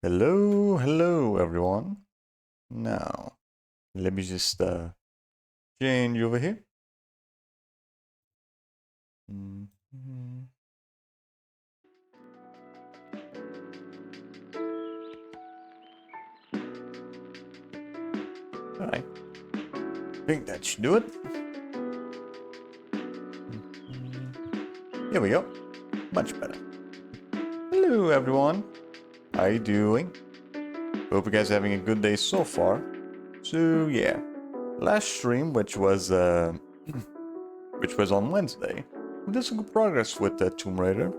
Hello everyone. Now, let me just change over here. Mhm. Alright, think that should do it. Here we go. Much better. Hello everyone. How you doing? Hope you guys are having a good day so far. So yeah, last stream, which was on Wednesday, we did some good progress with the Tomb Raider.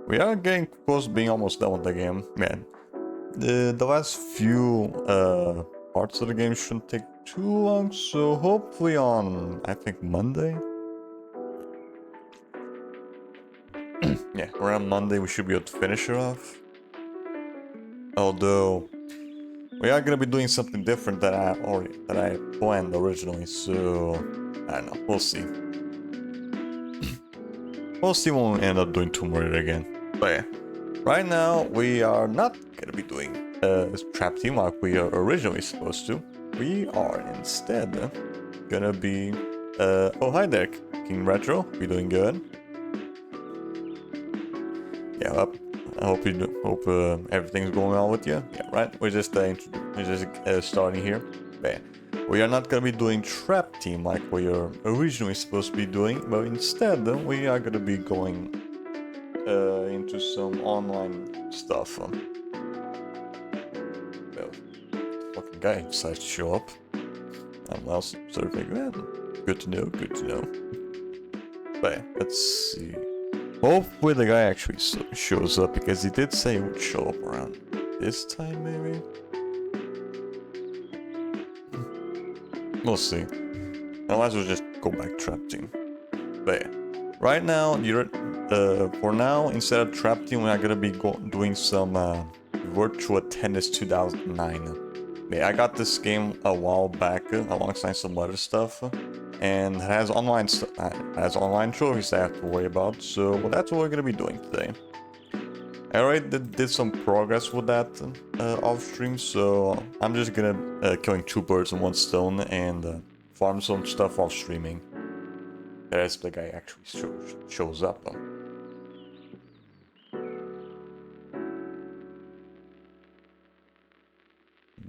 We are getting close to being almost done with the game, man. The last few parts of the game shouldn't take too long, so hopefully on, I think, Monday. Yeah, around Monday we should be able to finish it off. Although we are gonna be doing something different that I planned originally, so I don't know. We'll see. We'll see when we end up doing Tomb Raider again. But yeah, right now we are not gonna be doing Trap Team like we are originally supposed to. We are instead gonna be oh hi there, King Retro. We doing good? Yeah, I hope hope everything's going well with you. Yeah, right. We're just starting here. But yeah, we are not gonna be doing Trap Team like we are originally supposed to be doing, but instead we are gonna be going into some online stuff. Well, fucking guy decides to show up. Well, sort of like, well, good to know, good to know. But yeah, let's see. Hopefully the guy actually shows up, because he did say he would show up around this time, maybe? We'll see. Otherwise we'll just go back Trap Team. But yeah, right now, for now, instead of Trap Team, we are gonna be doing some Virtua Tennis 2009. Yeah, I got this game a while back alongside some other stuff, and it has online trophies I have to worry about. So that's what we're gonna be doing today. I already did some progress with that off stream, so I'm just gonna killing two birds with one stone and farm some stuff off streaming. As the guy actually shows up.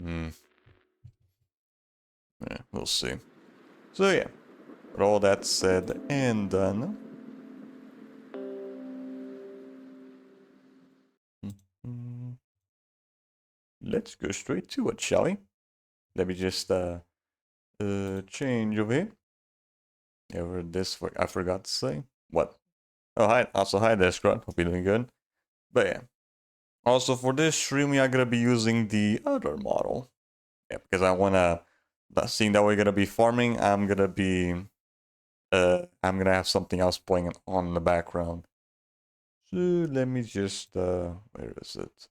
Hmm. Yeah, we'll see. So yeah, with all that said and done, let's go straight to it, shall we? Let me just change over here. Over this, I forgot to say. What? Oh, hi. Also, hi there, Scrot. Hope you're doing good. But yeah. Also, for this stream, we are gonna be using the other model. Yeah, because I wanna, seeing that we're gonna be farming, I'm gonna have something else playing on in the background. So let me just, where is it?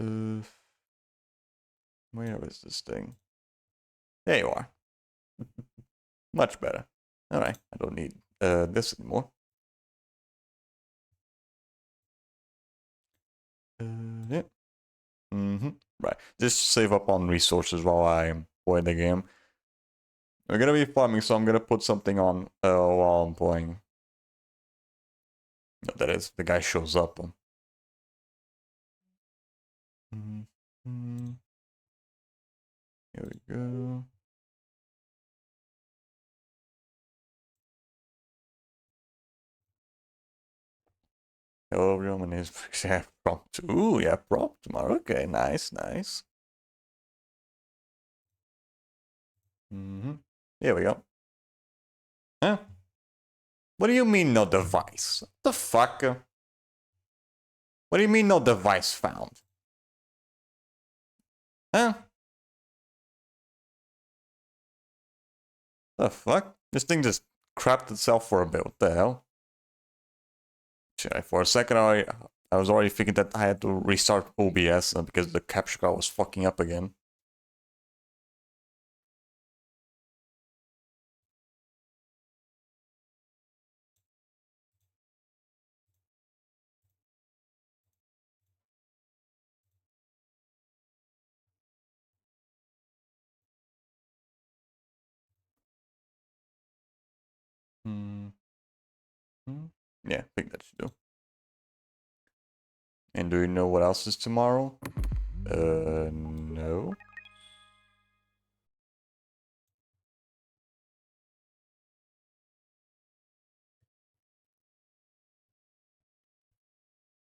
Uh, where is this thing? There you are. Much better. All right, I don't need this anymore. Yeah. Right. Just save up on resources while I play the game. We're gonna be farming, so I'm gonna put something on while I'm playing. No, that is, the guy shows up. Mhm. Here we go. Hello, everyone. My name is yeah, prompt. Ooh, yeah, prompt tomorrow. Okay, nice, nice. Here we go. Huh? What do you mean no device? What the fuck? What do you mean no device found? Huh? The fuck? This thing just crapped itself for a bit. What the hell? For a second, I was already thinking that I had to restart OBS because the capture card was fucking up again. Yeah, I think that should do. And do you know what else is tomorrow? No.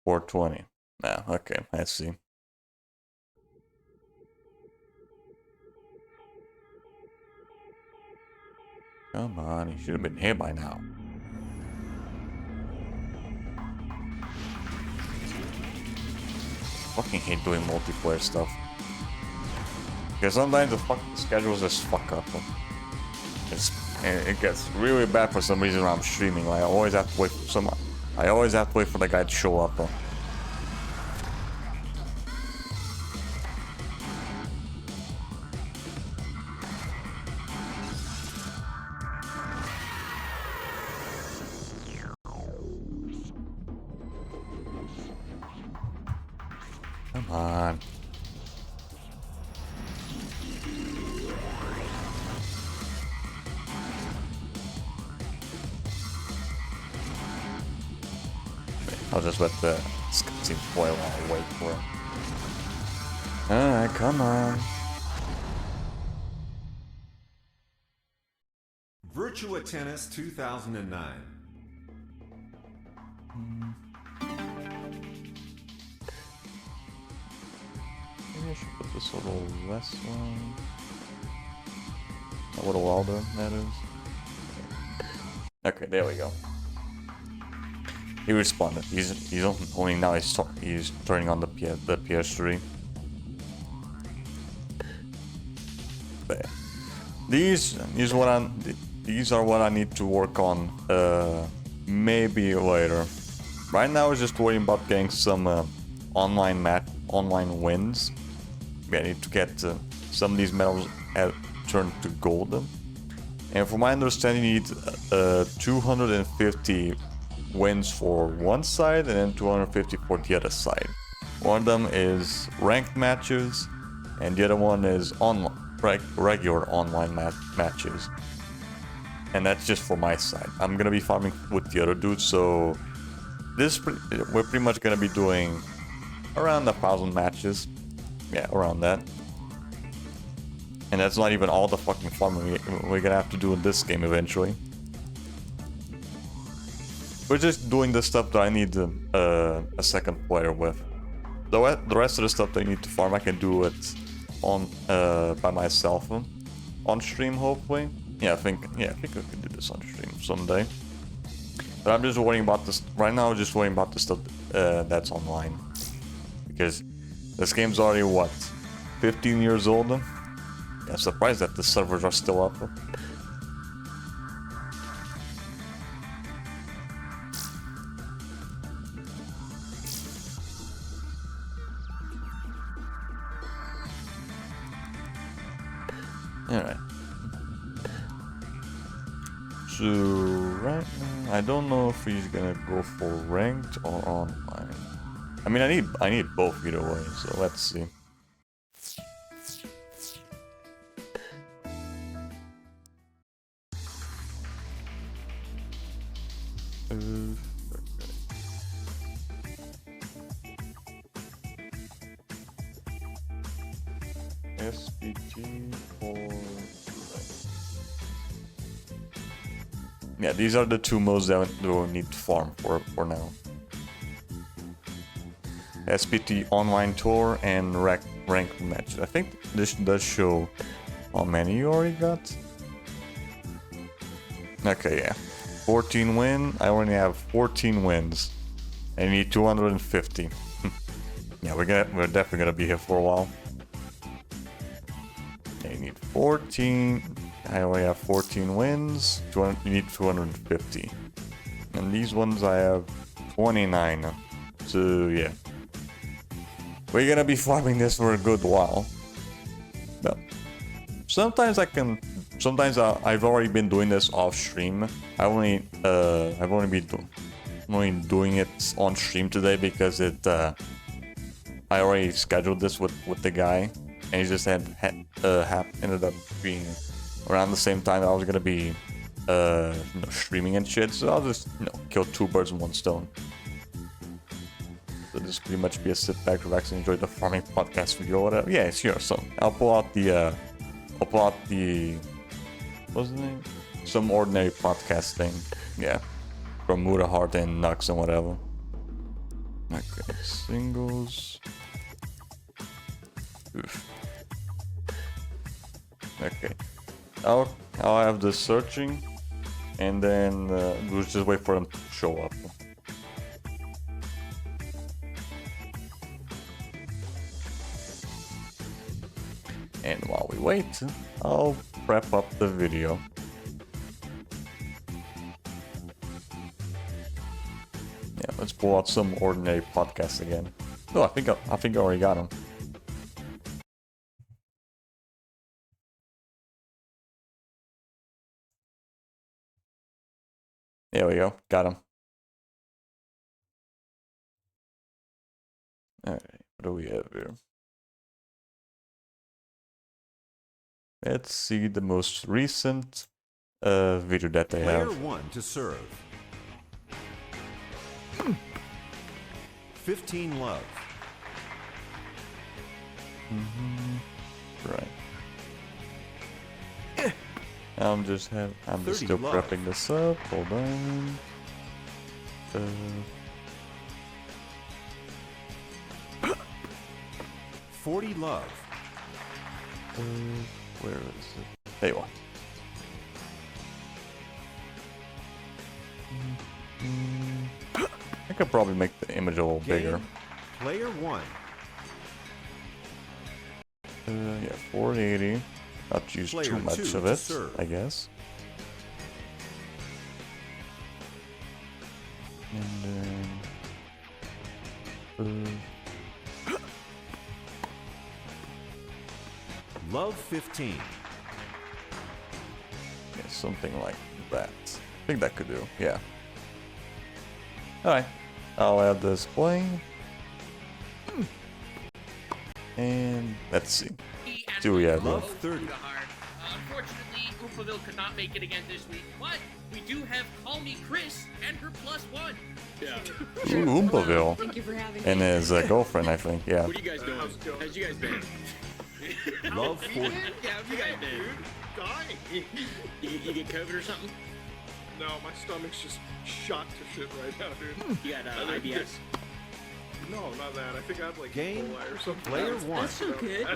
$420. Ah, okay, I see. Come on, he should have been here by now. Fucking hate doing multiplayer stuff. Because sometimes the fucking schedules just fuck up. It gets really bad for some reason when I'm streaming. Like, I always have to wait for I always have to wait for the guy to show up. Come on. I'll just let the cutscene spoil while I wait for it. Alright, come on. Virtua Tennis 2009. Maybe I should put this a little less one. A little wilder, that is. Okay, there we go. He responded. He's only now he's turning on the PS3. But yeah. These are what I need to work on. Maybe later. Right now, I'm just worrying about getting some online wins. I need to get some of these medals turned to golden. And from my understanding, you need 250 wins for one side and then 250 for the other side. One of them is ranked matches, and the other one is regular online matches. And that's just for my side. I'm gonna be farming with the other dudes, so we're pretty much gonna be doing around 1,000 matches. Yeah, around that. And that's not even all the fucking farming we're gonna have to do in this game eventually. We're just doing the stuff that I need a second player with. The rest of the stuff that I need to farm, I can do it on by myself on stream, hopefully. Yeah, I think I can do this on stream someday. But I'm just worrying about this right now. I'm just worrying about the stuff that's online, because this game's already what, 15 years old. I'm surprised that the servers are still up. Alright. So right now, I don't know if he's gonna go for ranked or online. I mean, I need both either way, so let's see. SPT for... Yeah, these are the two modes that we'll need to farm for now. SPT Online Tour and Ranked Match. I think this does show how many you already got. Okay, yeah. 14 win. I only have 14 wins. I need 250. Yeah, we're definitely gonna be here for a while. I need 14. I only have 14 wins. You need 250. And these ones I have 29. So yeah. We're gonna be farming this for a good while. But sometimes I've already been doing this off stream. I've only been doing it on stream today because I already scheduled this with the guy, and he just ended up being around the same time I was gonna be streaming and shit. So I'll just kill two birds with one stone. So this pretty much be a sit back, relax, and enjoy the farming podcast video or whatever. Yeah, sure. So I'll pull out the what's the name? Some ordinary podcast thing. Yeah, from Muda Heart and Nux and whatever. Okay, singles. Oof. Okay, I'll have the searching, and then we'll just wait for them to show up. And while we wait, I'll prep up the video. Yeah, let's pull out some ordinary podcasts again. Oh, I think I already got them. There we go, got them. All right, what do we have here? Let's see the most recent video that they have. Player 1 to serve. 15 love. Right. I'm just still love. prepping this up. Hold on. 40 love. Where is it? There you are. I could probably make the image a little bigger. Player 1. Yeah, 480. Not use Player too much 2 of to it, serve. I guess. And then... Love 15. yeah, something like that. I think that could do, yeah. Alright, I'll add this playing. And let's see. Do we have Love 30. Unfortunately, Oopaville could not make it again this week, but we do have Call Me Chris and her +1. Yeah. Ooh, Oompaville. Thank you for having And me. his girlfriend, I think, yeah. What are you guys doing? How's you guys been? Love 40. Yeah, how've you guys been? Dying. You get COVID or something? No, my stomach's just shot to shit right now, dude. You got IBS? No, not that. I think I have like Game. Ebola or something. Player 1. That's so good.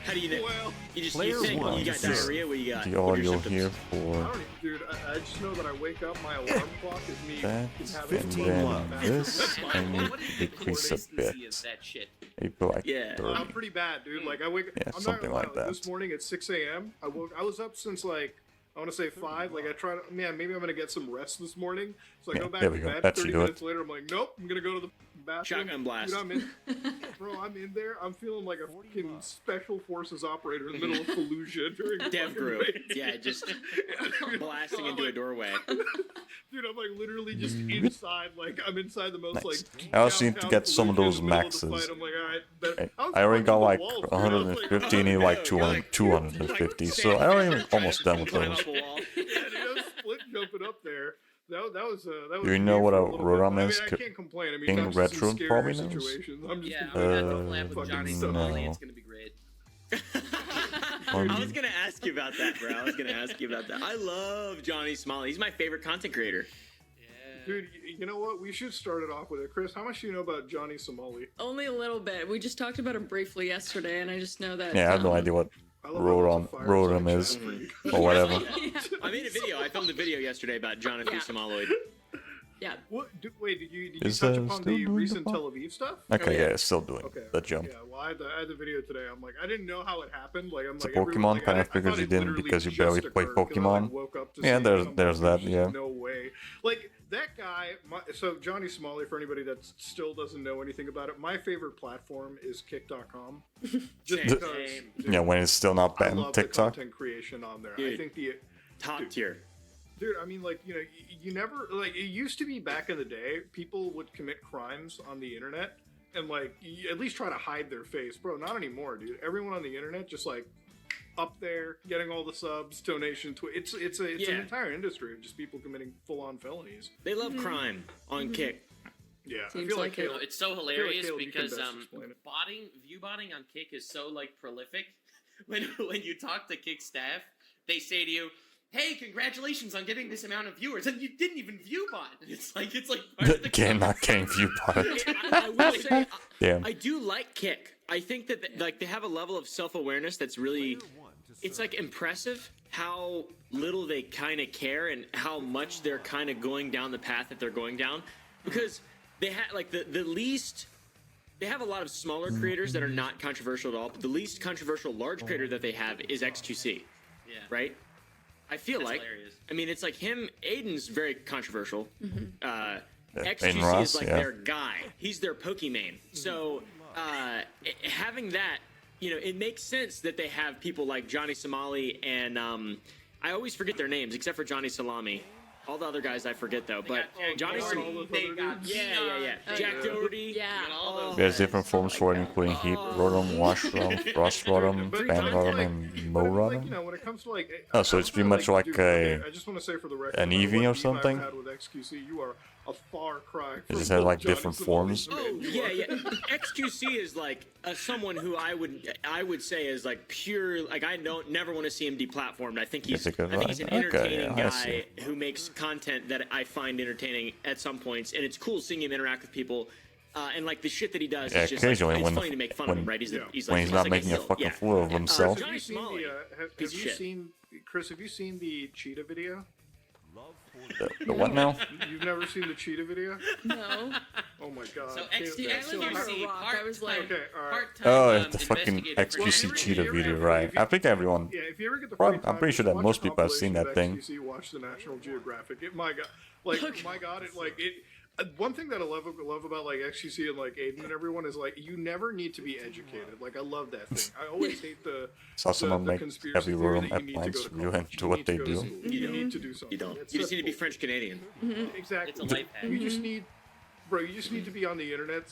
How do you know? Well, You just Player you think one you got to serve. diarrhea? What you got? The What are your audio symptoms? here I for don't even, dude. I just know that I wake up, my alarm clock is me that, having and 15 then love. this, I need What to is the decrease a consistency bit. of that shit? Maybe like Yeah. 30. I'm pretty bad, dude. Like I wake. Yeah, I'm something not gonna like lie, that. This morning at 6 a.m. I was up since like I want to say 5. Like I try to. Man, maybe I'm gonna get some rest this morning. So I Yeah, go back there to we go. bed. That should 30 do it. minutes later, I'm like, nope. I'm gonna go to the bathroom. Shotgun blast. Dude, I'm in. Bro, I'm in there. I'm feeling like a fucking special forces operator in the middle of Fallujah during the Dev fucking group. raid. Yeah, just Dude, blasting I'm into a like- doorway. Dude, I'm like literally just inside. Like I'm inside the most Nice. like. I also need to downtown get some of Fallujah in those the middle of the maxes. fight. I'm like, all right, bet- I was already got punching the like walls, dude. I was like, 150, need like no, 200, like, 250, so I already almost done with Climb those. up a wall. Yeah, dude, I was split jumping up there. That was. Do you know what a painful Roram bit. is? I mean, I can't complain. I mean, King times some Retro scary probably knows? situations. I'm just Yeah, I'm complaining gonna about collab with fucking Johnny stuff. Somali. no. It's gonna be great. I was gonna ask you about that, bro. I was gonna ask you about that. I love Johnny Smalley. He's my favorite content creator. Dude, you know what? We should start it off with it. Chris, how much do you know about Johnny Somali? Only a little bit. We just talked about him briefly yesterday, and I just know that. Yeah, I have no idea what I love how there's a fire Roram sign is, chat for you. or whatever. I made a video. I filmed a video yesterday about Jonathan Yeah. Somaloid. Yeah. What? Wait, did you Is, touch still upon doing the the recent pod? Tel Aviv stuff? Okay, yeah. yeah, it's still doing Okay. the jump. Yeah, well, I had the video today. I'm like, I didn't know how it happened. Like, I'm It's a like, everyone- Pokemon, like, kinda I figured thought you it didn't literally because you just barely play occurred, 'cause I, Pokemon. like, woke up to Yeah, see it, there's- and I'm there's like, that, yeah. No way. Like that guy. So Johnny Smalley, for anybody that still doesn't know anything about it, my favorite platform is Kick.com. Just Same, because. same. dude, Yeah, when it's still not I banned love TikTok. the content creation on there. I Dude. think the. Top Dude. tier. Dude, I mean, like, you know, you never, like, it used to be back in the day, people would commit crimes on the internet and, like, at least try to hide their face. Bro, not anymore, dude. Everyone on the internet just, like, up there, getting all the subs, donation. It's an entire industry of just people committing full-on felonies. They love crime on Kick. Yeah, I Seems feel like it. Caleb- It's so I feel like hilarious Caleb, you can because best explain it. view botting on Kick is so like prolific. When you talk to Kick staff, they say to you, "Hey, congratulations on getting this amount of viewers," and you didn't even view bot. And it's like part of the Again, not getting view bot. I will say, Damn. I do like Kick. I think that like they have a level of self-awareness that's really, it's like impressive how little they kind of care and how much they're kind of going down the path that they're going down, because they have like the least. They have a lot of smaller creators that are not controversial at all, but the least controversial large creator that they have is XQC, Yeah. right? I feel That's like, hilarious. I mean, it's like him. Aiden's very controversial. Aiden XQC Ross, is like yeah. their guy. He's their Pokemon. So having that, you know, it makes sense that they have people like Johnny Somali and I always forget their names except for Johnny Salami. All the other guys I forget though, but Johnny Doherty, Somali. they got Yeah. Oh, Jack yeah. Doherty. Yeah. all those There's guys. different forms for it, including heat rotom, wash rotom, frost rotom, But fan it's rotom, like- and but mo it's like, rotom. you know, when it comes to like, Oh, so it's pretty much like I just want to say for the record, an no matter Eevee what or beef something? I've had with XQC, you are a far cry. It from just has, what like, Johnny different Somali forms? made. Oh You yeah. are- XQC is like someone who I would say is like pure. Like I don't never want to see him deplatformed. I think he's That's a good an line. Okay, entertaining yeah, I guy see. who makes content that I find entertaining at some points, and it's cool seeing him interact with people. And like the shit that he does Yeah, is just like, occasionally it's when funny to make fun of him, when- right? He's Yeah. he's When like he's not like making a heel. fucking Yeah. fool of himself. Have Johnny you seen Smalley. the? Piece Have of you shit. seen Chris? Have you seen the cheetah video? The what now? You've never seen the cheetah video? No. Oh my god! So See, I live under XQC, a rock. I was like, Okay, all right. Oh, it's the fucking XQC cheetah video, right? I think everyone. Yeah, if you ever get the Well, free I'm time, pretty sure just that watch most a people have seen compilation that of thing. XQC, watch the National Geographic. My god, like my god, it like it. One thing that I love about like XQC and like Aiden and everyone is like you never need to be educated. Like I love that thing. I always hate the Saw someone the make conspiracy every theory room that at you need to once go to view college. into You what need to they go to do. school. You need to do something. You don't. It's You just need to be bull- French Canadian. Exactly. It's a life hack. You just need, bro. You just need to be on the internet.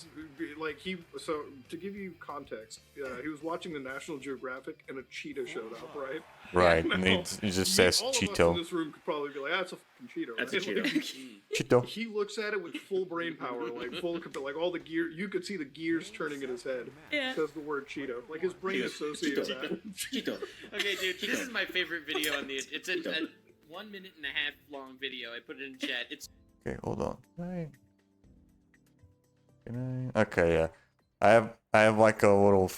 Like he. So to give you context, he was watching the National Geographic and a cheetah showed up. Right. Right, Now, and it just says all of us in Cheeto. this room could probably be like, "That's a fucking cheetah." That's a right? cheetah. Like, Cheeto. he looks at it with full brain power, like like all the gear. You could see the gears turning in his head. Yeah. Says the word Cheeto. Like his brain associates that. Cheeto. Okay, dude, this is my favorite video on the. It's a 1 minute and a half long video. I put it in chat. It's Okay, hold on. Can I? Okay, yeah. I have like a little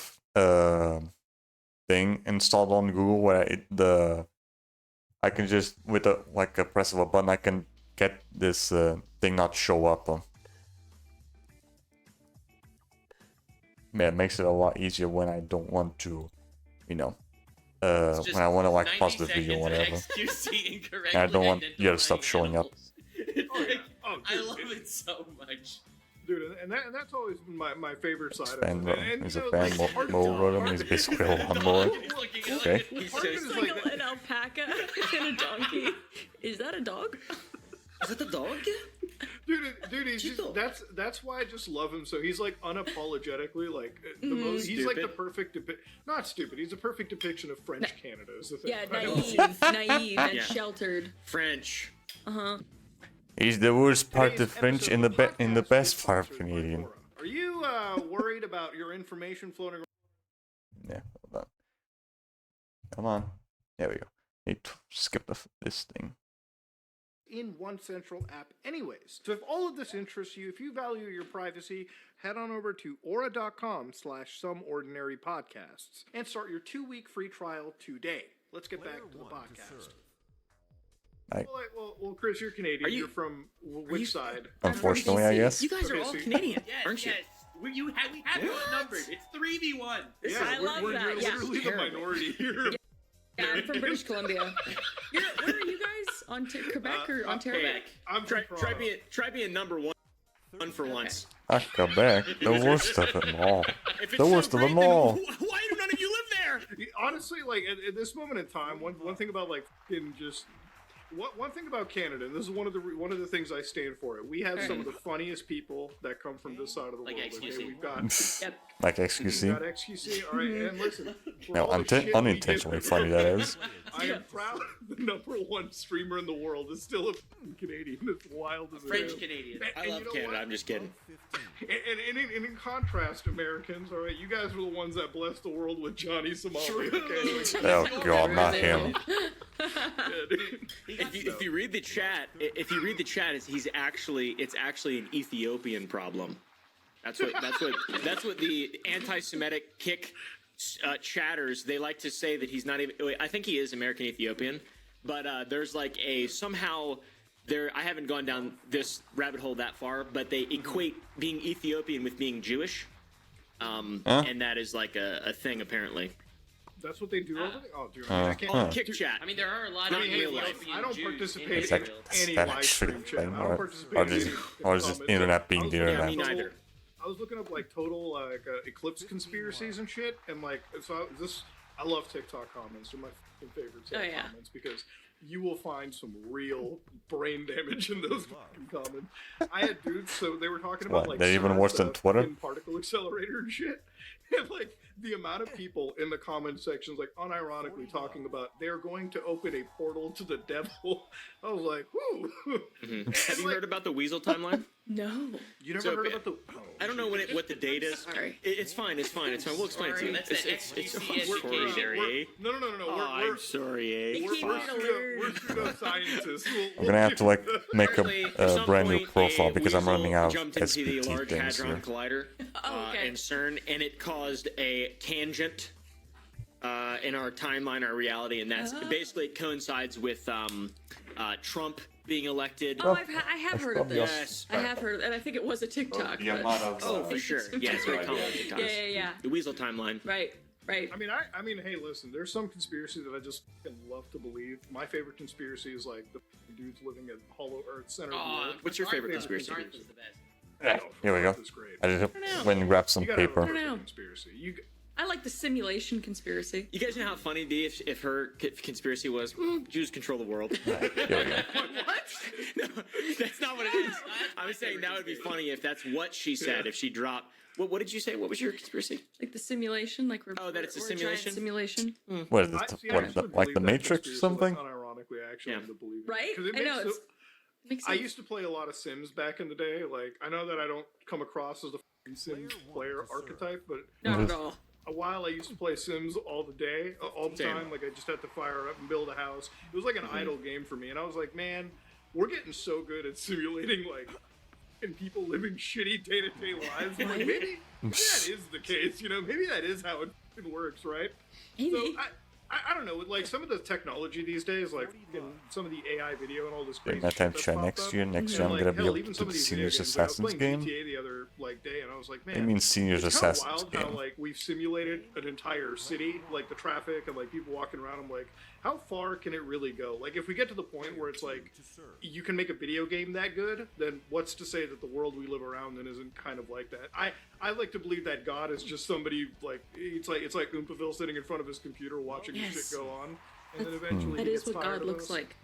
thing installed on Google where I can just with a press of a button I can get this thing not show up on. Yeah, it makes it a lot easier when I don't want to, you know, just when I want to like 90 pause the video or seconds of whatever. XQC incorrectly And I don't want the other stuff identifying showing up. animals. It's like, Oh, I dude, love it so much. dude, and that's always been my favorite side Fan of it. rotom. And, He's you a know, fan like, part of mo it- rotom. part He's of it- basically a lawnmower. He's looking at Okay. it. He's Part of it just is like like an alpaca and a donkey. Is that a dog? Is that the dog? Dude, he's just, Cheeto. that's why I just love him. So he's like unapologetically like the most. He's like the Stupid. perfect, not stupid. He's a perfect depiction of French Canada. Is the thing. Yeah, I don't- naive and Yeah. sheltered. French. He's the worst part of Today's French episode in the of the in the podcast best is part of sponsored by Canadian. Quora. Are you worried about your information floating around? Yeah, hold on. Come on. There we go. Need to skip this thing. In one central app anyways. So if all of this interests you, if you value your privacy, head on over to aura.com/someordinarypodcasts and start your 2-week free trial today. Let's get back to the podcast. Well, Chris, you're Canadian. Are you- You're from which side? Unfortunately, I guess. You guys are Okay, all so- Canadian, Yes, aren't you? yes. We have it numbered. It's 3v1. Yeah, I love we're that, yeah. literally the minority here. Yeah, I'm from British Columbia. Where are you guys? Quebec or Ontario? Quebec. I'm Try from try Toronto. being number one for once. Quebec, the worst of them all. If it's The so worst of great, them then all. Why do none of you live there? Honestly, like at this moment in time, one thing about like fucking just one thing about Canada, and this is one of the things I stand for. We have some of the funniest people that come from this side of the Like world. XQC. Okay? We've got Yep. Like We've XQC. got XQC. All right, and listen. for No, all the shit we get unintentionally from funny that is. I am proud the #1 streamer in the world is still a Canadian. It's wild as French hell. Canadian. I And love you know Canada. what? I'm just kidding. And in contrast, Americans, all right, you guys were the ones that blessed the world with Johnny Somali. Okay? Oh god, not him. If you read the chat, it's actually an Ethiopian problem. That's what the anti-Semitic kick chatters. They like to say that he's not even. I think he is American Ethiopian, but there's like a somehow. I haven't gone down this rabbit hole that far, but they equate being Ethiopian with being Jewish, and that is like a thing apparently. That's what they do over there? Oh, dude, I mean, I can't. On Kick chat. I mean, there are a lot Not of in real life. Ethiopian I don't Jews participate in It's like Israel. Any that live actually stream chat. thing, I don't or participate in just any or just comments. internet being the I was Yeah, me internet. neither. I was looking up like total like eclipse conspiracies and shit, and like so I love TikTok comments. They're my favorite TikTok yeah. comments because you will find some real brain damage in those fucking comments. I had dudes, so they were talking about What, like they're even science worse than stuff Twitter? in particle accelerator and shit. And like the amount of people in the comment sections, like unironically talking about they're going to open a portal to the devil. I was like, whoo. Have you heard about the Weasel timeline? No. You never So, heard about the? I don't know what the date is. Sorry. It's fine. We'll explain it to you. That's the XQC Sorry, education. eh? No. Oh, We're I'm sorry, eh? They keep we're it alert. pseudoscientists. I'm gonna have to like make Apparently, at a some brand new point, profile a because I'm weasel running out of jumped into the SPT Large things Hadron here. Collider okay. in CERN, and it caused a tangent in our timeline, our reality, and that's basically it coincides with Trump being elected. Oh, I have heard of this. Yes. I have heard, and I think it was a TikTok. but- Oh, for sure. Yeah, it's very common on TikToks. Yeah. The Weasel timeline. Right. I mean, hey, listen. There's some conspiracy that I just fucking love to believe. My favorite conspiracy is like the dudes living at Hollow Earth center of the Oh, world. What's your favorite conspiracy? Darth was the best. Yeah, here we go. That's great. I just know. went and grabbed some You gotta have a paper. perfect know. conspiracy. I like the simulation conspiracy. You guys know how funny it'd be if her conspiracy was Jews control the world? Here we go. What? No, that's not what it is. I was saying that would be funny if that's what she said. If she dropped. What did you say? What was your conspiracy? Like the simulation, like we're Oh, that it's a we're giant simulation? simulation. What is I, this? see, I What, actually like the believe that Matrix or conspiracy, something? Like, unironically, I actually Yeah. have to believe it. Right? 'Cause it I know. makes Makes I sense. used to play a lot of Sims back in the day. Like, I know that I don't come across as the fucking Sims player archetype, but Not at all. a while I used to play Sims all the Same. time. Like, I just had to fire up and build a house. It was like an idle game for me, and I was like, man, we're getting so good at simulating like and people living shitty day-to-day lives. I'm like, maybe that is the case. You know, maybe that is how it fucking works, right? Maybe. So I don't know, with like some of the technology these days, like in some of the AI video and all this crazy Maybe shit I that's try popped next up, year. Next and, year I'm like, gonna be hell, able even to some do of the these video Seniors games, like, I was Assassins playing game. GTA the other like day, and I was like, man, I mean Seniors it's kind of Assassins wild how game. like we've simulated an entire city, like the traffic and like people walking around. I'm like, how far can it really go? Like if we get to the point where it's like you can make a video game that good, then what's to say that the world we live around in isn't kind of like that? I like to believe that God is just somebody like it's like Oompaville sitting in front of his computer watching Yes. this shit go on, and then eventually That he is gets what tired God of looks us. like.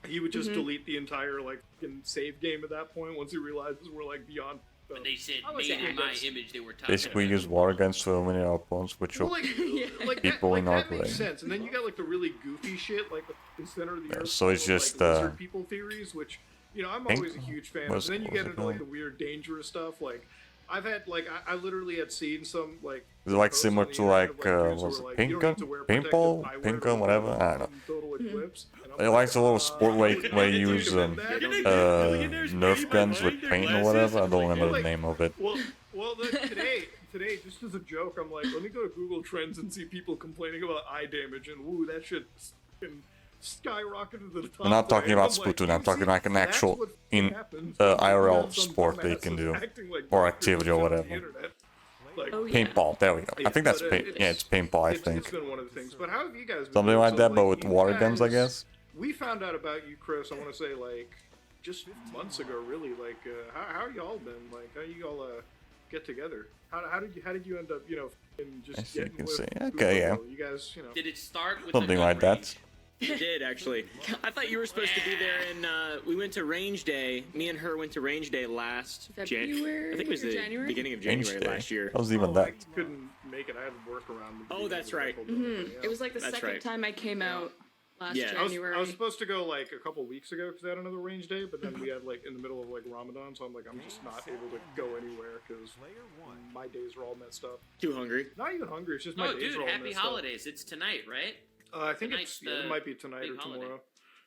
He would just delete the entire like fucking save game at that point once he realizes we're like beyond. When they said I like made to in think my that's- image, they were talking Basically about use water guns to eliminate our opponents, which Well, will like People that, in like, our that makes way. sense. And then you got like the really goofy shit, like the center of the earth. so it's full of, just, like, lizard people theories, which I'm Pink- always a huge fan. what's- of. And then you what's get it into like called? the weird, dangerous stuff. Like I literally had seen some like. is it like posts similar on the to internet like of, dudes who was were it like, pink "You don't gun, need to wear paintball, protective eyewear pink to gun, live whatever. in I don't know. Total eclipse. And I'm It like, likes a little sport where you use Nerf guns with paint or whatever. I don't remember the name of it. Well, today, just as a joke, I'm like, let me go to Google Trends and see people complaining about eye damage, and woo, that shit fucking skyrocketed to the top. I'm not talking today. about I'm like, Splatoon, I'm you talking see, like an that's actual what in happens IRL when some sport they can dumbasses do. acting like Or doctors activity or on the whatever. internet. Like, Oh, yeah. Paintball, there we go. I think that's but, paint. Yeah, it's paintball. I it's think been one of the things. But how have you guys been something doing? like So, that, but with you water guns, I guys- guess. We found out about you, Chris. I want to say like just months ago, really. Like, how y'all been? Like, how you all get together? How did you end up? In just As you getting can with see. Google? Okay, yeah. You guys, Did it start with Something a like gun that. It did actually. I thought you were supposed to be there, and we went to range day. Me and her went to range day last February I think it was or the January? beginning of Range January day. last year. That was even I that. couldn't make it. I had work around. The Oh, that's right. It was like the That's second right. time I came out last Yeah. January. I was supposed to go like a couple weeks ago because I had another range day, but then we had like in the middle of like Ramadan, so I'm like I'm just not able to go anywhere because my days are all messed up. Too hungry. Not even hungry. It's just my Oh, days dude, are all happy messed holidays. It's tonight, right? up. I think Tonight's it the might be tonight or big holiday. tomorrow,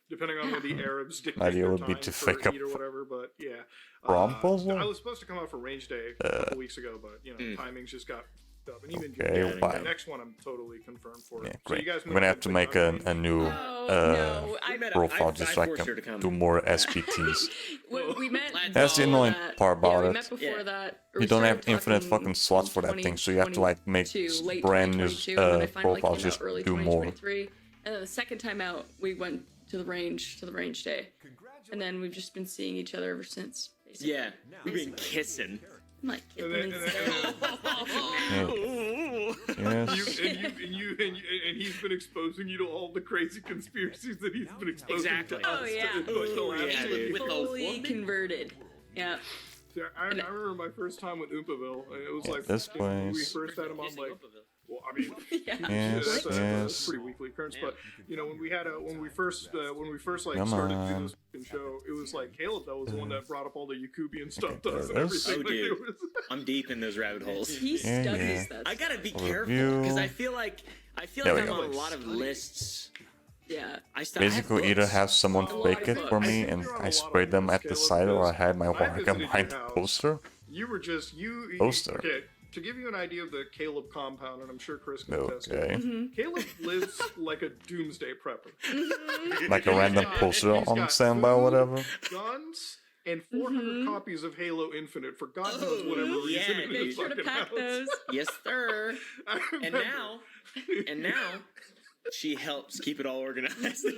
depending on when the Arabs dictate Idea their would be time to for fake up Eid or whatever. But yeah, Prom puzzle? I was supposed to come out for range day a couple weeks ago, but you know timings just got up. And even Okay, the wow. next one I'm totally confirmed for. Yeah, So great. you guys I'm gonna have to make a new Oh, no, I met profile I just so I forced her to can come. do more SPTs. we met. That's the all annoying that. part Yeah, about we it. met before Yeah. that. or You we don't started have infinite talking fucking slots for that thing, so you have to like make 2022, late brand new 2022, and I finally profiles came out just early do more. 2023. And then the second time out, we went to the range day, and then we've just been seeing each other ever since. Basically. Yeah, we've been kissing. I'm like, And then, Yes. and he's been exposing you to all the crazy conspiracies that he's been exposing Exactly. to us. Oh, yeah. to, like, the Oh, last yeah, few dude. years. With the fully woman? converted. Yeah. So I remember my first time with Oopaville, and it was like this when we place. first had him on, Kissing like, Oopaville. well, I mean, Yeah. Yes, that's yes. a pretty weekly occurrence. But you know, when we had when we first like Come started on. doing this fucking show, it was like Caleb that was the one that brought up all the Yakubian stuff to us and there it everything. is. Oh, Like, dude. it was, I'm deep in those rabbit holes. He Yeah, studies yeah. that. I gotta be Overview. careful because I feel like There we I'm go. on a lot of lists. Yeah. Basically, either have someone fake it for me and I spray them at the side, or I had my wacom behind the poster. you were just you. Poster. Okay, to give you an idea of the Caleb compound, and I'm sure Chris can attest. to it, Okay. Caleb lives like a doomsday prepper. Like a random poster He's on got standby or food, whatever. Guns and 400 copies of Halo Infinite for God knows whatever Oh, yeah, reason. in dude. his Sure to fucking pack house. those. Yes, sir. I And remember. now, she helps keep it all organized. This would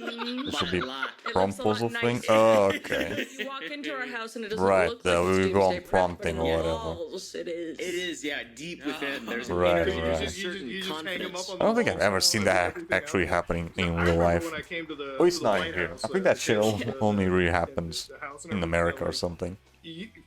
By be a lot. It prom looks a lot puzzle thing. nicer. Oh, okay. You walk into our house and it doesn't Right, look like we it's go on doomsday prom prep, but thing in or the whatever. walls, it is. It is, yeah, deep within. There's Right, there's right. a certain you just hang 'em confidence. up on I don't think the I've walls ever and seen like that everything actually else. happening So in I real remember life. when I came to the, At least to the not White here. House, I think that shit the only really and happens the house and in everything, America or like, something.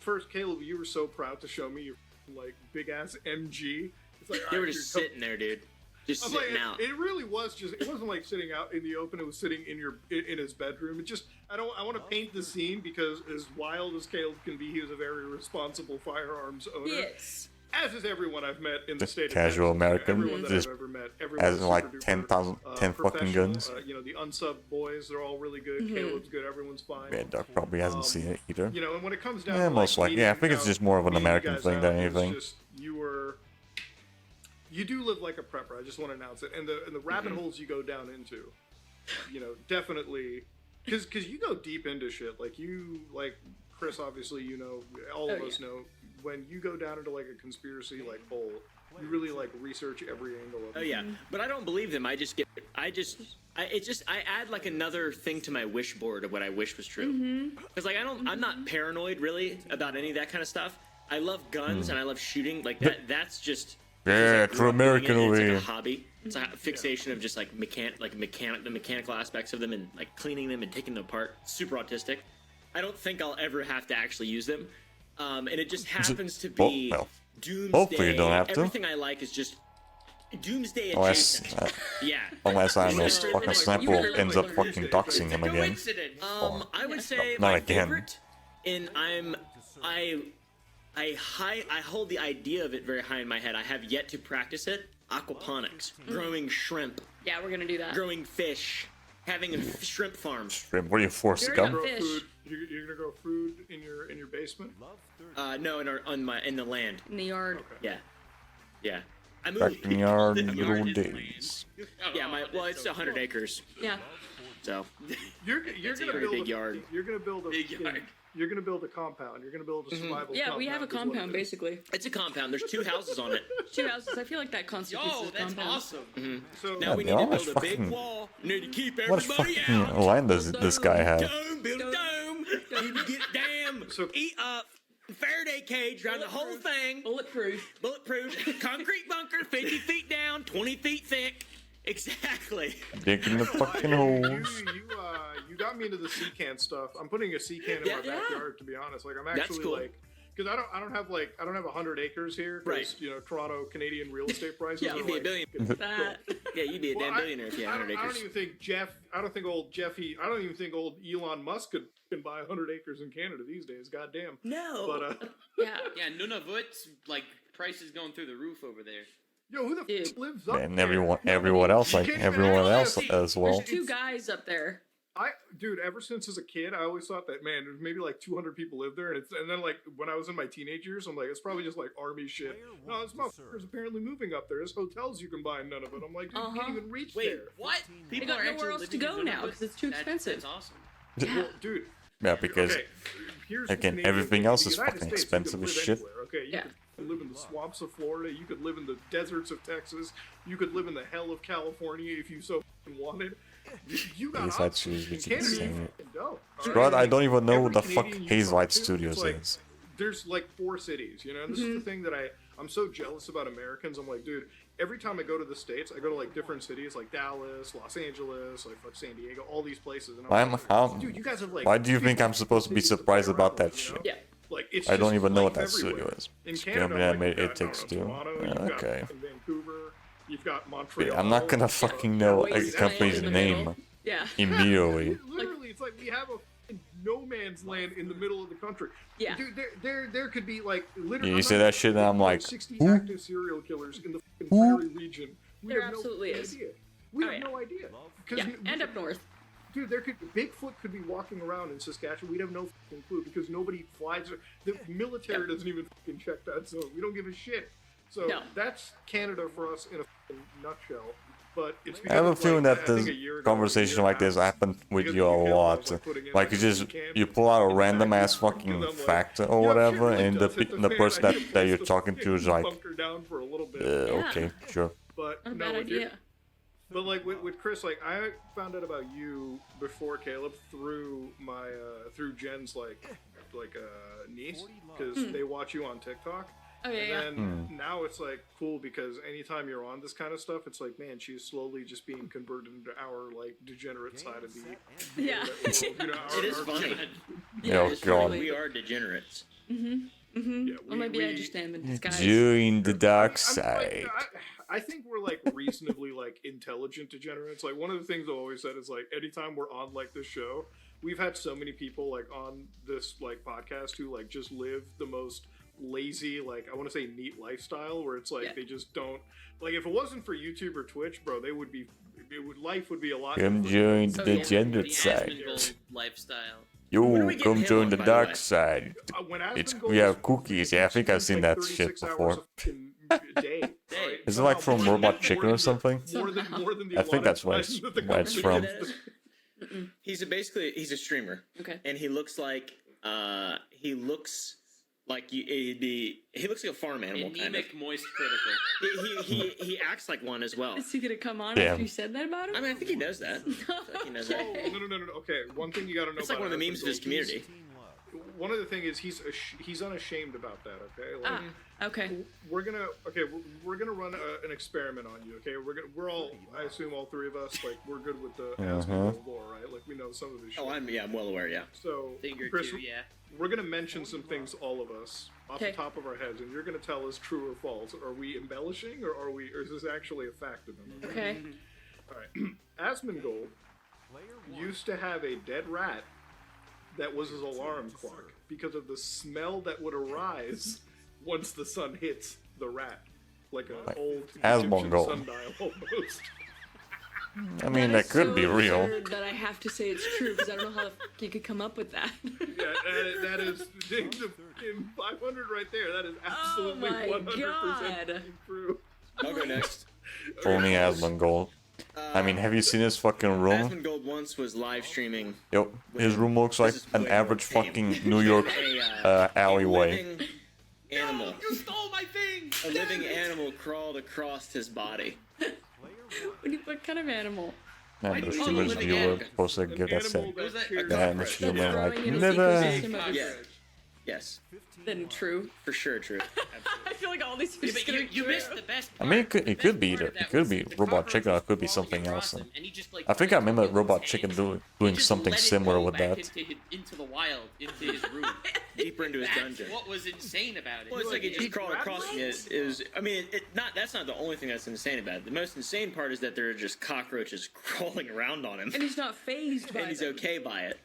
First, Caleb, you were so proud to show me your like big ass MG. It's like, They all were right, just here, come- sitting there, dude. Just I was like, sitting out. it really was just. It wasn't like sitting out in the open. It was sitting in his bedroom. It just. I want to paint the scene because as wild as Caleb can be, he was a very responsible firearms owner. Yes. As is everyone I've met in the Just state. casual of Texas. American, Everyone that just I've ever met. Everyone has is like super duper, 10,000 10 fucking professional. guns. You know, the unsub boys, they're all really good. Caleb's good. Everyone's fine. Yeah, Doc probably hasn't seen it either. You know, and when it comes down Yeah, to most like, likely. Yeah, I think it's just more of an meeting American guys thing out, than it's anything. Just, you do live like a prepper. I just want to announce it. And the rabbit holes you go down into, you know, definitely, because you go deep into shit. Like Chris, obviously, you know, all of Oh, us know when you go down into like a conspiracy like hole, you really like research every angle of it. Oh yeah, but I don't believe them. I add like another thing to my wish board of what I wish was true. Because like I'm not paranoid really about any of that kind of stuff. I love guns and I love shooting. Like that. That's just Yeah, I true grew up doing American it, and over it's here. like a hobby. It's a fixation of just like the mechanical aspects of them and like cleaning them and taking them apart. Super autistic. I don't think I'll ever have to actually use them. And it just happens to be well, doomsday. hopefully you don't have to. Everything I like is just doomsday Unless, adjacent. Yeah. unless I know It's fucking like- Snapple ends up fucking doxing him again. Coincidence. I would say Not my again. favorite, and I hold the idea of it very high in my head. I have yet to practice it. Aquaponics, growing shrimp, Yeah, we're gonna do that. growing fish, having a shrimp farm. What are you forced to You're come? not- Grow Fish. food. You're gonna grow food in your basement. No, in the land. In the yard. Yeah, yeah. I Back moved. in your The good yard old is days. Yeah, it's 100 acres, Yeah. so You're It's a gonna very build big yard. You're gonna build a Big yard. You're gonna build a compound. You're gonna build a survival. Yeah, we have a is what it compound is. basically. it's a compound. There's 2 houses on it. 2 houses. I feel like that constitutes Yo, as a that's compound. awesome. So Now we Yeah, need to how much build a big fucking- wall. Need to keep What everybody fucking out. land does this guy have? Dome, build a dome. Need to get damn. So- Eat up. Faraday cage around the whole thing. Bulletproof. Bulletproof. Concrete bunker, 50 feet down, 20 feet thick. Exactly. Digging the fucking You, holes. you got me into the sea can stuff. I'm putting a sea can in my Yeah. backyard, to be honest. Like I'm That's actually cool. like, because I don't have 100 acres here. 'Cause, Right. You know, Toronto Canadian real estate prices. Yeah, are you'd be a like, billion. That. Yeah, you'd be a damn billionaire if you had 100 I don't acres. even think I don't even think old Elon Musk can buy 100 acres in Canada these days. Goddamn. No. But Yeah. Yeah, Nunavut's like prices going through the roof over there. yo, who the Dude. f lives up And there? everyone else, You like can't even everyone access else it. as well. There's 2 guys up there. Dude, ever since as a kid, I always thought that, man, there's maybe like 200 people live there, and then like when I was in my teenage years, I'm like, it's probably just like army shit. No, this motherfucker's apparently moving up there. There's hotels you can buy in none of it. I'm like, dude, you can't even reach Wait, there. What? They got nowhere else to go now because it's too expensive. That's awesome. Well, dude, Yeah, because okay, here's the again, Canadian everything thing. else In is the United fucking States, expensive you as could live shit. anywhere, okay, you Yeah. could live in the swamps of Florida. You could live in the deserts of Texas. You could live in the hell of California if you so wanted. You got Haze Light options. Studios, In which is Canada, you insane. fucking don't. Bro, I don't even know Every what the fuck Canadian you Haze talk Light to, Studios it's like, is. There's like 4 cities, you know, and this is the thing that I'm so jealous about Americans. I'm like, dude, every time I go to the States, I go to like different cities like Dallas, Los Angeles, like fuck San Diego, all these places. And I'm like, dude, you guys have like. Why do you think 50 I'm supposed to be cities play surprised about around that with, you know? shit? Yeah. Like it's I don't just even know what life that studio everywhere. is. In It's Canada, Germany, like, It you've got, Takes I don't know, Two. Toronto, Yeah, you've got okay. in Vancouver, you've got Montreal. I'm not gonna fucking know a Wasteland company's in the name middle. Yeah. immediately. Literally, it's like we have a f***ing no man's land in the middle of the country. Yeah. Dude, there could be like literally. Yeah, you I'm say not that shit and I'm like, 60 who? active serial killers in the f***ing Who? prairie region. We There have absolutely no is. idea. We Oh, have yeah. no idea. Yeah. And up north. Dude, Bigfoot could be walking around in Saskatchewan. We'd have no fucking clue because nobody flies. The military doesn't even fucking check that zone. We don't give a shit. So No. that's Canada for us in a fucking nutshell. But it's I have a because, feeling like, that I think this a year ago, conversation a year like this and a half, happened with because you a the UK lot. was, like, putting in, Like you just can you pull out a in random fact, ass fucking because I'm like, fact or yeah, shit whatever, really and does hit the fan. person I that, need that to you're place talking the to is fucking like, bunker down for a little bit. okay, sure. But Not a no, bad with your- idea. But like with Chris, like I found out about you before Caleb through my through Jen's like niece because they watch you on TikTok. Oh, yeah, yeah. And then now it's like cool because anytime you're on this kind of stuff, it's like, man, she's slowly just being converted into our like degenerate side of the Yeah. world. You know, It is funny. Yeah, Oh, it's God. really- We are degenerates. Yeah, Well, maybe I just am in disguise. Join the dark I side. mean, I think we're like reasonably like intelligent degenerates. Like one of the things I've always said is like anytime we're on like this show, we've had so many people like on this like podcast who like just live the most lazy, like I want to say neat lifestyle where it's like Yeah. they just don't like if it wasn't for YouTube or Twitch, bro, life would be a lot. Come different. join Oh, the yeah. The degenerate side. Asmongold lifestyle. Yo, When are we getting come him join on, the by the dark way? side. When It's Asmongold we have is- cookies. Yeah, I think I've seen like that shit 36 hours before. a fucking day. Right? Is it like from More Robot than- Chicken more or than- something? More than the I think that's where it's- allotted time that the where it's from. government gives. He's a streamer. Okay. And he looks like he looks like he looks like a farm animal kind of. Anemic, moist, critical. He acts like one as well. Is he gonna come on Damn. after you said that about him? I mean, I think he knows that. I feel like he knows that. No. Okay, one thing you gotta know It's about like one of the memes of his Asmongold, community. One of the thing is he's unashamed about that. Okay, like, Okay. we're gonna run an experiment on you. Okay, we're all I assume all three of us like we're good with the Asmongold lore, right? Like we know some of this shit. Oh, I'm well aware. Yeah. So Finger Chris, two, yeah. we're gonna mention some things, all of us, off Okay. the top of our heads, and you're gonna tell us true or false. Are we embellishing, or is this actually a fact of them? Okay. All right. Asmongold used to have a dead rat that was his alarm clock because of the smell that would arise once the sun hits the rat, like an old Egyptian Asmongold. sundial almost. I mean, that is could so be real. absurd that I have to say it's true because I don't know how the fuck you could come up with that. Yeah, that is the fucking 500 right there. That is absolutely Oh my 100% God. true. I'll go next. Only Asmongold. I mean, have you seen his fucking room? Asmongold once was live streaming Yo, his room looks like This is an way average more tame. fucking New York alleyway. A living animal. You stole my thing! A living animal crawled across his body. What kind of animal? And the Oh, streamer's living viewer animal. supposed to give that Animal set. Was that cares a Yeah, and the about streamer rat. like, Throwing in a never. ecosystem of- Yeah. Yes, Then true. for sure, true. I feel like all these are Yeah, just but gonna be you true. missed the best I part. mean, The it best could be part of it that could was be the Robot cockroach Chicken, or was it could be crawling something across else. him, and he just, like, I think I put it remember in his Robot hands. Chicken He doing just something let it similar go with back that. into the wild, into his room. Deeper into his That's dungeon. what was insane about it. Well, it's like it he just crawled grabbed across it? me. It was. I mean, that's not the only thing that's insane about it. The most insane part is that there are just cockroaches crawling around on him, And he's not phased by and he's them. okay by it.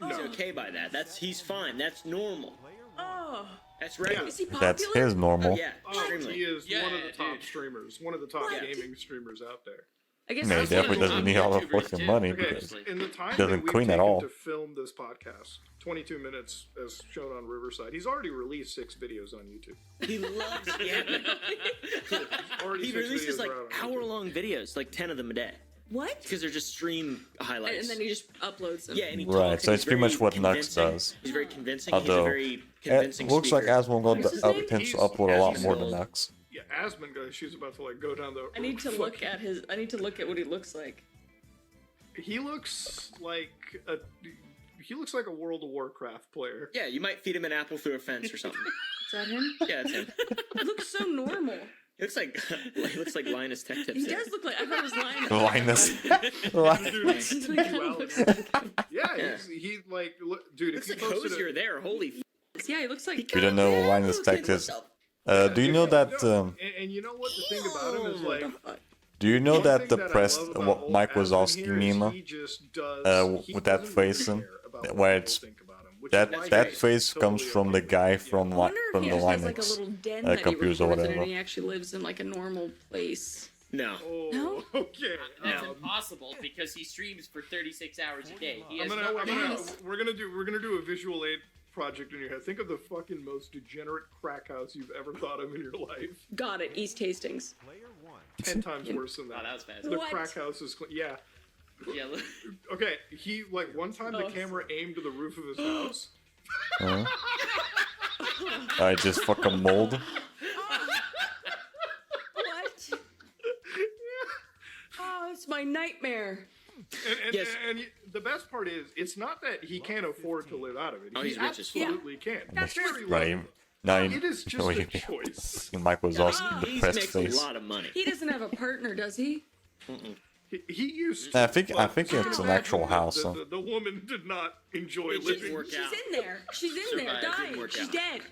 He's okay by that. He's fine. That's normal. Oh, That's regular. is he popular? That's his normal. Oh yeah, Oh, extremely. he is Yeah, one of the top dude. streamers, one of the top What? gaming streamers out there. I guess Man, he that's definitely what doesn't I'm need all the YouTubers fucking too. money Okay, because in the time doesn't that we've clean at taken all. to film this podcast, 22 minutes as shown on Riverside, he's already released 6 videos on YouTube. He loves. Yeah. Already He 6 releases videos like are out on YouTube. hour-long videos, like 10 of them a day, What? because they're just stream highlights. And then he just uploads them. Yeah, and he Right, talks, so and it's he's pretty very much what Nux convincing. does. He's very convincing. He's a Although very it convincing looks like speaker. Asmongold What's his name? tends to He's upload a lot more Asmongold. than Nux. Yeah, Asmongold, she's about to like go down the. I need to look at his. I need to look at what he looks like. He looks like a. He looks like a World of Warcraft player. Yeah, you might feed him an apple through a fence or something. Is that him? Yeah, that's him. He looks so normal. He looks like Linus Tech Tips. He does look like. I thought it was Linus. Linus. Dude, That's what he kind of looks like. yeah, he like look, dude. If Looks you like posted Hosier there. Holy. Yeah, he looks like. We don't know what Linus Tech is. Do you know that? and you know what the thing about him is like. Do you know one that thing the I press love about what old Mike Asmon Wazowski here is meme he just does- he with that doesn't face really in, care about what where people it's think about him, which that is why that he's face comes totally from the okay. guy Yeah. from I wonder from if the he actually has like a Linux little den that he computers or records in, whatever. and he actually lives in like a normal place. No. Oh, No? okay. That's impossible because he streams for 36 hours a day. He I'm has gonna, no I'm gonna, Yes. we're gonna do a visual aid project in your head. Think of the fucking most degenerate crack house you've ever thought of in your life. Got it. East Hastings. 10 times worse than Oh, that. that was fast. The What? crack house is, yeah. Yeah, look. Okay, he like one time the Oh. camera aimed to the roof of his house. I just fucking mold. What? Oh, it's my nightmare. And, Yes. the best part is, it's not that he can't afford to live out of it. Oh, he he's rich as fuck. absolutely can. That's Very Right. lucky. Now It is just a you- choice. Mike Wazowski, He depressed makes face. a lot of money. He doesn't have a partner, does he? He used to. I think but it's you an can actual imagine house. that Huh? The woman did not enjoy It living. didn't work She's out. in there. She's in there, Survived, didn't dying. work She's out. dead.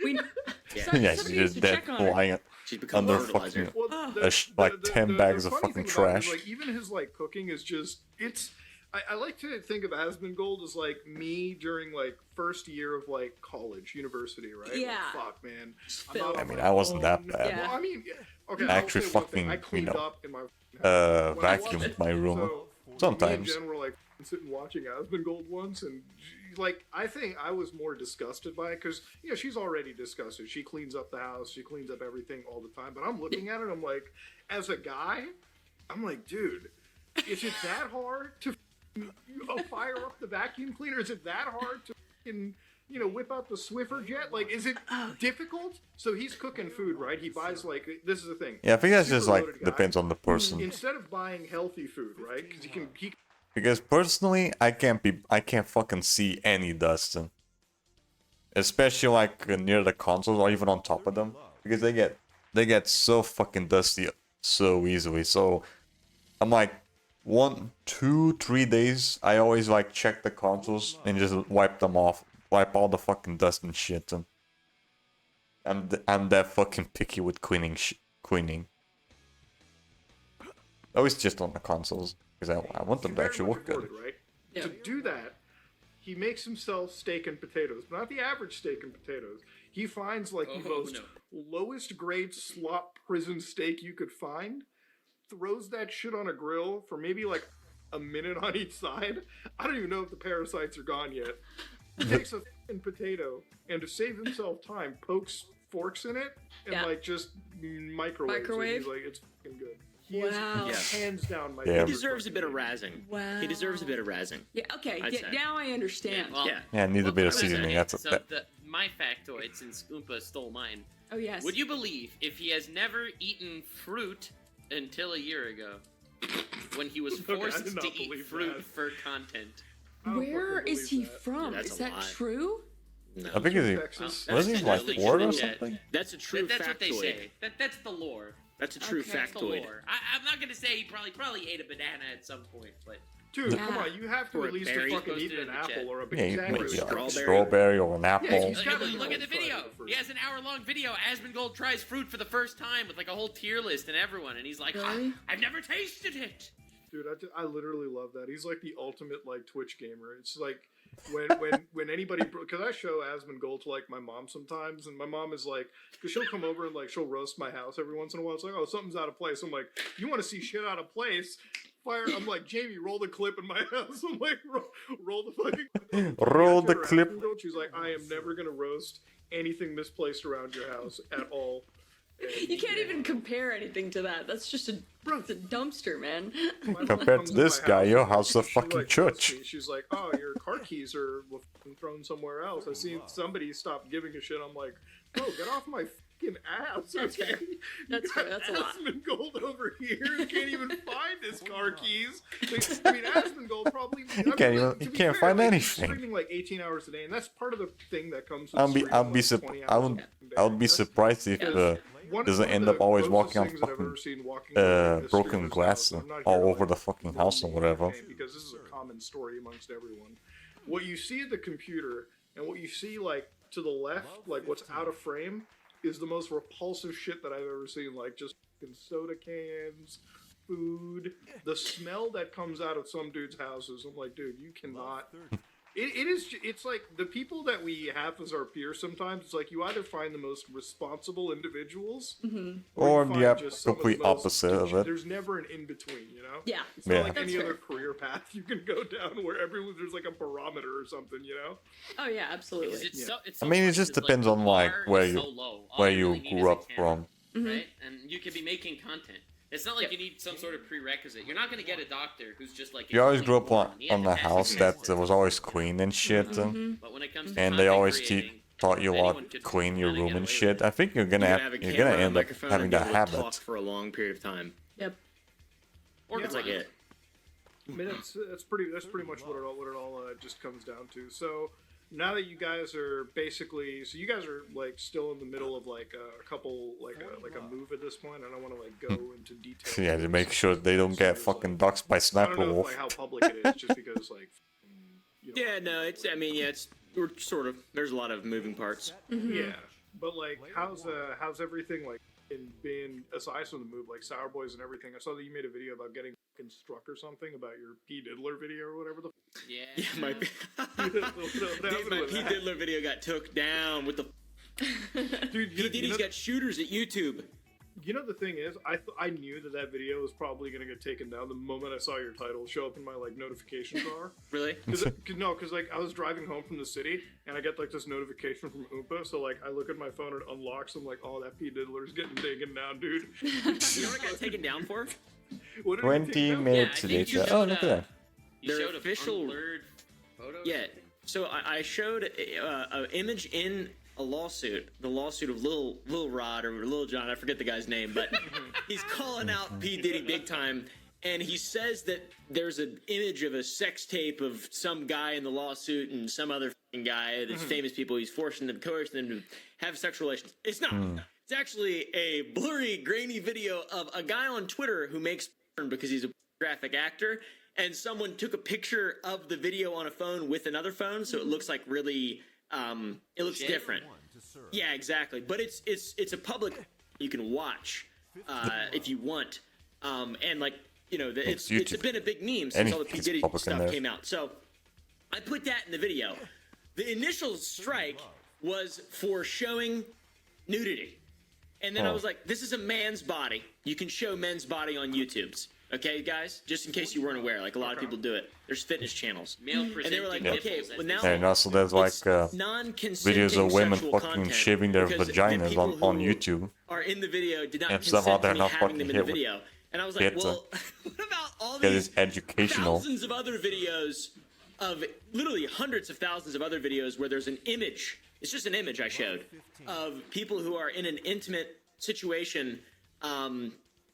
We. Yeah. Somebody Yeah, needs she's to just dead, check on her. lying She's become under a fertilizer. fucking. Well, like 10 bags of funny fucking thing about it is, trash. like even his like cooking is just it's. I like to think of Asmongold as like me during like first year of like college, university, right? Yeah. Like, fuck, man. Phil. I mean, I wasn't that bad. Yeah. Well, I mean, okay. I I'll actually say one thing. fucking, I you cleaned know, up in my when I vacuumed watched- my room. So, Sometimes. Me and Jen were like sitting watching Asmongold once, and she, like I think I was more disgusted by it because you know she's already disgusted. She cleans up the house, she cleans up everything all the time. But I'm looking at it, I'm like, as a guy, I'm like, dude, is it that hard to fire up the vacuum cleaner? Is it that hard to whip out the Swiffer jet? Like, is it difficult? So he's cooking food, right? He buys like this is the thing. Yeah, I think that's just Super like loaded guy. depends on the person. Instead of buying healthy food, right? Because he Because personally, I can't fucking see any dust, especially like near the consoles or even on top of them, because they get so fucking dusty so easily. So I'm like 1, 2, 3 days. I always like check the consoles and just wipe them off, wipe all the fucking dust and shit. And I'm that fucking picky with cleaning. Always just on the consoles. Because I want them to very actually much work good. afforded, right? Yeah. To do that, he makes himself steak and potatoes, but not the average steak and potatoes. He finds like the Oh, most no. lowest grade slop prison steak you could find, throws that shit on a grill for maybe like a minute on each side. I don't even know if the parasites are gone yet. He takes a fucking potato and to save himself time, pokes forks in it and Yeah. like just microwaves it. Microwave? He's like, it's fucking good. He Wow. is hands down my Yeah. favorite He deserves a cook. bit of razzing. Wow. He deserves a bit of razzing. Yeah. Okay. I'd Yeah, say. now I understand. Well, Yeah. Yeah, it needs a bit of what was seasoning. it? That's So my factoid, since Oompa stole mine. Oh yes. Would you believe if he has never eaten fruit until a year ago, when he was Okay, I forced did not to eat believe fruit that. for content? I don't Where fucking is he believe that. from? Yeah, that's Is a that lie. true? I think Texas. wasn't he like That's Florida or legit. something? That's a true That's factoid. what they say. That's the lore. That's a true Okay. That's the factoid. lore. I'm not gonna say he probably ate a banana at some point, but Dude, Yeah. come on, you have to Or at a least berry. have fucking Posted eaten in an the chat. apple or a Yeah, exactly. maybe a Strawberry. strawberry or an apple. he's look, gotta look go at the for it video. first. He has an hour-long video. Asmongold tries fruit for the first time with like a whole tier list and everyone, and he's like, Really? I've never tasted it. Dude, I literally love that. He's like the ultimate like Twitch gamer. It's like when anybody, because I show Asmongold to like my mom sometimes, and my mom is like, because she'll come over and like she'll roast my house every once in a while. It's like, oh, something's out of place. I'm like, you want to see shit out of place? Fire! I'm like, Jamie, roll the clip in my house. I'm like, roll the fucking Roll the Her clip. Asmongold, she's like, I am never gonna roast anything misplaced around your house at all. And, You can't even compare anything to that. That's just a, Bro. it's a dumpster, man. My mom Compared comes to to this my guy, your house is a she, fucking like, church. roasts me. She's like, "Oh, your car keys are thrown somewhere else." I seen somebody stop giving a shit. I'm like, "Bro, get off my fucking ass!" That's okay? fair. That's fair. That's a lot. Asmongold over here can't even find his car keys. I mean, Asmongold probably He can't find he's anything. streaming like 18 hours a day, and that's part of the thing that comes. I'll With be streaming, like, surp- 20 I hours would a day. I would be That's- surprised if doesn't end up always walking on fucking broken glass all over the fucking house or whatever. Because this is a common story amongst everyone. What you see at the computer and what you see like to the left, like what's out of frame, is the most repulsive shit that I've ever seen. Like just fucking soda cans, food, the smell that comes out of some dudes' houses. I'm like, dude, you cannot. It's like the people that we have as our peers sometimes, it's like you either find the most responsible individuals Or you find the just some of complete the most opposite of it. There's never an in-between, you know? Yeah. It's not Yeah. like any That's other fair. career path you can go down where there's like a barometer or something, you know? Oh yeah, absolutely. It's I mean, it just depends on like where you grew up from. right? And you could be making content. It's not like you need some sort of prerequisite. You're not going to get a doctor who's just like. You always grew up on He has a to pass house his that test. was always clean and shit, But when it comes to and they content always creating, taught you anyone what could clean your kinda get room away and with shit. it. I think you're gonna have a you're camera gonna and a end up microphone having and that be able to habit. talk for a long period of time. Yep. Or That's like it. I mean, that's pretty much what it all just comes down to. So now that you guys are basically, so you guys are like still in the middle of like a couple like a move at this point. I don't want to like go into details. Yeah, to make sure they don't get fucking doxxed by I Sniper don't know Wolf. like how public it is, just because like. You know, Yeah, no, it's. I mean, yeah, it's. We're sort of. There's a lot of moving parts. Yeah, but like, how's everything like been aside from the move, like Sour Boys and everything? I saw that you made a video about getting fucking struck or something about your P Diddler video or whatever the. Yeah. Yeah, my. What Dude, happened my with P that? Diddler video got took down with the. Dude, P Diddy's got shooters at YouTube. You know the thing is, I knew that video was probably gonna get taken down the moment I saw your title show up in my like notification bar. Really? Cause like I was driving home from the city and I get like this notification from Oompa, so like I look at my phone and it unlocks. I'm like, oh, that P Diddler's getting taken down, dude. You know what I got taken down for? What did it get 20 taken down? minutes I think you later. Oh, showed, look at that. You Their showed official- a blurred photo. Yeah. So I showed an image in a lawsuit, the lawsuit of Lil Rod or Lil John, I forget the guy's name, but he's calling out P Diddy big time, and he says that there's an image of a sex tape of some guy in the lawsuit and some other f***ing guy that's famous people. He's forcing them, coercing them to have sexual relations. It's not. It's actually a blurry, grainy video of a guy on Twitter who makes porn because he's a graphic actor, and someone took a picture of the video on a phone with another phone, so it looks like really. It looks different. Yeah, exactly. But it's a public you can watch if you want. And like it's YouTube. been a big meme since all the P Anything's Diddy public in stuff there. came out. So I put that in the video. The initial strike was for showing nudity, and then I was like, "This is a man's body. You can show men's body on YouTube's." Okay, guys, just in case you weren't aware, like a lot of people do it. There's fitness channels. Male And they were like, presenting okay, nipples, as well they now say. And also there's like it's non-consenting videos of women sexual fucking content shaving their because the vaginas people on who YouTube. Are in the video did not And consent somehow to they're me not having them in the fucking hit video. And I was like, kids, well, what about all Because it's these educational. thousands of other videos of literally hundreds of thousands of other videos where there's an image. It's just an image I showed of people who are in an intimate situation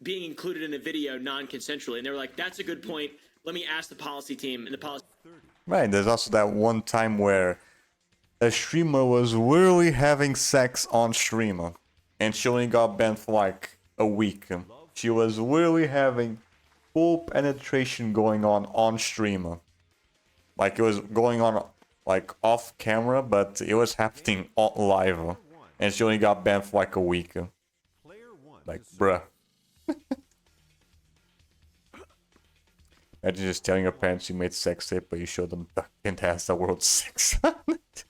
being included in a video non-consensually. And they were like, that's a good point. Let me ask the policy team. And the policy Right, there's also that one time where a streamer was literally having sex on stream, and she only got banned for like a week. She was literally having full penetration going on stream. Like it was going on like off camera, but it was happening live, and she only got banned for like a week. Like, bruh. Imagine just telling your parents you made sex tape, but you showed them the Fantastic World 6 on it.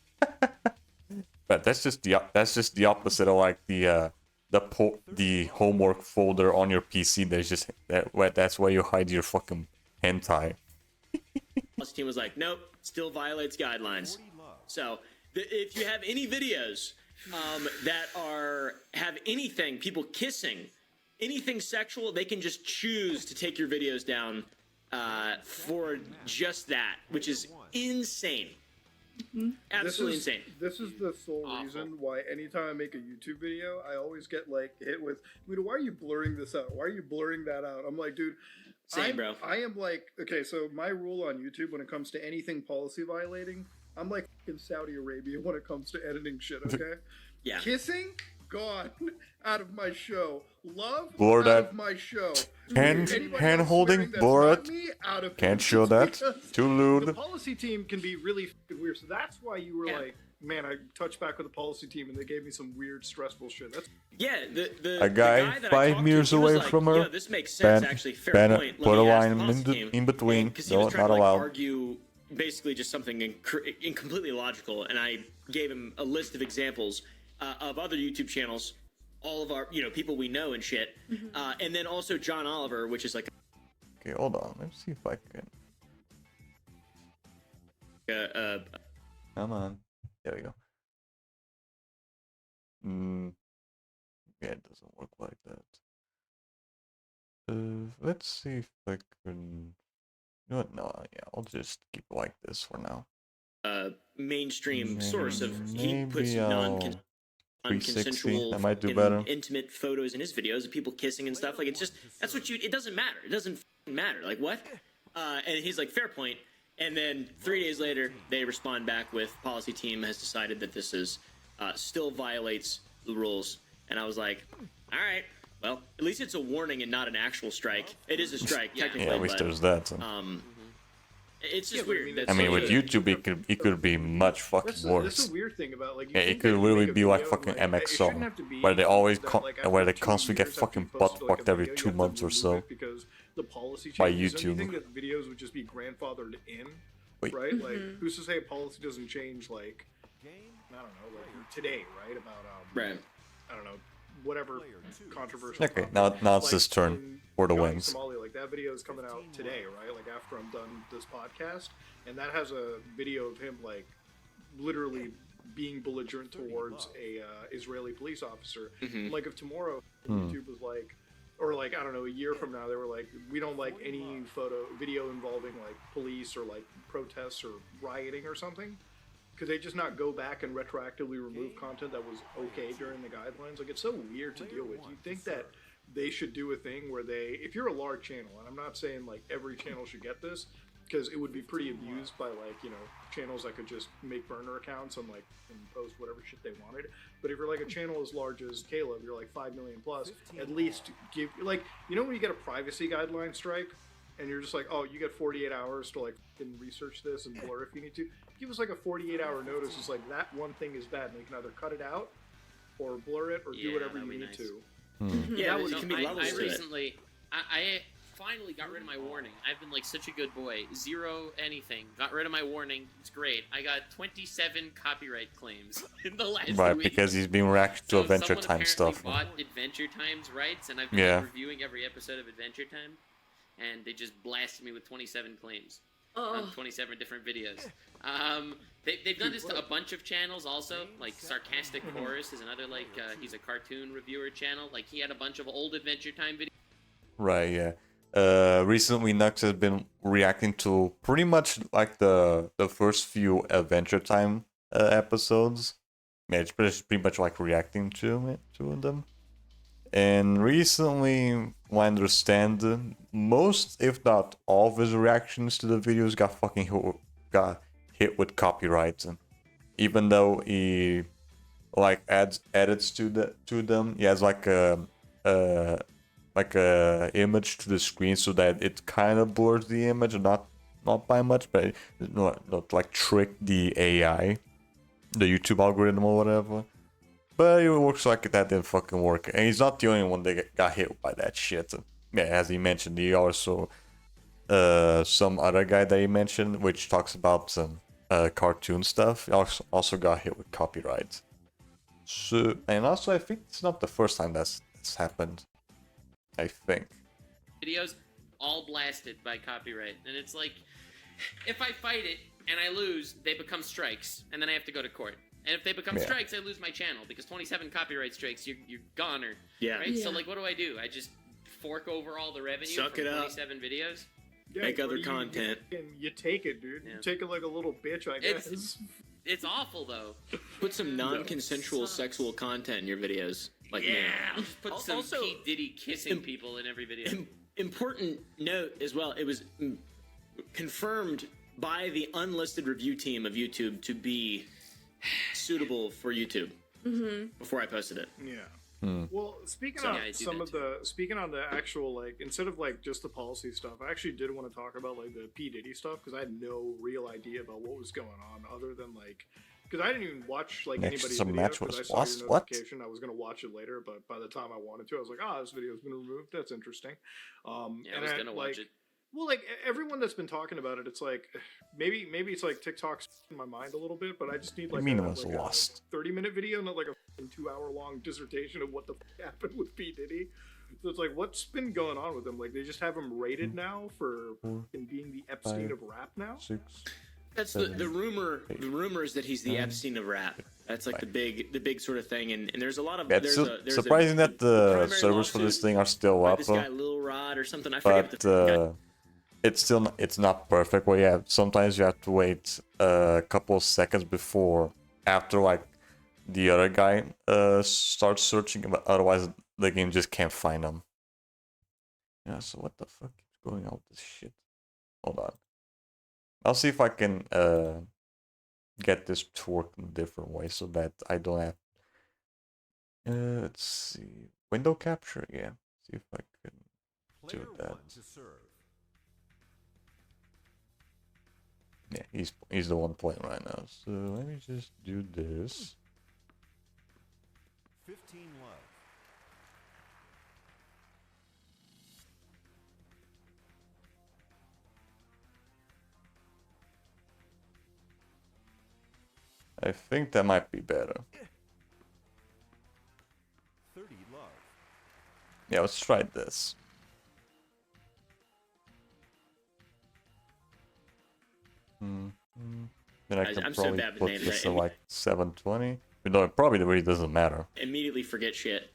But that's just the opposite of like the homework folder on your PC. There's just that's where you hide your fucking hentai. This team was like, nope, still violates guidelines. So if you have any videos that have anything, people kissing, anything sexual, they can just choose to take your videos down for just that, which is insane. Absolutely insane. This is the sole reason why anytime I make a YouTube video, I always get like hit with, why are you blurring this out? Why are you blurring that out? I'm like, dude, bro. I am like, okay, so my rule on YouTube when it comes to anything policy violating, I'm like in Saudi Arabia when it comes to editing shit, okay? Yeah. Kissing, gone out of my show. Love, Blur out that. of my show. Hand holding, blur it. Can't show that. Too The lewd. policy team can be really fucking weird, so that's why you were like, man, I touched back with the policy team and they gave me some weird, stressful shit. That's the guy that 5 meters away from her. Yo, this makes sense, actually. Fair point. Put a Let me line ask the policy team. in between. Because he was No, trying not to allowed. argue basically just something completely illogical, and I gave him a list of examples of other YouTube channels, all of our people we know and shit, and then also John Oliver, which is like Okay, hold on. Let's see if I can. Come on. There we go. Yeah, it doesn't work like that. Let's see if I can. You know what? No, yeah, I'll just keep it like this for now. mainstream source of he puts Maybe I'll 360. non-consensual I might do better. intimate photos in his videos of people kissing and stuff. Like, it's just that's what it doesn't matter. It doesn't matter. Like, what? And he's like, fair point. And then 3 days later, they respond back with policy team has decided that this is still violates the rules. And I was like, all right, well, at least it's a warning and not an actual strike. It is a strike, technically. Yeah, at least but, there's that. it's just weird. I mean, with YouTube, it could be much fucking worse. That's the weird thing about like. Yeah, it could literally be like fucking MXO, where they always where they constantly get fucking butt fucked every 2 months or so. Because the policy by changes, YouTube. don't you think that videos would just be grandfathered in? Wait. Right? Like, who's to say a policy doesn't change? Like, I don't know, like today, right? About Right. I don't know, whatever controversial. Okay, topic. now it's Like, his turn in for the Johnny wins. Somalia, like that video is coming out today, right? Like after I'm done this podcast, and that has a video of him like literally being belligerent towards a Israeli police officer. Like if tomorrow YouTube was like, or like I don't know, a year from now they were like, we don't like any video involving like police or like protests or rioting or something. Could they just not go back and retroactively remove content that was okay during the guidelines? Like, it's so weird to deal with. You'd think that they should do a thing where they, if you're a large channel, and I'm not saying like every channel should get this, because it would be pretty abused by like, you know, channels that could just make burner accounts and like and post whatever shit they wanted. But if you're like a channel as large as Caleb, you're like 5 million plus, at least give, like, you know when you get a privacy guideline strike, and you're just like, oh, you get 48 hours to like research this and blur if you need to. Give us like a 48-hour notice. It's like that one thing is bad, and you can either cut it out, or blur it, or do whatever you need to. Yeah, So it can be levels I to it. recently, I finally got rid of my warning. I've been like such a good boy. Zero anything. Got rid of my warning. It's great. I got 27 copyright claims in the last Right, week. because he's been reacting to So Adventure someone Time stuff. apparently bought Adventure Time's rights, and I've been Yeah. like, reviewing every episode of Adventure Time, and they just blasted me with 27 claims. On 27 different videos. They've done this to a bunch of channels also. Like Sarcastic Chorus is another like he's a cartoon reviewer channel. Like he had a bunch of old Adventure Time videos. Right, yeah. Recently, Nux has been reacting to pretty much like the first few Adventure Time episodes. Yeah, it's pretty much like reacting to them. And recently, I understand most, if not all, of his reactions to the videos got hit with copyright. even though he like adds edits to them, he has like a image to the screen so that it kind of blurs the image, not by much, but not like trick the AI, the YouTube algorithm or whatever. But it works like that didn't fucking work, and he's not the only one that got hit by that shit. Yeah, as he mentioned, he also some other guy that he mentioned, which talks about some cartoon stuff, he also got hit with copyright. So, and also I think it's not the first time that's happened. I think. Videos all blasted by copyright, and it's like, if I fight it and I lose, they become strikes, and then I have to go to court. And if they become strikes, I lose my channel because 27 copyright strikes, you're goner. Yeah. Right. Yeah. So like, what do? I just fork over all the revenue Suck from it up. 27 videos. Yeah, Make other you- content. You take it, dude. Yeah. You take it like a little bitch, I guess. It's awful though. Put some non-consensual sexual content in your videos. Like me. Just put some Also, P. Diddy kissing people in every video. Important note as well. It was confirmed by the unlisted review team of YouTube to be suitable for YouTube before I posted it. Yeah. Hmm. Well, speaking So, on yeah, I do some that of the actual like instead of like just the policy stuff, I actually did want to talk about like the P Diddy stuff because I had no real idea about what was going on other than like because I didn't even watch like Next anybody's some video match because I was saw lost? your What? notification. I was gonna watch it later, but by the time I wanted to, I was like, this video's been removed. That's interesting. Yeah, I and was gonna watch it. Well, like everyone that's been talking about it, it's like maybe it's like TikTok's in my mind a little bit, but I just need like mean it was lost? 30-minute video, not like a 2-hour-long dissertation of what the happened with P Diddy. So it's like, what's been going on with him? Like they just have him rated now for being the Epstein of rap now. 6. That's the rumor. The rumor is that he's the Epstein of rap. That's like the big sort of thing. And there's a lot of Yeah, it's surprising that the primary servers for this lawsuit thing are still by up, this guy Lil Rod or something. I forget what but the it's not perfect. Well, yeah, sometimes you have to wait a couple of seconds before after like the other guy starts searching, but otherwise the game just can't find them. Yeah, so what the fuck is going on with this shit? Hold on. I'll see if I can get this to work in a different way so that I don't have. Let's see. Window capture, yeah. See if I can do Player that. 1 to serve. Yeah, he's the one playing right now. So let me just do this. 15 love. I think that might be better. 30 love. Yeah, let's try this. Then I can I'm so probably bad with put names, this right? at like 720. But no, it probably really doesn't matter. immediately forget shit.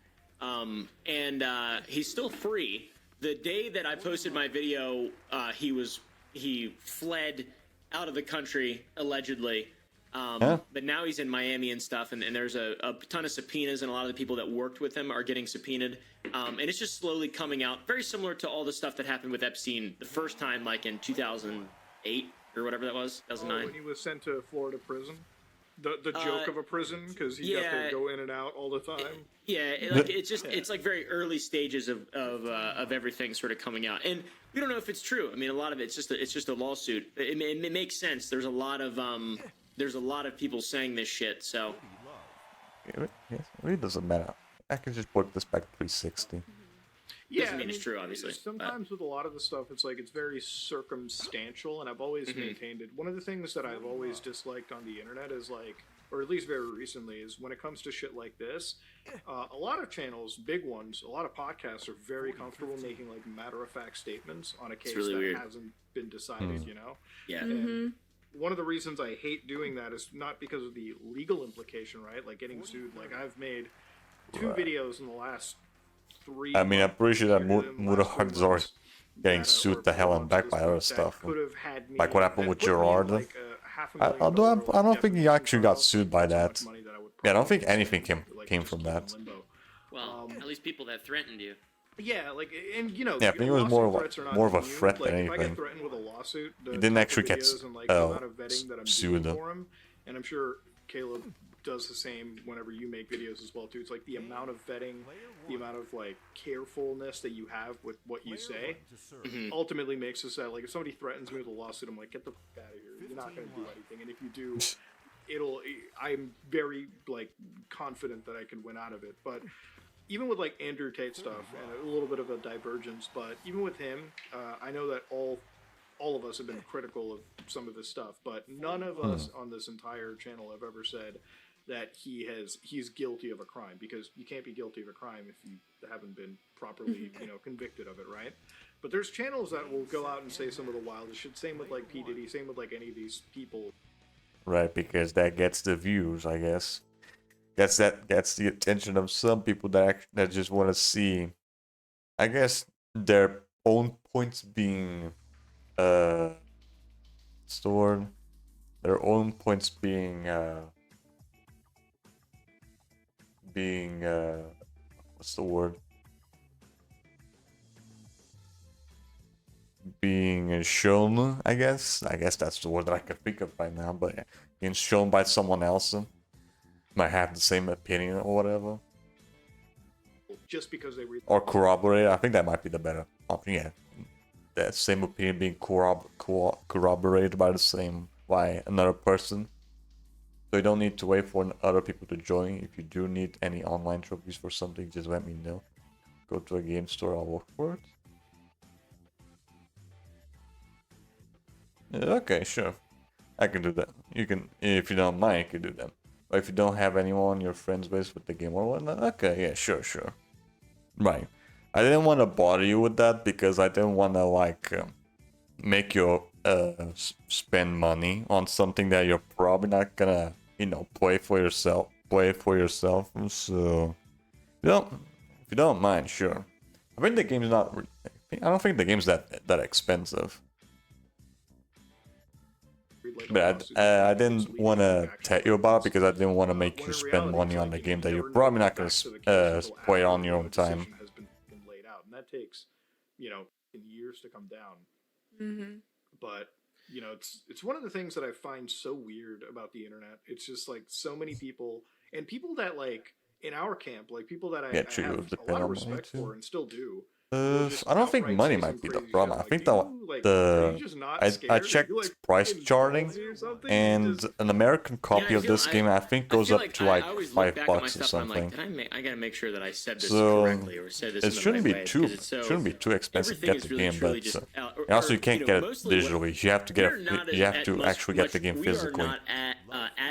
He's still free. The day that I posted my video, he fled out of the country allegedly. But now he's in Miami and stuff, and there's a ton of subpoenas, and a lot of the people that worked with him are getting subpoenaed. And it's just slowly coming out, very similar to all the stuff that happened with Epstein the first time, like in 2008 or whatever that was, 2009. When he was sent to Florida prison. The joke of a prison because he got to go in and out all the time. It's like very early stages of everything sort of coming out, and we don't know if it's true. I mean, a lot of it's just a lawsuit. It makes sense. There's a lot of people saying this shit. So It really doesn't matter. I can just put this back 360. doesn't mean it's true, obviously. Sometimes with a lot of the stuff, it's like it's very circumstantial, and I've always maintained it. One of the things that I've always disliked on the internet is like, or at least very recently, is when it comes to shit like this, a lot of channels, big ones, a lot of podcasts are very comfortable making like matter-of-fact statements on a case really that weird. hasn't been decided, you know? Yeah. And one of the reasons I hate doing that is not because of the legal implication, right? Like getting sued. Like I've made 2 videos in the last 3 I mean, I'm pretty sure that months, Murahard's already getting sued the hell and back by other stuff. Like what happened with Gerard. I don't think he actually got sued by that. Yeah, I don't think anything came from that. Well, at least people that threatened you. Yeah, like, and you know, Yeah, I think it was more of a immune. threat like, than if I anything. get threatened with a lawsuit, He didn't type actually of get videos and, like, the amount of vetting that I'm sued, doing for him, and I'm sure Caleb does the same whenever you make videos as well too. It's like the amount of vetting, the amount of like carefulness that you have with what you say ultimately makes us that like if somebody threatens me with a lawsuit, I'm like, get the fuck out of here. You're not going to do anything. And if you do, I'm very like confident that I can win out of it. But even with like Andrew Tate stuff and a little bit of a divergence, but even with him, I know that all of us have been critical of some of his stuff, but none of us on this entire channel have ever said that he's guilty of a crime, because you can't be guilty of a crime if you haven't been properly, convicted of it, right? But there's channels that will go out and say some of the wildest shit. Same with like P. Diddy, same with like any of these people. Right, because that gets the views, I guess. Gets the attention of some people that just want to see, I guess, their own points being stored, their own points being what's the word? Being shown, I guess that's the word that I can think of right now, but being shown by someone else might have the same opinion or whatever. Just because they read or corroborate. I think that might be the better option. Yeah, that same opinion being corroborated by another person. So you don't need to wait for other people to join. If you do need any online trophies for something, just let me know. Go to a game store, I'll work for it. Okay, sure. I can do that. You can, if you don't mind, you can do that. Or if you don't have anyone you're friends with the game or whatnot, okay, yeah, sure. Right. I didn't want to bother you with that because I didn't want to, like, make you spend money on something that you're probably not gonna, play for yourself. So, if you don't mind, sure. I think the game's not. I don't think the game's that expensive. But I didn't want to tell you about it because I didn't want to make you spend money on the game that you're probably not going to play on your own time. Has been laid out, and that takes, years to come down. Mm-hmm. But it's one of the things that I find so weird about the internet. It's just like so many people, and people that like in our camp, like people that I have a lot of respect for and still do. I don't think money might be the problem. I think I checked price charting, and an American copy of this game I think goes up to like $5 or something. I gotta make sure that I said this correctly or said this. It shouldn't be too expensive to get the game, but also you can't get it digitally. You have to get actually get the game physically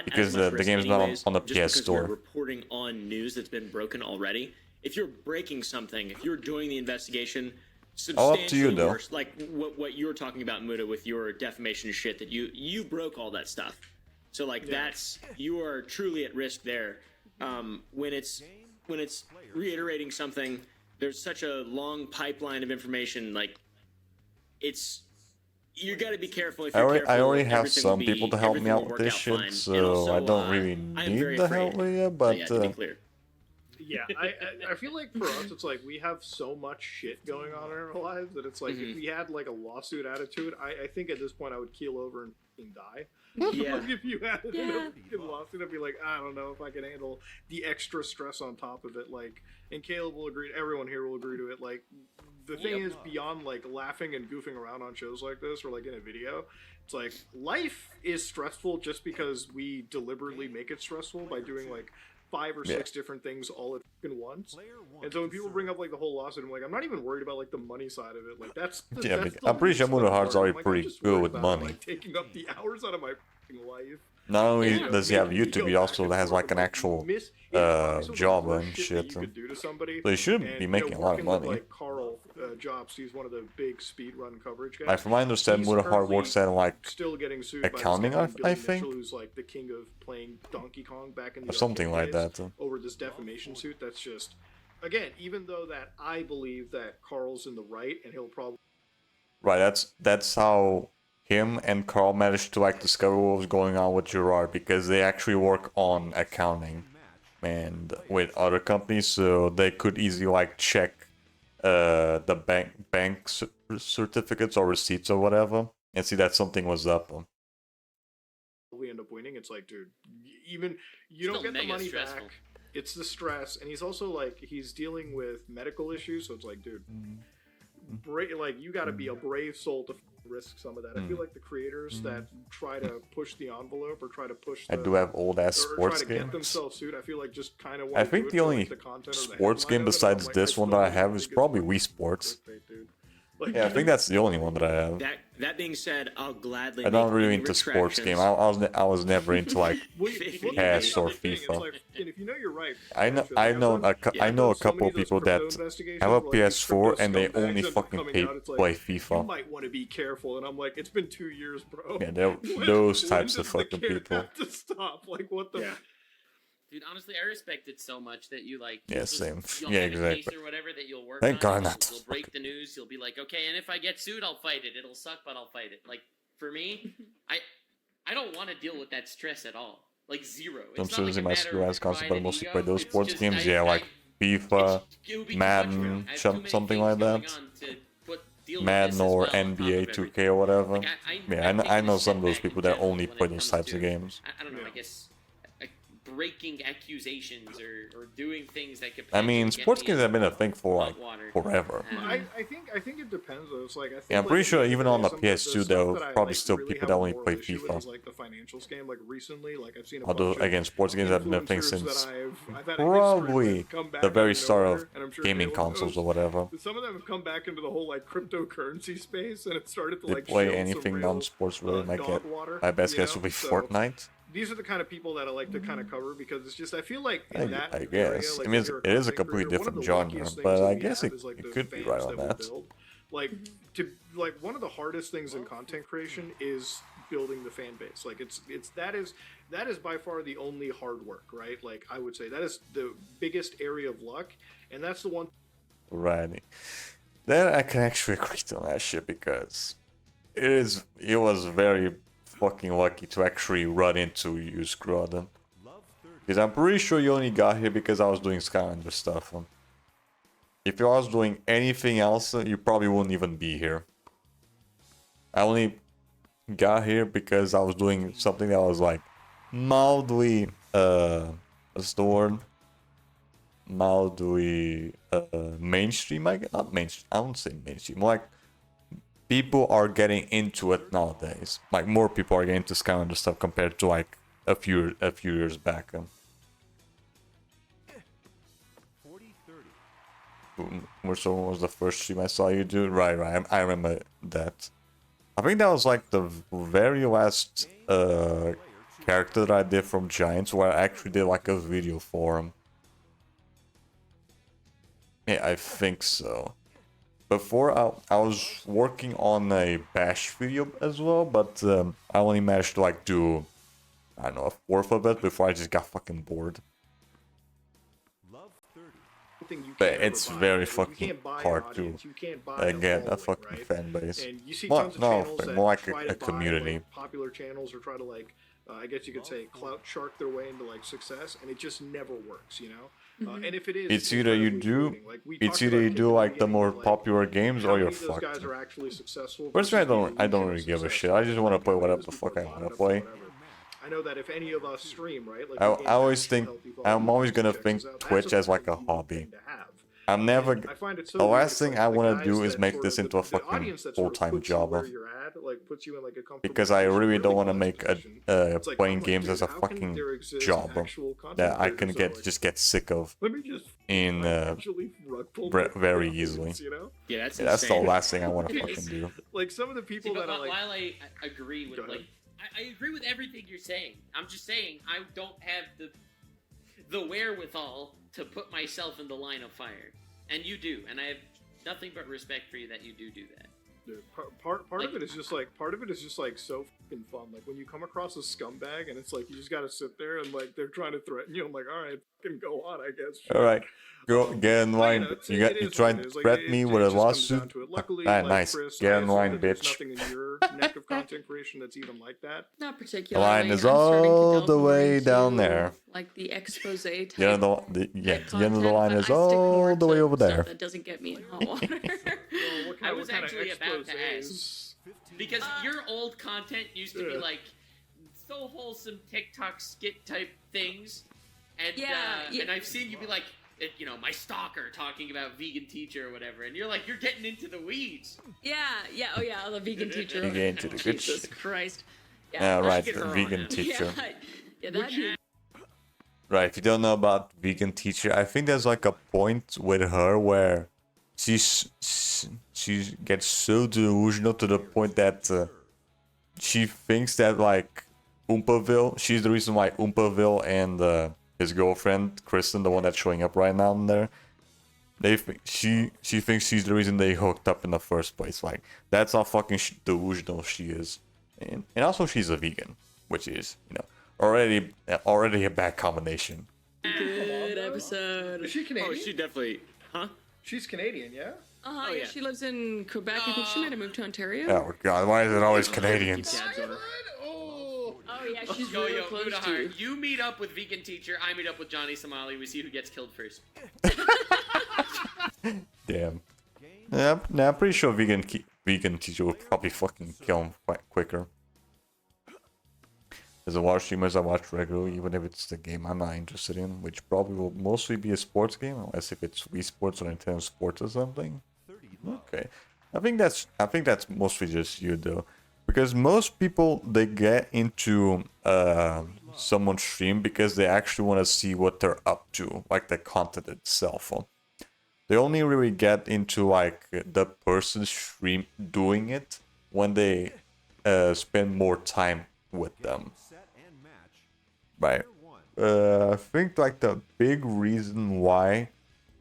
because the game's not on the PS Store. Reporting on news that's been broken already. If you're breaking something, if you're doing the investigation, substantially up to you, though. worse, like what you were talking about, Muda, with your defamation shit, that you broke all that stuff. So like you are truly at risk there. When it's reiterating something, there's such a long pipeline of information. Like you got to be careful. If you're careful, I already have some people to help me out with this shit, so I don't really need the help yet. But to be clear. Yeah, I feel like for us, it's like we have so much shit going on in our lives that it's like if we had like a lawsuit attitude, I think at this point I would keel over and fucking die. Yeah. Like if you had a lawsuit, I'd be like, I don't know if I can handle the extra stress on top of it. Like, and Caleb will agree. Everyone here will agree to it. Like, the thing is, beyond like laughing and goofing around on shows like this or like in a video, it's like life is stressful just because we deliberately make it stressful by doing like 5 or 6 different things all at once. And so when people bring up like the whole lawsuit, I'm like, I'm not even worried about like the money side of it. Like that's I'm pretty sure Muda Hard's already pretty good with money. Like taking up the hours out of my life. Not only does he have YouTube, he also has like an actual job and shit. So he should be making a lot of money. Like Carl Jobs, he's one of the big speedrun coverage guys. Like from my understanding, Muda Hard works at like still getting sued accounting, by I think. Mitchell, who's like the king of playing Donkey Kong back in the something like that. Over this defamation suit. That's just, again, even though that I believe that Carl's in the right and he'll probably that's how him and Carl managed to like discover what was going on with Gerard, because they actually work on accounting and with other companies, so they could easily like check the bank certificates or receipts or whatever and see that something was up. we end up winning. It's like, dude, even you Still don't get the mega money stressful. back. It's the stress, and he's also like he's dealing with medical issues, so it's like, dude, like you got to be a brave soul to risk some of that. I feel like the creators that try to push the envelope or try to push, I do have old ass or sports try to get games. themselves sued. I feel like just kind of. I think the only sports game besides this one that I have is probably Wii Sports. Like, Yeah, I think that's the only one that I have. That being said, I'll gladly. I'm not make really any into sports game. retractions. I was never into like PES or FIFA. And if you know you're right, I know Patricia, I know everyone- I know a so many couple of those people crypto that investigations have a where, like, these PS4 crypto and they scumbags only end up fucking coming out, it's like, play You FIFA. might want to be careful, and I'm like, it's been 2 years, bro. Yeah, they're When- those when types does of the fucking kid people. have to stop? Like, what the? Yeah. Dude, honestly, I respect it so much that you like. Yeah, you'll just- same. You'll Yeah, have a case exactly. or whatever that you'll work Thank on. God and not. You'll break the news. You'll be like, okay, and if I get sued, I'll fight it. It'll suck, but I'll fight it. Like for me, I don't want to deal with that stress at all. Like zero. I'm It's not like using a my matter screw of ass console, pride but I and mostly ego. play those It's sports just games. Yeah, like FIFA, it would be too much for Madden, me. I have too many something things like going that. on to deal with Madden this as or well on top of NBA everything. 2K or whatever. Like, Yeah, I'm I taking know a some of step those back people in that general only when play it those comes types of to, games. I don't know. I guess breaking accusations or doing things that could. I mean, potentially get sports me games in have been a thing for like hot water. forever. I think it depends though. It's like I think Yeah, I'm like, pretty at the sure end of even the on day, the some of PS2 stuff there were that I, probably like, still really people have that a only moral play issue with FIFA. is, like the financials game. Like recently, like I've seen a Although bunch of again, sports games have been a thing influencers since that I've had a history probably with come back the very out of start of nowhere, and I'm sure gaming Caleb consoles knows. or whatever. Some of them have come back into the whole like cryptocurrency space, and it started to They like play show some anything real, non-sports related. I dog get. water, My best you guess know? would be So, Fortnite. These are the kind of people that I like to kind of cover because it's just I feel like in that I area, guess. like I mean, if you're it is a content completely creator, one different of the genre, luckiest things but that I we guess have it, is, like, it the could be fans right that on we that. build. Like to like one of the hardest things in content creation is building the fan base. Like it's that is by far the only hard work, right? Like I would say that is the biggest area of luck, and that's the one. Right. Then I can actually agree to that shit because it was very fucking lucky to actually run into you, Screwdon. Because I'm pretty sure you only got here because I was doing Skylander stuff. If I was doing anything else, you probably wouldn't even be here. I only got here because I was doing something that was like mildly, what's the word? Mildly mainstream, I guess. Not mainstream, I won't say mainstream. Like, people are getting into it nowadays. Like, more people are getting into Skylander stuff compared to like a few years back. 40-30. Which one was the first stream I saw you do? Right. I remember that. I think that was like the very last character that I did from Giants, where I actually did like a video for him. Yeah, I think so. Before I was working on a bash video as well, but I only managed to like do, I don't know, a fourth of it before I just got fucking bored. Love 30. Thing you But can't ever it's buy. very Like, you fucking can't buy an hard audience, to you can't buy get a following, fucking right? fan base. And you see Well, tons of no, channels but that more like try a to buy, community. like, popular channels or try to like, I guess you could say, clout shark their way into like success, and it just never works, you know. And if it is, It's either you incredibly do, fleeting. Like, we it's talked either about you Kick do at like the beginning, more like, popular games how or many you're of those fucked. guys are actually successful Personally, versus I the don't illusion really of give a success. shit. I just want to play Like, whatever the people fuck I bought want it to up play. or whatever. I know that if any of us stream, right? Like, I we gain always actual think healthy I'm following always that gonna checks think us out. That's Twitch a as like a fucking cool hobby. thing to have. I'm never. I find it so The weird, last it's thing like I the want to guys do is that make sort this of- into a the fucking audience that sort of full-time puts you job where of. you're at, like, puts you in like a comfortable Because I position, really don't really want to blessed make a position. It's like, playing I'm like, games dude, as a how can fucking there exist job actual content that I creators can that are get like, just get sick of let me just in actually rug pull very my easily. audience, you know? Yeah, that's Yeah, that's the insane. last thing I want to fucking do. Like some of the See, people but that are like, while I agree with Go ahead. like I agree with everything you're saying. I'm just saying I don't have the wherewithal to put myself in the line of fire, and you do, and I have nothing but respect for you that you do that. dude, part of Like- it is just like so fucking fun. Like when you come across a scumbag and it's like you just gotta sit there and like they're trying to threaten you. I'm like, all right, fucking go on, I guess. Sure. All right, go get in But, line. it's- You it is try what and it is. Like, threaten me it with a just comes down lawsuit. to it. Luckily, Ah, like, nice. Chris, Get I in assume line, that there's bitch. nothing in your neck of content creation that's even like that. Not The particularly. line is I'm starting to all delve the more way into, down there. Like the expose type. The end of the end of the line content, is but I stick more all the way to over stuff there. That doesn't get me in hot water. Well, what I was what kind actually of about to exposes? Because your old content used to be Yeah. like so wholesome TikTok skit type things, and Yeah. and I've seen you be like, you know, my stalker talking about vegan teacher or whatever, and you're like, you're getting into the weeds. Yeah. Oh yeah, the vegan teacher. You get into the good Jesus shit. Christ. Yeah, right, get the her on vegan it. teacher. Yeah, that dude. Right, if you don't know about vegan teacher, I think there's like a point with her where she gets so delusional to the point that she thinks that like Oompaville, she's the reason why Oompaville and his girlfriend Kristen, the one that's showing up right now in there, she thinks she's the reason they hooked up in the first place. Like that's how fucking delusional she is, and also she's a vegan, which is already a bad combination. Good episode. Is she Canadian? Oh, she definitely. Huh? She's Canadian, yeah. Uh-huh, Oh, yeah. yeah. She lives in Quebec. I think she might have moved to Ontario. Oh god, why is it always Canadians? Dad's on her. Oh. Oh yeah, she's Yo, real close to Mudahar, you. you meet up with vegan teacher, I meet up with Johnny Somali, we see who gets killed first. Damn. Yeah, I'm pretty sure vegan teacher will probably fucking kill him quite quicker. There's a lot of streamers I watch regularly, even if it's the game I'm not interested in, which probably will mostly be a sports game, unless if it's Wii Sports or Nintendo Sports or something. Okay, I think that's mostly just you though, because most people they get into someone's stream because they actually want to see what they're up to, like the content itself. They only really get into like the person's stream doing it when they spend more time with them. Right. I think like the big reason why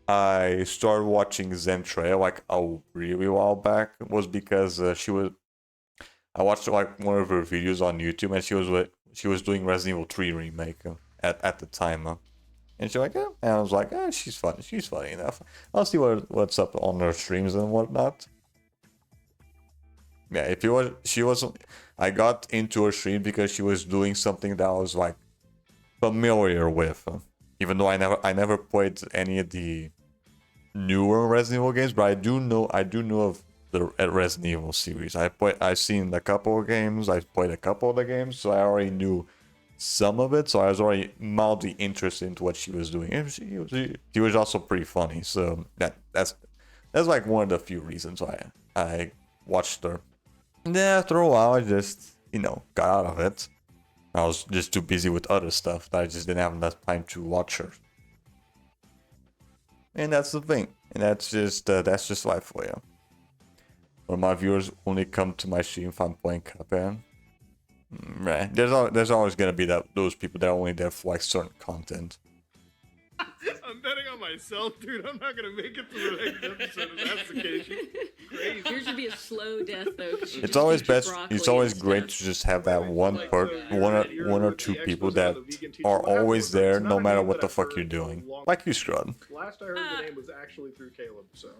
I started watching Zentrea like a really while back was because I watched like one of her videos on YouTube and she was doing Resident Evil 3 remake at the time. And she's like, and I was like, she's funny enough. I'll see what's up on her streams and whatnot. Yeah, I got into her stream because she was doing something that I was like familiar with, even though I never played any of the newer Resident Evil games, but I do know of the Resident Evil series. I've seen a couple of games, I've played a couple of the games, so I already knew some of it, so I was already mildly interested into what she was doing. And she was also pretty funny, so that's like one of the few reasons why I watched her. And then after a while, I just got out of it. I was just too busy with other stuff that I just didn't have enough time to watch her. And that's the thing. And that's just life for you. When my viewers only come to my stream if I'm playing Cuphead. Right. There's always gonna be those people that are only there for like certain content. I'm betting on myself, dude. I'm not gonna make it to the next episode if that's the case. Crazy. Yours would be a slow death though. 'Cause you It's just always eat your best. broccoli It's always and great stuff. to just have that one Like, one or two people that are always there, no matter what the fuck you're doing. Like you, Scrud. Last I heard the name was actually through Caleb, so.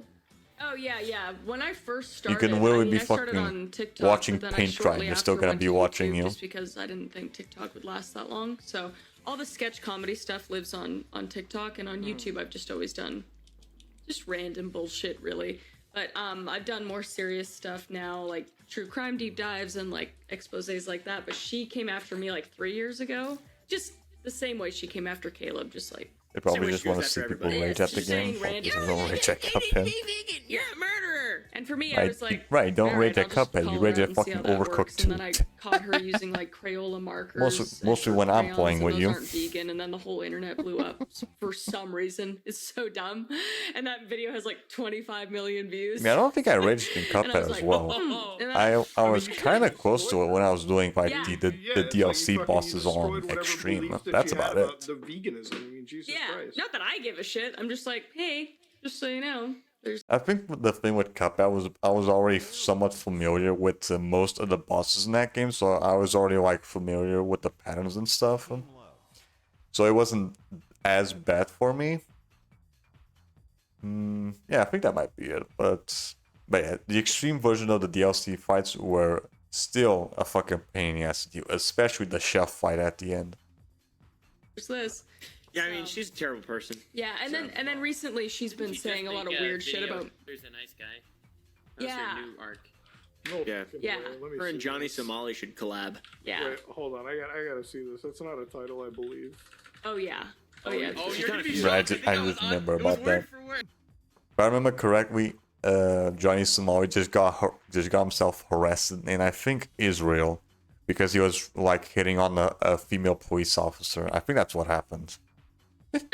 Oh yeah. When I first started, can literally be I started fucking on TikTok, watching but then I paint dry and shortly they're still after gonna went be to watching YouTube you. just because I didn't think TikTok would last that long. So all the sketch comedy stuff lives on TikTok, and on YouTube I've just always done just random bullshit really. But I've done more serious stuff now, like true crime deep dives and like exposés like that. But she came after me like 3 years ago, just the same way she came after Caleb, just like. They probably way just she want to goes see after people everybody. rage Yeah, at the just game. saying Fuck, random- people don't rage at Cuphead. You're a murderer. And for me, I was like, right, don't all rage I'll at just Cuphead, call you her rage out at and see fucking how that Overcooked works. And then I 2. caught her using like Crayola markers. Mostly and when I'm crayons, playing and with those you. aren't vegan, and then the whole internet blew up for some reason. It's so dumb. And that video has like 25 million views. I mean, I don't think I raged in And I Cuphead was as like, well. And then I was kind of close to it when I was doing like Yeah. the Yeah, it's like DLC you bosses destroyed on whatever Extreme. beliefs that That's she had about it. The veganism. I mean, Jesus yeah, Christ. not that I give a shit. I'm just like, hey, just so you know, there's I think the thing with Cuphead I was already somewhat familiar with most of the bosses in that game, so I was already like familiar with the patterns and stuff. So it wasn't as bad for me. Yeah, I think that might be it. But yeah, the extreme version of the DLC fights were still a fucking pain in the ass to do, especially the chef fight at the end. this. Yeah, I mean, she's a terrible person. Yeah, and then recently she's been She saying just a lot of made weird shit video, about. There's a nice guy. That was Yeah. her new arc. No Yeah. fucking Yeah. way. Let me Her and see Johnny this. Somali should collab. Yeah. Wait, hold on. I gotta see this. That's not a title, I believe. Oh yeah. Oh yeah. Oh, She's you're gonna done be a shocked. Right, I to just- think I was just on- remember it was about word that. for word. If I remember correctly, Johnny Somali just got himself harassed in I think Israel because he was like hitting on a female police officer. I think that's what happened. Like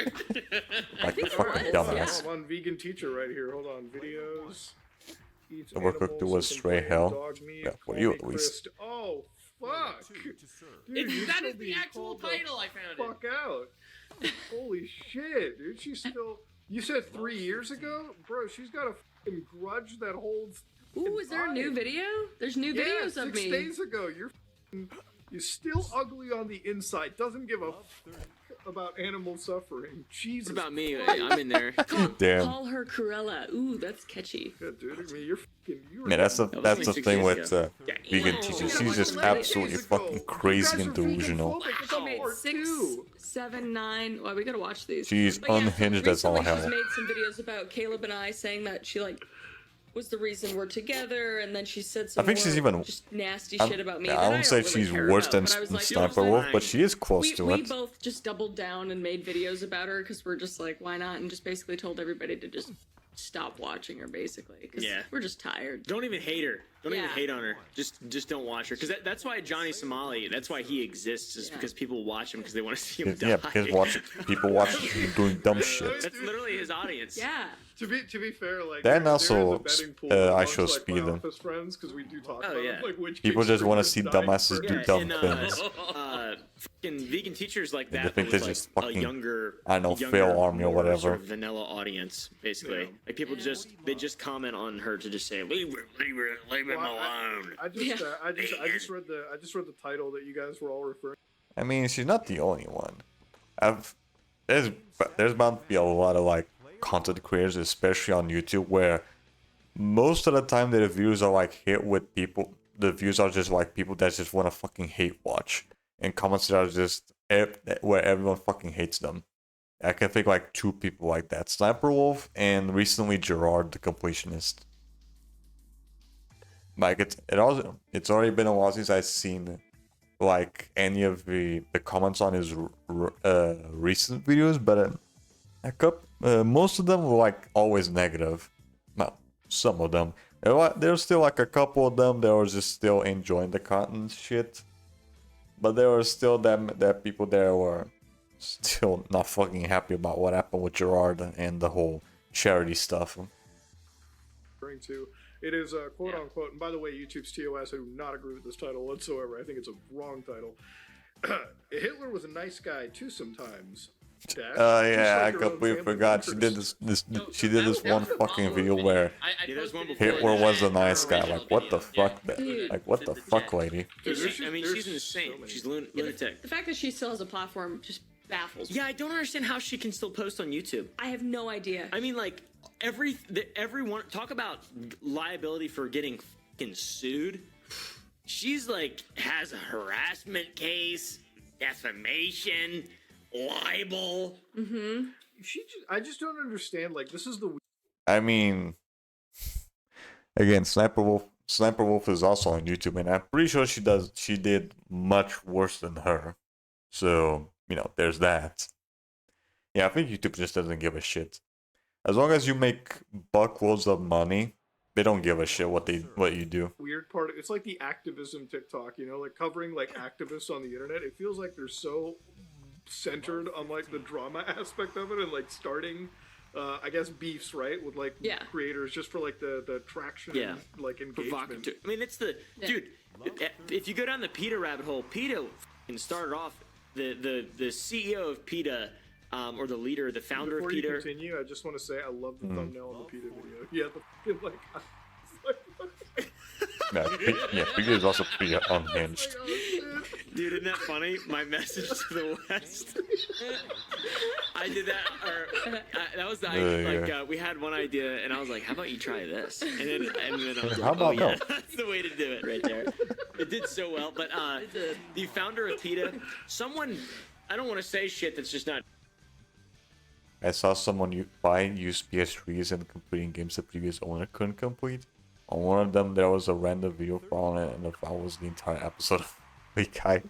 think a it fucking was, dumbass. I'm on vegan teacher right here. Hold on. Videos. Eats The work animals, was who stray complain, hell. dog meat, Yeah, for call you me at least. Christ. Oh, fuck. Dude, you're That still is the being actual called the title. I found it. Fuck out. Holy shit, dude. She's still. You said 3 years ago? Bro, she's got a fucking grudge that holds. Ooh, is there a new video? There's new videos yeah, of 6 me. days ago. You're still ugly on the inside. Doesn't give a about animal suffering. Jesus. What about me? I'm in there. Damn. Call her Cruella. Ooh, that's catchy. Yeah, dude, I mean, you're Man, that's the was that's only the 6 thing years with ago. vegan Whoa. teachers. You She's gotta just watch the absolutely fucking crazy and delusional. It's She made part 6, two. 7, 9. Well, we gotta watch these. She's But yeah, so unhinged as all recently hell. She's made some videos about Caleb and I, saying that she like was the reason we're together, and then she said some I think more she's even- just nasty I'm- shit about me. I that won't say don't really she's care worse about, than but I was like, Sniper "You're Wolf, but fine." she is close to we it. both just doubled down and made videos about her because we're just like, why not? And just basically told everybody to just stop watching her, basically, because Yeah. we're just tired. Don't even hate her. Don't even Yeah. hate on her. Just don't watch her. Because that's why Johnny Somali. That's why he exists. Is Yeah. because people watch him because they want to see him die. Yeah, because people watch him doing dumb shit. That's literally his audience. Yeah. To be fair, like Then there also, is a betting pool I amongst, should like, speed my them. office friends because we do talk Oh, about yeah. like which People kick just wanna streamers see died dumbasses first. do Yeah, dumb and, things. Fucking vegan teachers like They that. think was they're like just a fucking, younger, I don't know, younger, fail army or more whatever. Sort of vanilla audience, basically. Yeah. Like people just comment on her to just say leave him Well, alone. I just read the title that you guys were all referring. I mean, she's not the only one. There's bound to be a lot of like content creators, especially on YouTube, where most of the time their views are like hit with people. The views are just like people that just want to fucking hate watch, and comments that are just where everyone fucking hates them. I can think like 2 people like that: Sniper Wolf and recently Gerard the Completionist. Like it's already been a while since I've seen like any of the comments on his recent videos, but most of them were like always negative. Well, some of them. There's still like a couple of them that were just still enjoying the content shit, but there were still that people there were still not fucking happy about what happened with Gerard and the whole charity stuff. To. It is quote unquote, and by the way, YouTube's TOS, I do not agree with this title whatsoever. I think it's a wrong title. Hitler was a nice guy too sometimes. Dad. Just Yeah, like I your own completely family forgot. She did members. she did this one fucking video where there's one posted before it Hitler in was a the nice guy. original Like, what the video. fuck? Dude. Like, what the fuck, lady? Dude, there's I mean, there's she's so insane. many. She's Yeah, lunatic. the fact that she still has a platform just baffles me. Yeah, I don't understand how she can still post on YouTube. I have no idea. I mean, like everyone talk about liability for getting fucking sued. She's like has a harassment case, defamation, libel. I just don't understand. Like, this is the I mean, again, Sniper Wolf is also on YouTube, and I'm pretty sure she did much worse than her. So, there's that. Yeah, I think YouTube just doesn't give a shit. As long as you make buckloads of money, they don't give a shit what you do. weird part. It's like the activism TikTok, like covering like activists on the internet. It feels like they're so centered on like the drama aspect of it and like starting I guess beefs, right, with like Yeah. creators just for like the traction Yeah. and like engagement. Provocateur. I mean, it's the Yeah. dude. If you go down the PETA rabbit hole, PETA fucking started off the CEO of PETA, or the leader, the founder Before of you PETA. continue, I just want to say I love the thumbnail on the PETA video. Yeah, the fucking like. Yeah, Peter is also pretty unhinged. Dude, isn't that funny? My message to the West. I did that, or that was the Yeah. we had one idea, and I was like, "How about you try this?" And then I was like, How about "Oh yeah, no?" that's the way to do it, right there." It did so well, but the founder of PETA, someone, I don't want to say shit that's just not. I saw someone buying used PS3s and completing games the previous owner couldn't complete. On one of them, there was a random video on it, and the file was the entire episode of Weak Guy.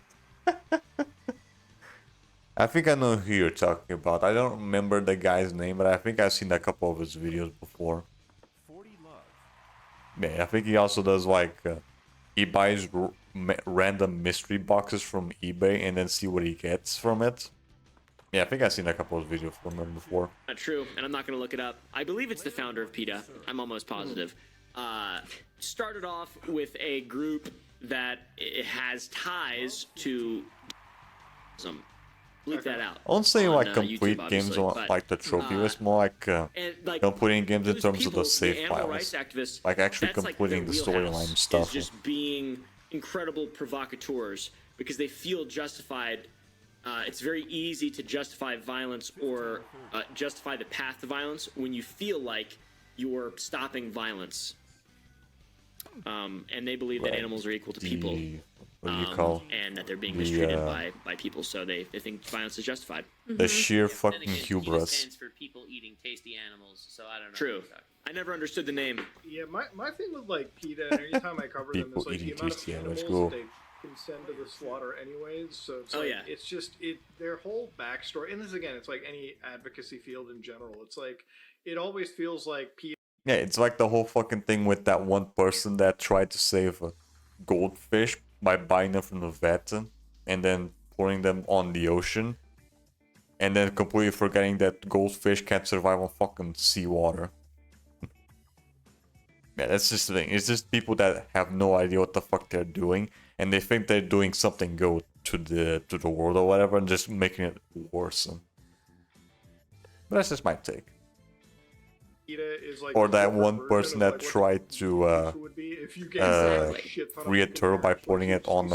I think I know who you're talking about. I don't remember the guy's name, but I think I've seen a couple of his videos before. 40 love. Yeah, I think he also does like he buys random mystery boxes from eBay and then see what he gets from it. Yeah, I think I've seen a couple of videos from him before. Not true, and I'm not going to look it up. I believe it's the founder of PETA. I'm almost positive. Started off with a group that has ties to some. Bleep that out. I won't say on, like YouTube, complete obviously, games but, like the trophy. It's more like and, like, completing games in those terms people, of the save animal files. rights activists, Like actually that's completing like the their storyline wheelhouse, stuff. is just being incredible provocateurs because they feel justified. It's very easy to justify violence or justify the path to violence when you feel like you're stopping violence. And they believe that animals are equal to people. What do you call and that they're being mistreated by people, so they think violence is justified. the sheer Then fucking again, PETA hubris? stands for people eating tasty animals, so I don't know. True. I never understood the name. Yeah, my thing with like PETA, and anytime I cover them, People is like the eating amount of tasty animals, animals cool. that they can send to the slaughter anyways. So it's Oh, like, yeah. it's just their whole backstory. And this again, it's like any advocacy field in general. It's like it always feels like PETA. Yeah, it's like the whole fucking thing with that one person that tried to save a goldfish by buying them from the vet and then pouring them on the ocean. And then completely forgetting that goldfish can't survive on fucking seawater. Yeah, that's just the thing. It's just people that have no idea what the fuck they're doing, and they think they're doing something good to the world or whatever, and just making it worse. But that's just my take. PETA is like Or the that different one version person of, that like, what tried the to would be if you gave uh, a shit ton of free a fucking turtle by cash, like, putting you it on see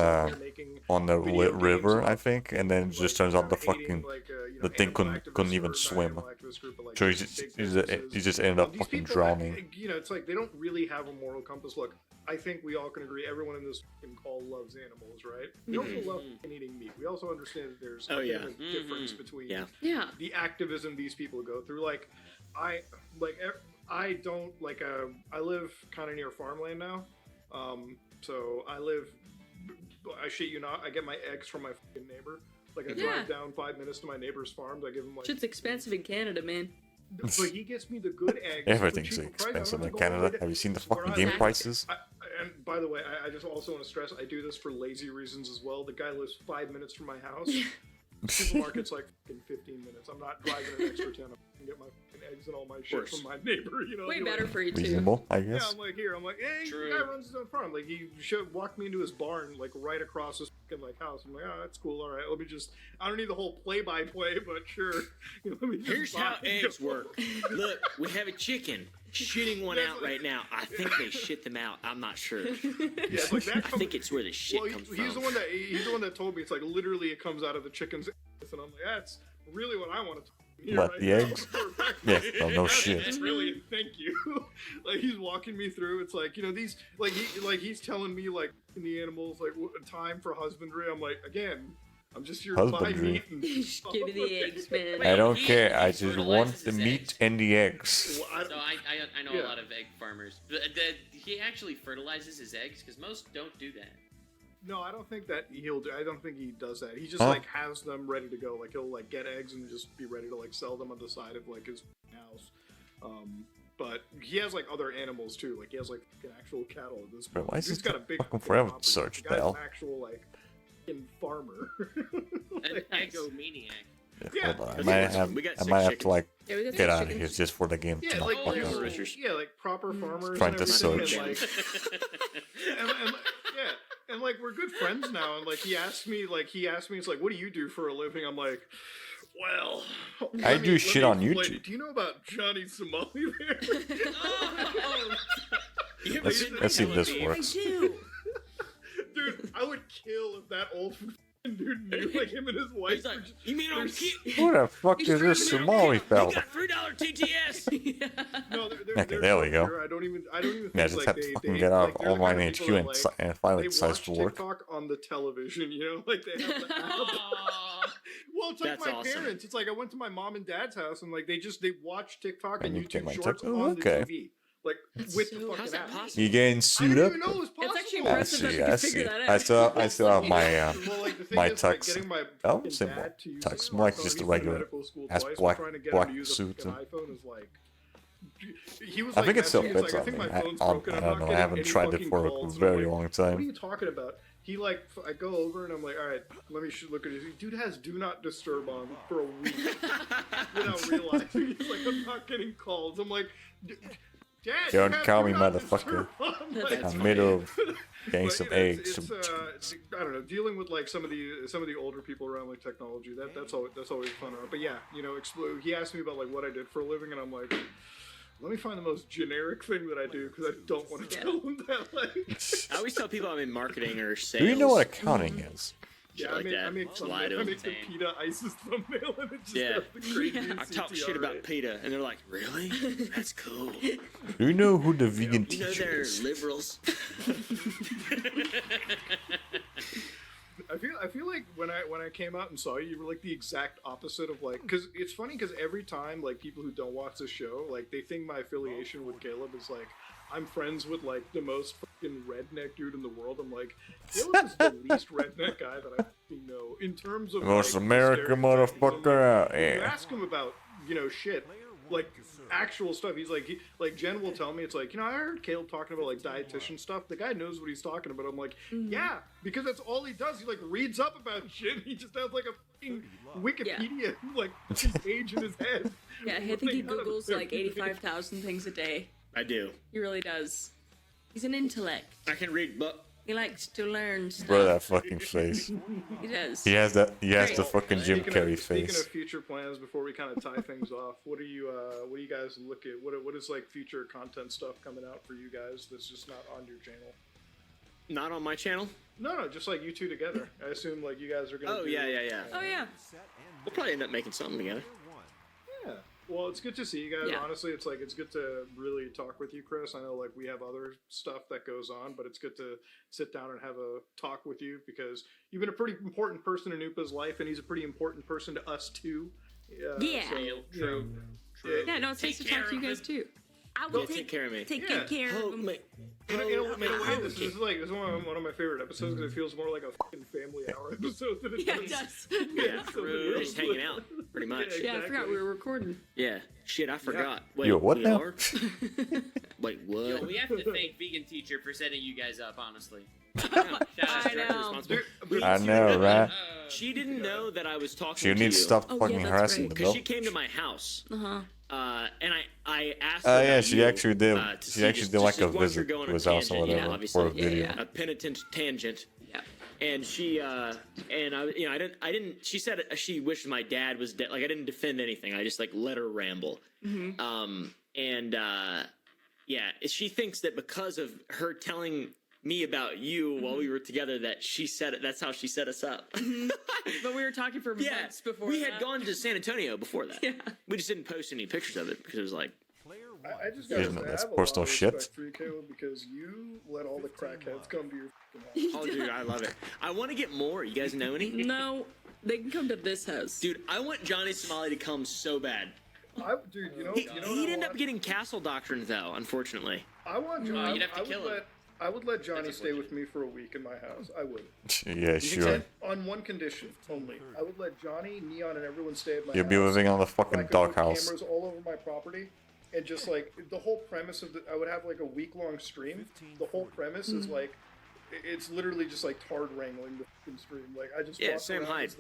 someone the making river, video games I off, think, and then it just turns out the fucking the thing couldn't even swim. So he just ended up these fucking people, drowning. you know, it's like they don't really have a moral compass. Look, I think we all can agree. Everyone in this fucking call loves animals, right? We also love fucking eating meat. We also understand that there's Oh, a bit yeah. of a difference between Yeah. Yeah. the activism these people go through. Like, I don't like. I live kind of near farmland now, so I live. I shit you not. I get my eggs from my fucking neighbor. Like I Yeah. drive down 5 minutes to my neighbor's farm. I give him like. Shit's expensive in Canada, man. But he gets me the good eggs. Everything's for cheaper price. I don't expensive have in to go all the way Canada. to- Have you seen the where fucking I game live. prices? And by the way, I just also want to stress I do this for lazy reasons as well. The guy lives 5 minutes from my house. Supermarket's like fucking 15 minutes. I'm not driving an extra 10. I can get my fucking eggs and all my shit course. from my neighbor. You know, Way You're better like, for you too. Reasonable, I Yeah, guess. I'm like here. I'm like, hey, True. the guy runs his own farm. Like he walked me into his barn, like right across his fucking like house. I'm like, oh, that's cool. All right, let me just. I don't need the whole play-by-play, but sure. You know, let me just Here's buy how it. eggs work. Look, we have a chicken shitting one out right now. I think they shit them out. I'm not sure. Yeah, it's like that I think it's where the shit well, comes he's from. the one that told me it's like literally it comes out of the chicken's ass, and I'm like, that's really what I want to hear. What, right the now. eggs? Yeah, oh, no shit. That's really thank you. Like he's walking me through. It's like, you know, these he's telling me like in the animals like time for husbandry. I'm like, again, I'm just here to buy Husbandry. meat and Just give me the eggs, man. I don't he- care. he I just want fertilizes the his meat eggs. and the eggs. Well, So I know Yeah. a lot of egg farmers. But he actually fertilizes his eggs because most don't do that. no, I don't think that he'll do. I don't think he does that. He just Huh? like has them ready to go. Like he'll like get eggs and just be ready to like sell them on the side of like his house. But he has like other animals too. Like he has like fucking actual cattle at this Bro, point. why is He's this got a big fucking fucking forever property. search, The guy's Dale? an actual like fucking farmer. An Like, egomaniac. Yeah. Hold on. I We might got have, six I might have to chickens. like Yeah, we got get six out of here chickens. just for the game to yeah, not like fucking Oh. search. Roosters. yeah, like proper farmers. Trying and to everything, search. And, like, and yeah, and like we're good friends now. And like he asked me, it's like, what do you do for a living? I'm like, well, I let do me shit on explain YouTube. it. Do you know about Johnny Somali there? You ever Let's, seen let's see if this Television? works. do. Dude, I would kill if that old dude knew, like him and his wife. He's like, were just- you mean on there's- kid? Who the fuck is this Somali You fella? got $3 TTS. No, Okay, they're there so we go. pure. I don't even think Yeah, just like have to they fucking they get out like, of they're the online kind of HQ people and, that, like, and finally they decides watch to work. TikTok on the television, you know, like they have the app. Well, it's like That's my awesome. parents. It's like I went to my mom and dad's house and like they watch TikTok and And you get YouTube my Shorts TikTok? on Okay. the TV. like That's with the so- fucking How's that app. possible? You getting I sued didn't up? even know it was possible. It's actually I impressive that see, you I can see. figure that out. I still have my Well, like the thing my is, like, tux. getting my Oh, fucking simple. dad to use Tux, his more like smartphone. just a He's been to regular medical school ass twice, black- but trying to get black him to use a suit fucking and- iPhone is like. He was I like, think it still messaging, he's fits like, I on think me. my phone's I broken. I'm don't not know. I getting haven't any tried it fucking for a calls. And I'm very like, long What time. are you talking about? He like, I go over and I'm like, all right, let me look at his. Dude has do not disturb on for a week without realizing. He's like, I'm not getting calls. I'm like, Dad, Don't you have call do me not motherfucker. disturb on." That's Like, I'm middle of getting but, some you know, eggs. it's I don't know, dealing with like some of the older people around like technology. That's always fun. But yeah, you know, he asked me about like what I did for a living, and I'm like, let me find the most generic thing that I do because I don't want to tell him that. Like, I always tell people I'm in marketing or sales. Do you know what accounting is? Shit yeah, like that. I make Just lie to I them. make the PETA ISIS thumbnail, and it just Yeah. has the crazy I talk shit CTR about rate. PETA, and they're like, "Really? That's cool." Do you know who the vegan You know teacher they're is? liberals. I feel like when I came out and saw you, you were like the exact opposite of like, because it's funny because every time like people who don't watch the show, like they think my affiliation with Caleb is like I'm friends with like the most fucking redneck dude in the world. I'm like, Caleb is the least redneck guy that I fucking know in terms of Most like, American stereotypes. motherfucker out You there. ask him about shit. Like actual stuff. He's like, like Jen will tell me, it's like, I heard Caleb talking about like dietitian stuff. The guy knows what he's talking about. I'm like, yeah, because that's all he does. He like reads up about shit. He just has like a fucking Wikipedia like page in his head. Yeah, I think he Like, out of Googles like everything. 85,000 things a day. I do. He really does. He's an intellect. I can read book. He likes to learn stuff. Bro, that fucking face. He does. He has the Great. fucking Jim Carrey Speaking face. of future plans, before we kind of tie things off, what do you guys look at? What is like future content stuff coming out for you guys that's just not on your channel? Not on my channel. No, just like you two together. I assume like you guys are gonna. Oh do, yeah. Oh yeah. We'll probably end up making something together. Yeah. Well, it's good to see you guys. Yeah. Honestly, it's good to really talk with you, Chris. I know like we have other stuff that goes on, but it's good to sit down and have a talk with you because you've been a pretty important person in Upa's life, and he's a pretty important person to us too. Yeah. So, you know, Yeah, no, it's nice to talk to you guys too. I will Take care of me. take Yeah. good care Oh, of him. my, in a way, oh, this is one of my favorite episodes because it feels more like a fucking family hour episode than it Yeah, it does. does. yeah, So we're just many- hanging out, pretty much. Yeah. Yeah, I forgot we were recording. Yeah. Shit, I forgot. Wait, Yo, what we now? are? Wait, what? Yo, we have to thank Vegan Teacher for setting you guys up, honestly. Shout out I to know. her. I know, right? She didn't know that I was talking She to needs you. to stop Oh, yeah, fucking that's harassing right. the Because girl. she came to my house. Uh-huh. And I asked Oh her yeah, about she you, actually did. to She see actually just- did like just a watch her visit go on to a his house or tangent, whatever obviously. for a video. Yeah. A penitent tangent. Yeah. And she and I didn't she said she wished my dad was dead. Like I didn't defend anything. I just like let her ramble. Yeah, she thinks that because of her telling me about you while we were together that she said it. That's how she set us up. But we were talking for Yeah, months before we that. had gone to San Antonio before that. Yeah. We just didn't post any pictures of it because it was like, I just gotta Isn't say, it? I That's have a personal lot of shit. respect for you, Caleb, because you let all the crackheads come to your fucking house. oh dude, I love it. I want to get more. You guys know any? No, they can come to this house. Dude, I want Johnny Somali to come so bad. Dude, you know, He'd what end I up want? getting castle doctrine though, unfortunately. I want Johnny. you'd have to kill him. I would let Johnny That's stay with me for a week in my house. I would. Yeah, sure. On one condition only. I would let Johnny, Neon, and everyone stay at my You'll house. be living on the I fucking could put doghouse. cameras all over my property, and just like the whole premise of I would have like a week-long stream. The whole premise is like, it's literally just like tard wrangling the fucking stream. Like I just Yeah, walk Sam around Hyde. as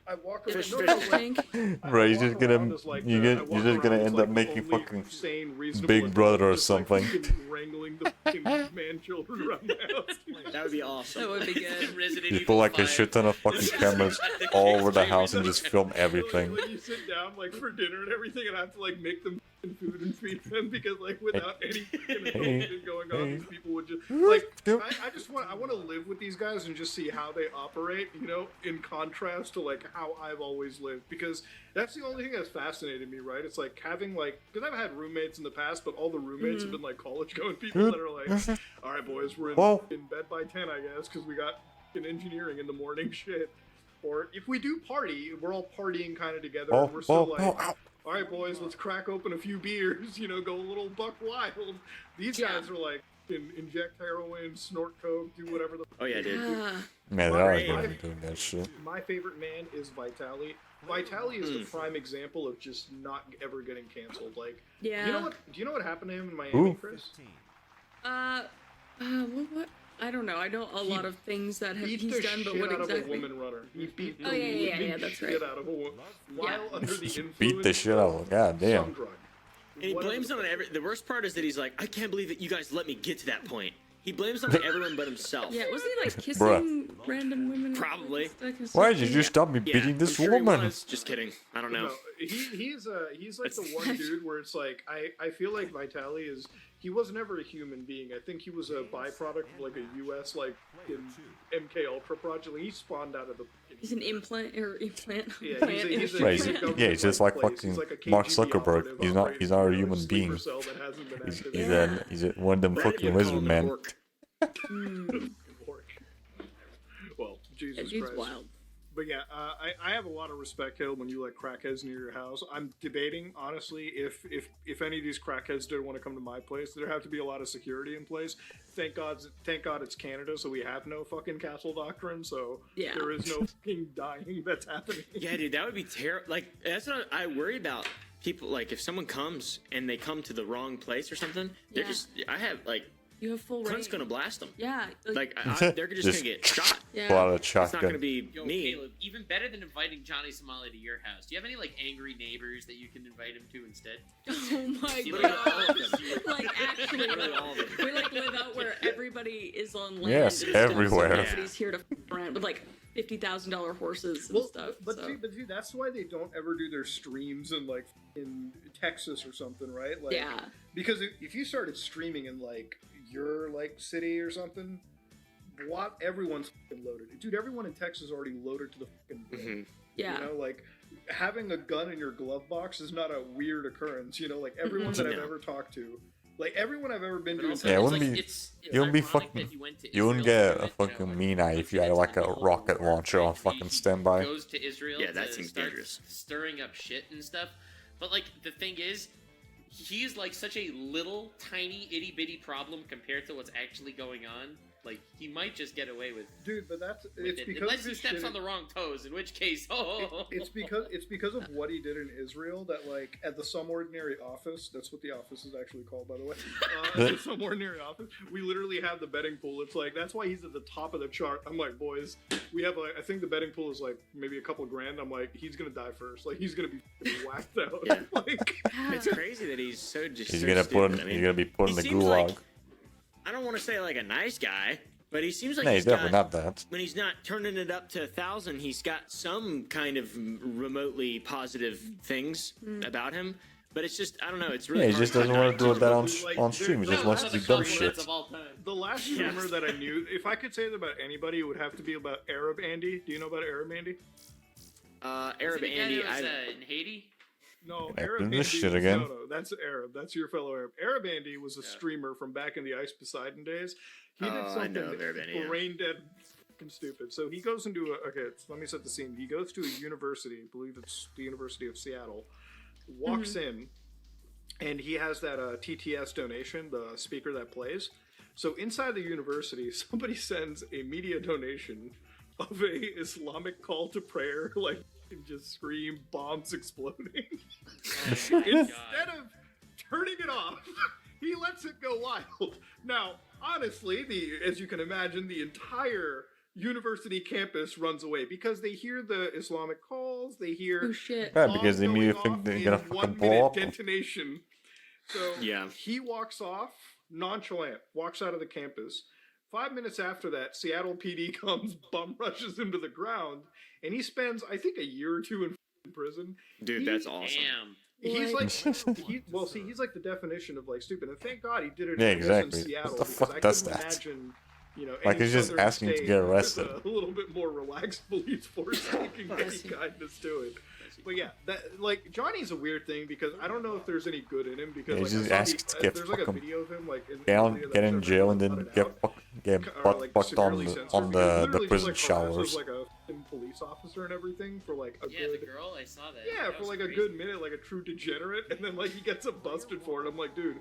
I walk around. Fish no, tank. no, Fish like, tank. I Bro, you're walk just gonna around as, like, you I get walk you're just gonna around as, end like, up making only fucking sane, reasonable Big adult, Brother or just, like, something. fucking wrangling the fucking man children around my house. That would be awesome. That would be good. Resident you Evil put like a 5. shit ton of fucking cameras all over the house and just film everything. Like, you sit down like for dinner and everything, and I have to like make them fucking food and feed them because like without any fucking adult shit going on, these people would just like. I want to live with these guys and just see how they operate. You know, in contrast to like how I've always lived, because that's the only thing that's fascinated me. Right? It's like having like because I've had roommates in the past, but all the roommates have been like college going people that are like, all right, boys, we're Whoa. in bed by 10, I guess, because we got an engineering in the morning shit. Or if we do party, we're all partying kind of together. Oh, And we're still oh, like, oh, ow. all right, boys, let's crack open a few beers. You know, go a little buck wild. These guys are like, inject heroin, snort coke, do whatever the. Oh yeah, dude. Man, they're My- always my- gonna be doing that shit. My favorite man is Vitali. Vitali is the prime example of just not ever getting canceled. Like, Yeah. do you know what happened to him in Miami, Who? Chris? What? I don't know. I know a lot of things that Beat he's the done, but shit what out of a exactly? woman runner. He beat the Oh, yeah, living that's shit right. out of a woman while under the influence. Beat the shit out of him. God Some damn. drug. And he Whatever blames the it on fuck. every. The worst part is that he's like, I can't believe that you guys let me get to that point. He blames it on everyone but himself. Yeah, wasn't he like kissing random women? Probably. Why did you stop me Yeah, beating this I'm sure he woman? was. Just kidding. I don't know. No, he's like the one dude where it's like I feel like Vitali is he was never a human being. I think he was a byproduct of like a U.S. like MK Ultra project. Like, he spawned out of the. He's an implant or implant. Yeah, plant he's a, in he's the a, Right, he's a he's- government yeah, he's just like place. fucking He's like a Mark KGB Zuckerberg. operative He's not operating a for human sleeper being. cell that hasn't been He's activated. he's one of them Glad you fucking call wizard him men. Orc. Well, Jesus Dude's Christ. wild. But yeah, I have a lot of respect, Hill, when you let crackheads near your house. I'm debating, honestly, if any of these crackheads did want to come to my place, there have to be a lot of security in place. Thank God it's Canada, so we have no fucking castle doctrine, so Yeah. there is no fucking dying that's happening. Yeah, dude, that would be terrible. Like, that's what I worry about. People, like, if someone comes and they come to the wrong place or something, they're Yeah. just. I have like, You have full Clint's range. gonna blast them. Yeah. Like, they're just Just gonna get shot. yeah. Pull out a It's not gonna shotgun. be Yo, me. Caleb, even better than inviting Johnny Somali to your house. Do you have any like angry neighbors that you can invite him to instead? Oh my Literally all god. of them. Like actually, Literally all of them. we like live out where everybody is on land. Yes, and stuff, everywhere. So everybody's here to f around with like $50,000 horses and Well, stuff. but so. see, that's why they don't ever do their streams in like in Texas or something, right? Like, Yeah. Because if you started streaming in like your like city or something, everyone's fucking loaded. Dude, everyone in Texas is already loaded to the fucking brim. Mhm. Yeah. You know, like having a gun in your glove box is not a weird occurrence. You know, like everyone that I've No. ever talked to, like everyone I've ever been But to. in also, Yeah, it it's wouldn't like, be- it's you wouldn't be ironic fucking- that he went to You wouldn't Israel get to a do it, fucking like, mean eye if you had it's like a all rocket over. launcher on Like, fucking he standby. Goes to Israel Yeah, that to seems start dangerous. stirring up shit and stuff. But like the thing is, he's like such a little tiny itty bitty problem compared to what's actually going on. Like he might just get away with Dude, but that's with it's it, because unless of he his steps shit- on the wrong toes, in which case, oh, it's because of what he did in Israel that like at the Some Ordinary Office, that's what the office is actually called, by the way. At the Some Ordinary Office, we literally have the betting pool. It's like that's why he's at the top of the chart. I'm like, boys, we have like I think the betting pool is like maybe a couple grand. I'm like, he's gonna die first. Like he's gonna be whacked out. Yeah. Like It's crazy that he's so just. He's so gonna stupid. put. I mean, He's gonna be put in he the seems gulag. like- I don't want to say like a nice guy, but he seems like No, he's he's definitely got, not that. when he's not turning it up to 1,000, he's got some kind of remotely positive things about him. But it's just I don't know. It's really Yeah, he hard just to doesn't want to do it that on Like, on stream. He they're- just no, wants that's to do the dumb compliments shit. of all time. the last Yeah. streamer that I knew, if I could say it about anybody, it would have to be about Arab Andy. Do you know about Arab Andy? Arab Is it the guy Andy. that was, I, in Haiti. No, Yeah, Arab doing Andy. this shit was- again. No, that's Arab. That's your fellow Arab. Arab Andy was a streamer from back in the Ice Poseidon days. He did Oh, I something know of Arab Andy, yeah. brain dead, fucking stupid. So he goes into a. Okay, let me set the scene. He goes to a university. I believe it's the University of Seattle. Walks in, and he has that TTS donation, the speaker that plays. So inside the university, somebody sends a media donation of a Islamic call to prayer, like and just scream, bombs exploding. Instead of turning it off, he lets it go wild. Now, honestly, as you can imagine, the entire university campus runs away because they hear the Islamic calls, they hear Oh shit. Yeah, because they bombs immediately going think off they're in gonna 1 fucking blow minute up. detonation. So Yeah. he walks off, nonchalant, walks out of the campus. 5 minutes after that, Seattle PD comes, bum rushes him to the ground, and he spends, I think, a year or two in prison. dude, that's awesome. Damn. He's What? like, he's like the definition of like stupid, and thank God he did it. Yeah, in exactly. Seattle, What the because fuck I does couldn't that? Imagine, you know, Like, any he's just southern asking to state get with arrested. A little bit more relaxed police force taking any kindness to it. But yeah, that like Johnny's a weird thing because I don't know if there's any good in him because Yeah, like, he just I saw asks to get there's like a fucking video of him like get in jail and then get butt fucked on the prison showers. Like a police officer and everything for like a the good girl, I saw that. yeah That for was like a crazy. good minute, like a true degenerate, and then like he gets busted for it. I'm like, dude,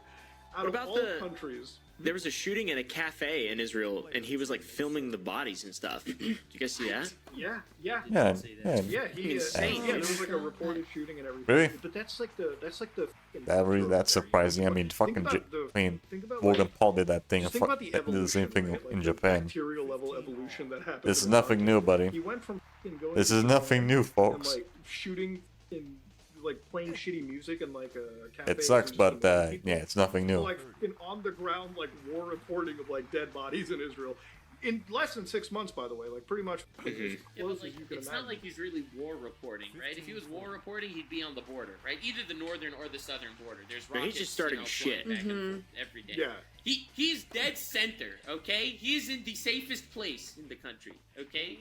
out What of about all the- countries. There was a shooting in a cafe in Israel, and he was like filming the bodies and stuff. Did you guys see that? Yeah. Yeah, Yeah, Insane. yeah, there was like a reported shooting and everything. Really? But that's like the fucking that's surprising. I mean, fucking. think about, Logan like, Paul did that thing. just And think about the did the same evolution, thing right? Like, in the Japan. bacterial level evolution that happened. This is with nothing Martin. new, buddy. He went from fucking going This to is nothing new, and folks. like shooting in like playing shitty music and like a cafe. It sucks, but yeah, it's nothing new. Like fucking on the ground like war reporting of like dead bodies in Israel. In less than 6 months, by the way, like pretty much as Yeah, close but like, as you can it's imagine. not like he's really war reporting, right? If he was war reporting, he'd be on the border, right? Either the northern or the southern border. There's But rockets, he's just starting flying shit. back and forth every day. Yeah. He's dead center, okay? He's in the safest place in the country, okay?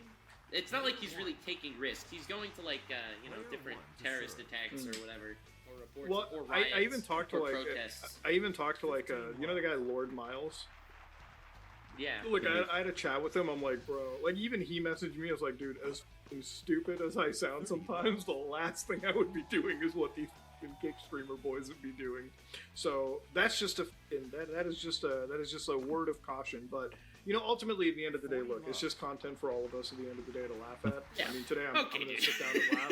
It's not like he's really taking risks. He's going to like different terrorist attacks or whatever, or reports, Well, or riots, I even talked to or like protests. I even talked to like you know the guy Lord Miles. Yeah. Like I had a chat with him. I'm like, bro, like even he messaged me. I was like, dude, as f***ing stupid as I sound sometimes, the last thing I would be doing is what these f***ing kick streamer boys would be doing. So that's just a f***ing, that is just a word of caution. But you know, ultimately, at the end of the day, look, it's just content for all of us. At the end of the day, to laugh at. Yeah. I mean, today I'm Okay, gonna dude. sit down and laugh.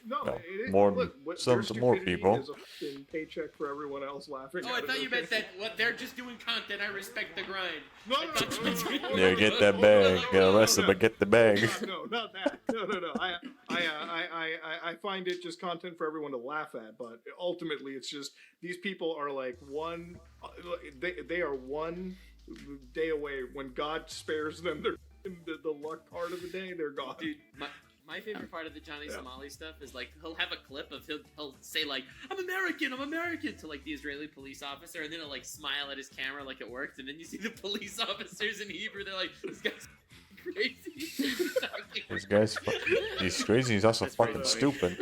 No, No, it is. more- Look, some their more stupidity people. is a f***ing paycheck for everyone else laughing. Oh, I at thought it, you okay? meant that what they're just doing content. I respect the grind. No, no, no. Yeah, get that bag. Get arrested, but get the bag. No, not that. No. I find it just content for everyone to laugh at, but ultimately, it's just these people are like one. They are one day away when God spares them. They're in the luck part of the day. They're gone. Dude, my favorite part of the Johnny Somali stuff is like he'll have a clip of he'll say like I'm American to like the Israeli police officer, and then he'll like smile at his camera like it worked, and then you see the police officers in Hebrew. They're like, this guy's crazy. This guy's he's crazy. He's also fucking funny. stupid.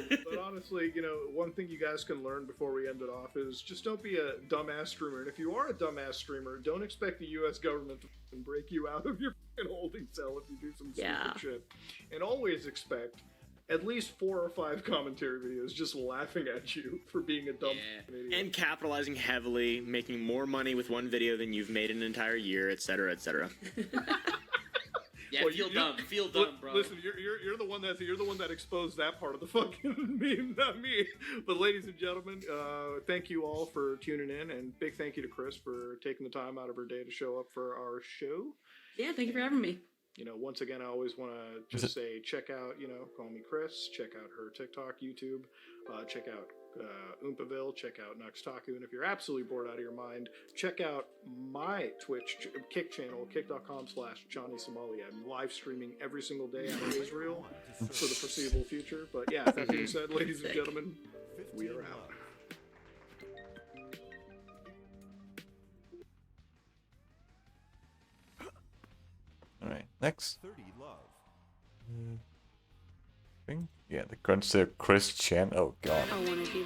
But honestly, you know, one thing you guys can learn before we end it off is just don't be a dumbass streamer. And if you are a dumbass streamer, don't expect the U.S. government to f***ing break you out of your f***ing holding cell if you do some Yeah. stupid shit. And always expect at least 4 or 5 commentary videos just laughing at you for being a dumb Yeah. f***ing idiot. And capitalizing heavily, making more money with one video than you've made an entire year, etc., etc. Yeah, Well, feel you- dumb, feel dumb, bro. Listen, you're the one that exposed that part of the fucking meme, not me. But ladies and gentlemen, thank you all for tuning in, and big thank you to Chris for taking the time out of her day to show up for our show. Yeah, thank you for having me. You know, once again, I always want to just say, check out, you know, call me Chris. Check out her TikTok, YouTube. Check out Oompaville. Check out Nuxtaku. And if you're absolutely bored out of your mind, check out my Twitch Kick channel, kick.com/Johnny Somali. I'm live streaming every single day out of Israel for the foreseeable future. But yeah, that being said, ladies and Sick. gentlemen, we are out. All right, next 30 love. thing. Yeah, the concept Chris Chan. Oh god. I want to be.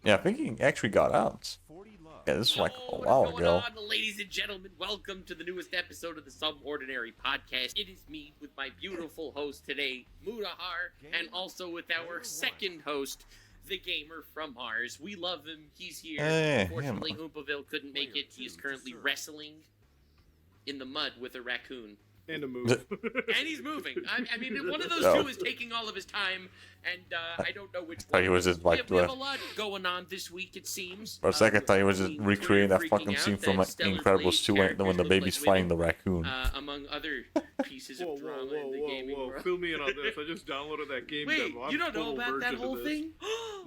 Yeah, I think he actually got out. 40 love. Yeah, this was like a Yo, while what's going ago. on, ladies and gentlemen? Welcome to the newest episode of the Some Ordinary Podcast. It is me with my beautiful host today, Mudahar, and also with our second host, the gamer from Mars. We love him. He's here. Hey, Unfortunately, him. Hoopaville couldn't make it. He is currently wrestling in the mud with a raccoon. And a move. And he's moving. I mean, one of those Oh. two is taking all of his time, and I don't know which thought one. he was just like we have a doing- lot going on this week, it seems. For a second, I thought he was just We recreating that freaking fucking out scene that from Stellar Incredibles Blade 2 when the characters look baby's like fighting women, the raccoon. Among other pieces Whoa, of drama in the gaming world. Fill me in on this. I just downloaded that game Wait, demo. I'm you don't know full about that virgin to whole this. thing?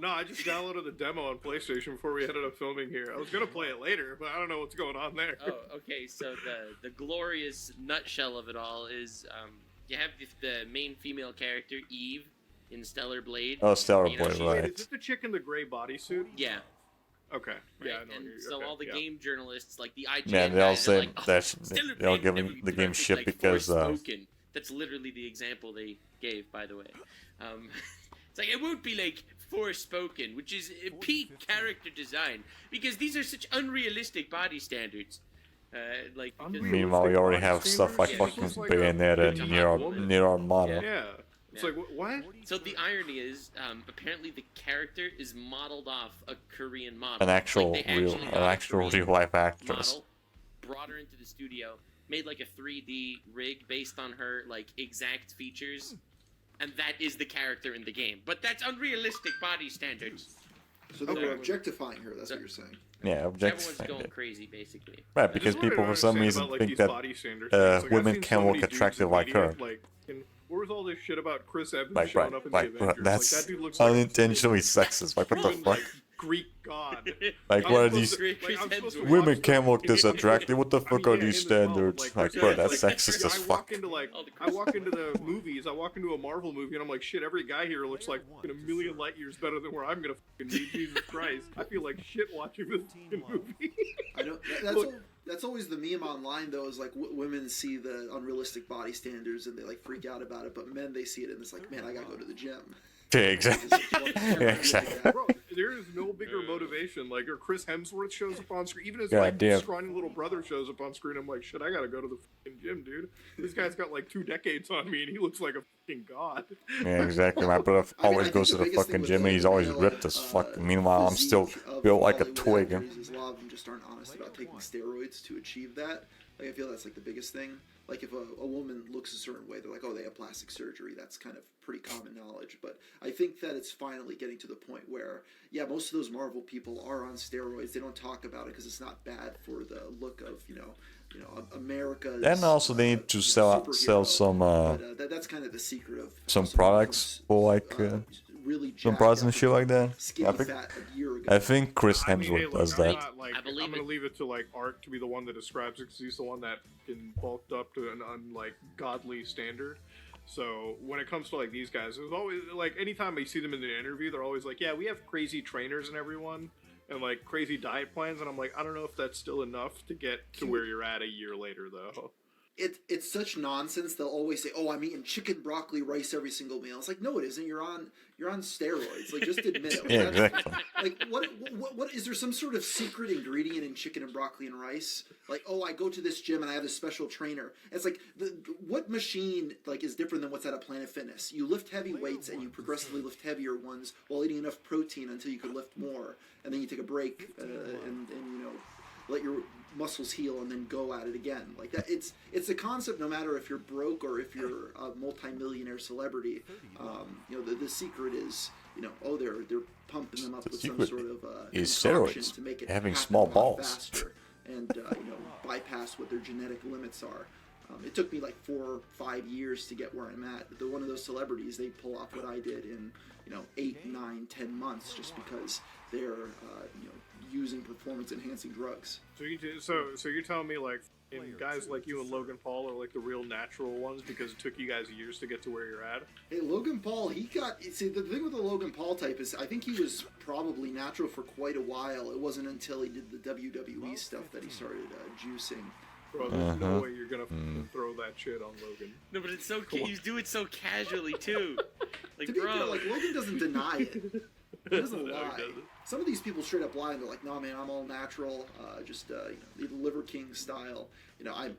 No, I just downloaded the demo on PlayStation before we ended up filming here. I was gonna play it later, but I don't know what's going on there. Oh, okay. So the glorious nutshell of it all is you have the main female character Eve in Stellar Blade. Oh, Stellar You know, Blade, she- Wait, right. is it the chick in the gray bodysuit? Yeah. Okay. Right? Yeah, I know. And you're- so okay, all the yeah. game journalists, like the IGN Man, they all guys, are say like, oh, that's Stellar they're all Blade giving never the game perfect, shit like because Forspoken. That's literally the example they gave, by the way. It's like, it won't be like Forspoken, which is peak character design, because these are such unrealistic body standards. Meanwhile, we already have stuff like fucking Bayonetta and Nier Automata. Yeah. It's like, what? So the irony is, apparently the character is modeled off a Korean model. An actual Like, they real, actually an got a actual Korean real life actress. model, brought her into the studio, made like a 3D rig based on her like exact features, and that is the character in the game. But that's unrealistic body standards. So they were objectifying her. That's what you're saying. Yeah, Everyone's objectifying going it. crazy, basically. Right, because This is what I people don't for some understand reason about, like, think these that body standard things. Like, I've women seen can so look many dudes attractive in like media, her. Like, where was all this shit about Chris Evans Like, showing right, up in like, the bro, Avengers? that's like, that dude looks like unintentionally sexist. Like, what the proven, fuck? like, Greek god. Like, I'm what are supposed these? to- like, I'm supposed to Women watch can't the- look this attractive. What the I fuck mean, are yeah, these him as well, but, standards? Like, Chris bro, Evans, that's like, sexist I as fuck. walk into I walk into the movies. I walk into a Marvel movie, and I'm like, shit. Every guy here looks like fucking a million light years better than where I'm gonna fucking be. Jesus Christ, I feel like shit watching this fucking movie. I know that's always the meme online though. Is like women see the unrealistic body standards and they like freak out about it, but men they see it and it's like, man, I gotta go to the gym. Yeah, exactly. Yeah, exactly. Bro, there is no bigger motivation. Like, or Chris Hemsworth shows up on screen. Even his God like damn. scrawny little brother shows up on screen. I'm like, shit, I gotta go to the fucking gym, dude. This guy's got like 2 decades on me, and he looks like a fucking god. Yeah, exactly. My brother I mean, always I think goes the to the biggest thing fucking with gym the and he's always male, ripped as fuck. Meanwhile, I'm still physique of built like a Hollywood twig. actors is a lot of them just aren't honest about taking steroids to achieve that. Like, I feel that's like the biggest thing. Like, if a woman looks a certain way, they're like, oh, they have plastic surgery. That's kind of pretty common knowledge. But I think that it's finally getting to the point where, yeah, most of those Marvel people are on steroids. They don't talk about it because it's not bad for the look of, you know, America. And also they need to sell some that's kind of the secret of some how products for like really some jacked products and up shit like that. skinny I think fat a year ago. I think Chris I mean, hey, Hemsworth look, does I'm that. not, like, I believe I'm gonna it. leave it to like Art to be the one that describes it because he's the one that can bulked up to an unlike godly standard. So when it comes to like these guys, there's always like anytime I see them in an interview, they're always like, "Yeah, we have crazy trainers and everyone, and like crazy diet plans." And I'm like, I don't know if that's still enough to get to where you're at a year later, though. It's such nonsense. They'll always say, "Oh, I'm eating chicken, broccoli, rice every single meal." It's like, no, it isn't. You're on steroids. Like, just admit it. Yeah, exactly. Like, what is there some sort of secret ingredient in chicken and broccoli and rice? Like, oh, I go to this gym and I have this special trainer. It's like, what machine like is different than what's at a Planet Fitness? You lift heavy weights and you progressively lift heavier ones while eating enough protein until you can lift more, and then you take a break and you know, let your muscles heal and then go at it again. Like that, it's a concept no matter if you're broke or if you're a multi-millionaire celebrity. You know, the secret is, you know, oh, they're pumping them up with some secret sort of is concoction steroids, to make it having happen small a lot balls. faster and you know, bypass what their genetic limits are. It took me like 4 or 5 years to get where I'm at. One of those celebrities, they pull off what I did in, you know, 8, 9, 10 months just because they're you know, using performance enhancing drugs. So you're telling me like guys like you and Logan Paul are like the real natural ones because it took you guys years to get to where you're at? Hey, Logan Paul, see, the thing with the Logan Paul type is I think he was probably natural for quite a while. It wasn't until he did the WWE stuff that he started juicing. Bro, there's no way you're gonna throw that shit on Logan. No, but it's so you do it so casually too. Like, To be bro, fair, like, Logan doesn't deny it. He doesn't No, he lie. doesn't. Some of these people straight up lie and they're like, "No, man, I'm all natural, just you know, the Liver King style." You know, I'm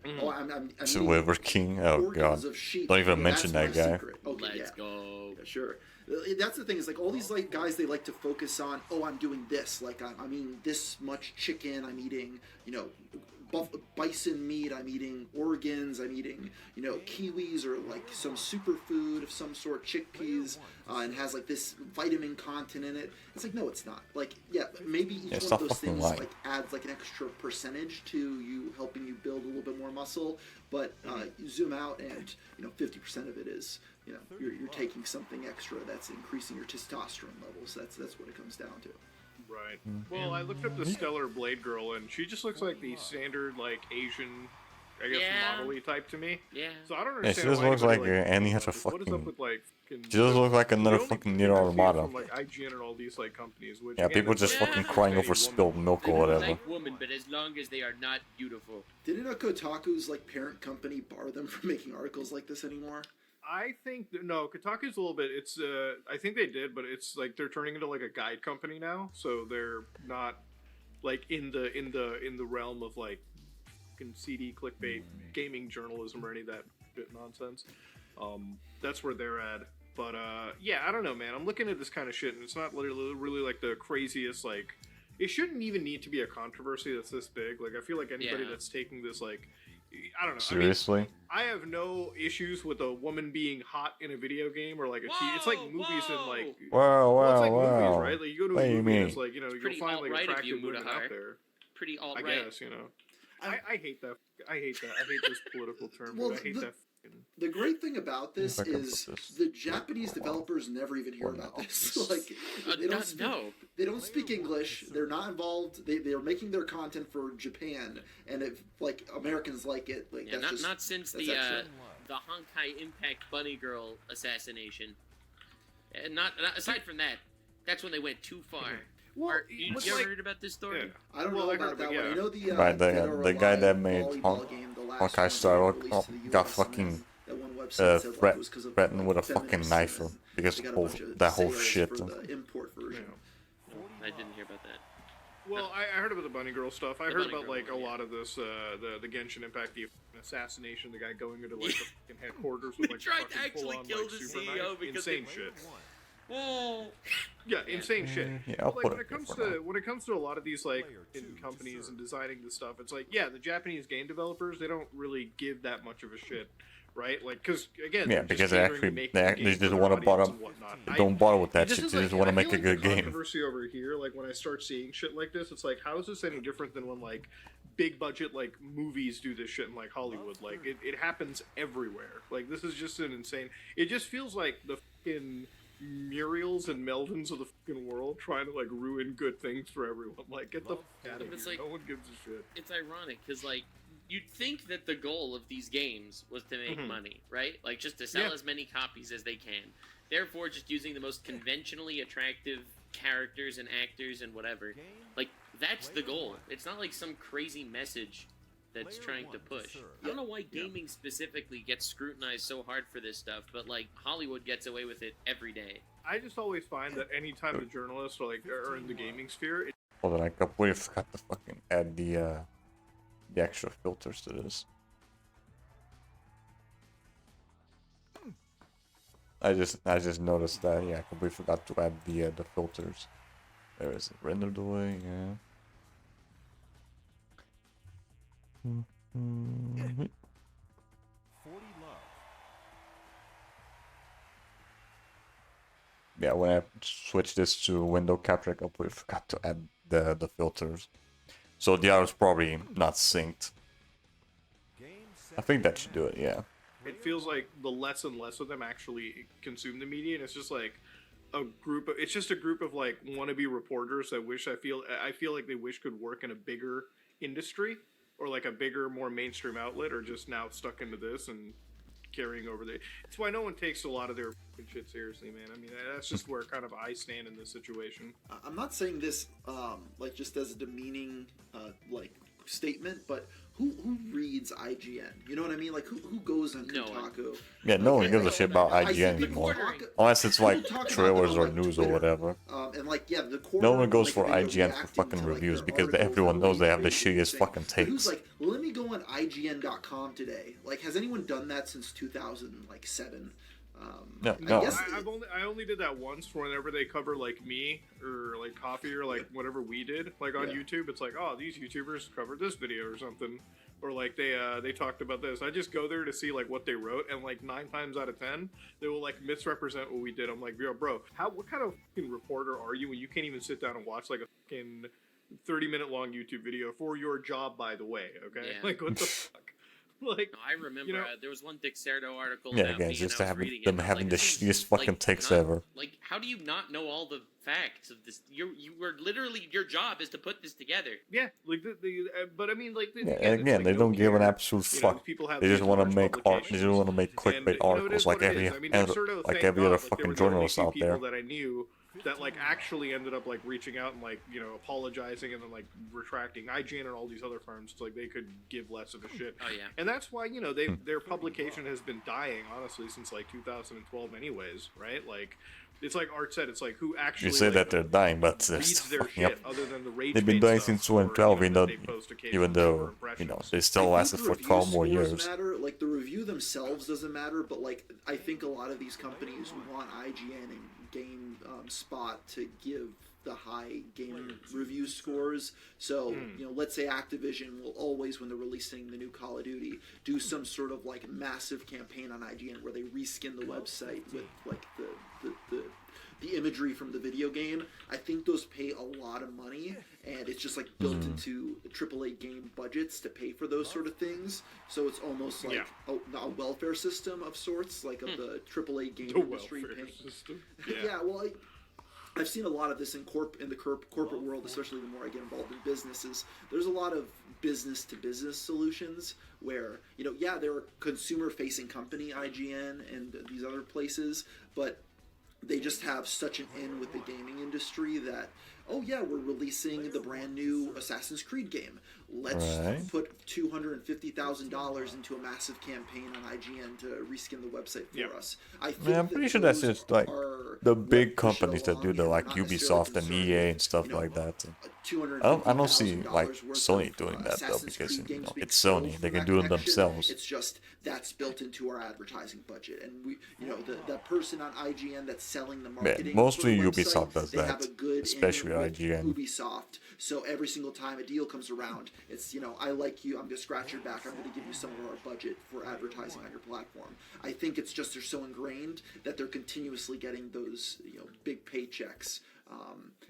It's eating Liver King. Oh organs god. of sheep. Don't even That's mention my that guy. secret. Okay, let's yeah. go. Yeah, sure. That's the thing is like all these like guys they like to focus on. Oh, I'm doing this. Like I'm eating this much chicken. I'm eating, you know, bison meat. I'm eating organs. I'm eating, you know, kiwis or like some superfood of some sort, chickpeas, and has like this vitamin content in it. It's like, no, it's not. Like, yeah, maybe each one stop of those fucking things lying. like adds like an extra percentage to you helping you build a little bit more muscle. But you zoom out and, you know, 50% of it is, you know, you're taking something extra that's increasing your testosterone levels. That's what it comes down to. Right. Well, I looked up the Stellar Blade Girl, and she just looks like the standard like Asian I guess, Yeah. model-y type to me. Yeah. So I don't Yeah, she understand just why looks anybody, like Annie has a about this. What is up fucking. with like? She just looks like another fucking Nier Automata. From like IGN and all these like companies. Which, Yeah, again, people it's just like, fucking Yeah. crying any over woman. spilled milk They or look whatever. like women, but as long as they are not beautiful. Didn't Kotaku's like parent company bar them from making articles like this anymore? I think no, Kotaku's a little bit. It's I think they did, but it's like they're turning into like a guide company now, so they're not like in the realm of like fucking CD clickbait gaming journalism or any of that shit nonsense. That's where they're at. But yeah, I don't know, man. I'm looking at this kind of shit, and it's not literally really like the craziest like. It shouldn't even need to be a controversy that's this big. Like I feel like anybody Yeah. that's taking this like. I don't know. Seriously? I have no issues with a woman being hot in a video game or like a TV. It's like Whoa, movies and whoa. like. Wow, Well, it's wow, like wow. movies, right? Like you go to What a do you movie and mean? it's like, you know, you'll pretty find like alt-right of attractive you, women Mutahar. out there. Pretty I alt-right. guess, you know. I hate that. I hate that. I hate this political term. Well, But I hate that. The great thing about this If I can is put this- the Japanese developers never even hear Or about no. this. Like they don't speak, No. they don't speak English. They're not involved. They are making their content for Japan, and if like Americans like it, like Yeah, that's just not since that's the extra. the Honkai Impact Bunny Girl assassination. And not aside from that, that's when they went too far. Well, Art, you it's ever like- heard about this story? Yeah. I don't Well, know I heard about that about- one. I yeah. know the Right, the Dead or guy that Alive made volleyball game, the last Honkai one Star they Wars released to the got US, fucking and that one website said, like, it was 'cause of, threatened like, with a fucking feminism, knife and because they got of a bunch of that whole sales shit. for the import version. I didn't hear about that. Well, I heard about the Bunny Girl stuff. I The heard Bunny about Girl like a one, yeah. lot of this, the Genshin Impact, the assassination, the guy going into like the fucking headquarters with like tried to fucking actually full-on, kill like, the super CEO knife. because Insane they- shit. Oh. Yeah, insane shit. Yeah, I'll But, like put when it it comes for now. to a lot of these like in companies and designing this stuff, it's like yeah, the Japanese game developers they don't really give that much of a shit, right? Like because again, Yeah, they're just because they catering to actually making they the actually game for just their want to audience bottom. and whatnot. They don't bother with that This shit. is They like- just want to I make feel a like good the game. Controversy over here, like when I start seeing shit like this, it's like, how is this any different than when like big budget like movies do this shit in like Hollywood? Like it happens everywhere. Like this is just an insane. It just feels like the fucking Muriels and Meldons of the fucking world trying to like ruin good things for everyone. Like get the fuck out of It's here. like- No one gives a shit. It's ironic because like you'd think that the goal of these games was to make Mhm. money, right? Like just to sell Yeah. as many copies as they can. Therefore, just using the most conventionally attractive characters and actors and whatever. Like that's the goal. It's not like some crazy message that's trying to push. I don't know why gaming specifically gets scrutinized so hard for this stuff, but like Hollywood gets away with it every day. I just always find that anytime the journalists are in the gaming sphere, Hold on, I completely forgot to fucking add the extra filters to this. I just noticed that. Yeah, I completely forgot to add the filters. There is it. Rendered away. Yeah. Mhm. 40 love. Yeah, when I switched this to window capture, I completely forgot to add the filters. So the other's probably not synced. Game set. I think that should do it. Yeah. it feels like the less and less of them actually consume the media, and it's just like a group of like wannabe reporters that I feel like they wish could work in a bigger industry or like a bigger, more mainstream outlet, or just now stuck into this and carrying over the. It's why no one takes a lot of their fucking shit seriously, man. I mean, that's just where kind of I stand in this situation. I'm not saying this like just as a demeaning like statement, but who reads IGN? You know what I mean? Like who goes on No one. Kotaku? Yeah, no one gives a shit about I see IGN people anymore. talk- Unless it's like people talk about trailers them or on, like, news or Twitter. whatever. And like yeah, the core. No one goes like, for video IGN for reacting fucking to, like, reviews their because articles everyone that knows they have the release shittiest thing. fucking But who's takes. like, well, let me go on IGN.com today. Like, has anyone done that since 2007? No, I no. guess I only did that once whenever they cover like me or like coffee or like whatever we did like on Yeah. YouTube. It's like, oh, these YouTubers covered this video or something, or like they talked about this. I just go there to see like what they wrote, and like 9 times out of 10 they will like misrepresent what we did. I'm like, yo, bro, what kind of fucking reporter are you when you can't even sit down and watch like a fucking 30-minute long YouTube video for your job, by the way? Okay, Yeah. like what the fuck? Like, No, I remember You know- there was one Dexerto article Yeah, about again, me, it's and just I was having reading it, them and I was having like, the this is, shittiest fucking like, takes not- ever. Like, how do you not know all the facts of this? You were literally, your job is to put this together. Yeah, like but I mean, like Yeah, again, again, like, they don't give an care. absolute You know, fuck. people have They just these want to large make art. They just publications, want to make and clickbait it articles is like what it every is. I mean, there's sort of, like thank every other God, like, there fucking was only a journalist few out there. people that I knew that like actually ended up like reaching out and like, you know, apologizing and then like retracting. IGN and all these other firms, like they could give less of a shit. Oh yeah. And that's why, you know, their publication has been dying honestly since like 2012 anyways, right? Like it's like Art said, it's like who actually You say like, that they're dying, but they're reads still their fucking shit up. other than the rage They've been bait dying stuff since or, 2012, you know, even that they post occasionally even for though you impressions. know they I still think lasted the for review 12 more scores years. matter. Like the review themselves doesn't matter, but like I think a lot of these companies want IGN and GameSpot to give the high game review scores. So you know, let's say Activision will always, when they're releasing the new Call of Duty, do some sort of like massive campaign on IGN where they reskin the website with like the imagery from the video game. I think those pay a lot of money, and it's just like built into AAA game budgets to pay for those sort of things. So it's almost like a welfare system of sorts, like of the AAA game The industry welfare paying. system. Yeah, well, I've seen a lot of this in the corporate world, especially the more I get involved in businesses. There's a lot of business to business solutions where, you know, yeah, they're a consumer facing company, IGN and these other places, but they just have such an in with the gaming industry that, oh yeah, we're releasing the brand new Assassin's Creed game. Let's put $250,000 into a massive campaign on IGN to reskin the website for us. I think Yeah, I'm pretty sure that's just like the big companies that do the like Ubisoft and EA and stuff like that. I don't see like Sony doing that though, because you know it's Sony. They can do it themselves. It's just that's built into our advertising budget, and we, you know, the person on IGN that's selling the marketing. Yeah, mostly for the website, Ubisoft does they that, have a good especially in with IGN. Ubisoft. So every single time a deal comes around, it's, you know, I like you, I'm going to scratch your back, I'm going to give you some of our budget for advertising on your platform. I think it's just they're so ingrained that they're continuously getting those, you know, big paychecks.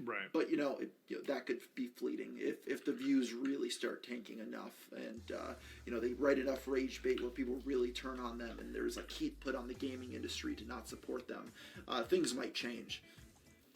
Right. But you know, that could be fleeting if the views really start tanking enough, and you know, they write enough rage bait where people really turn on them, and there's like heat put on the gaming industry to not support them. Things might change.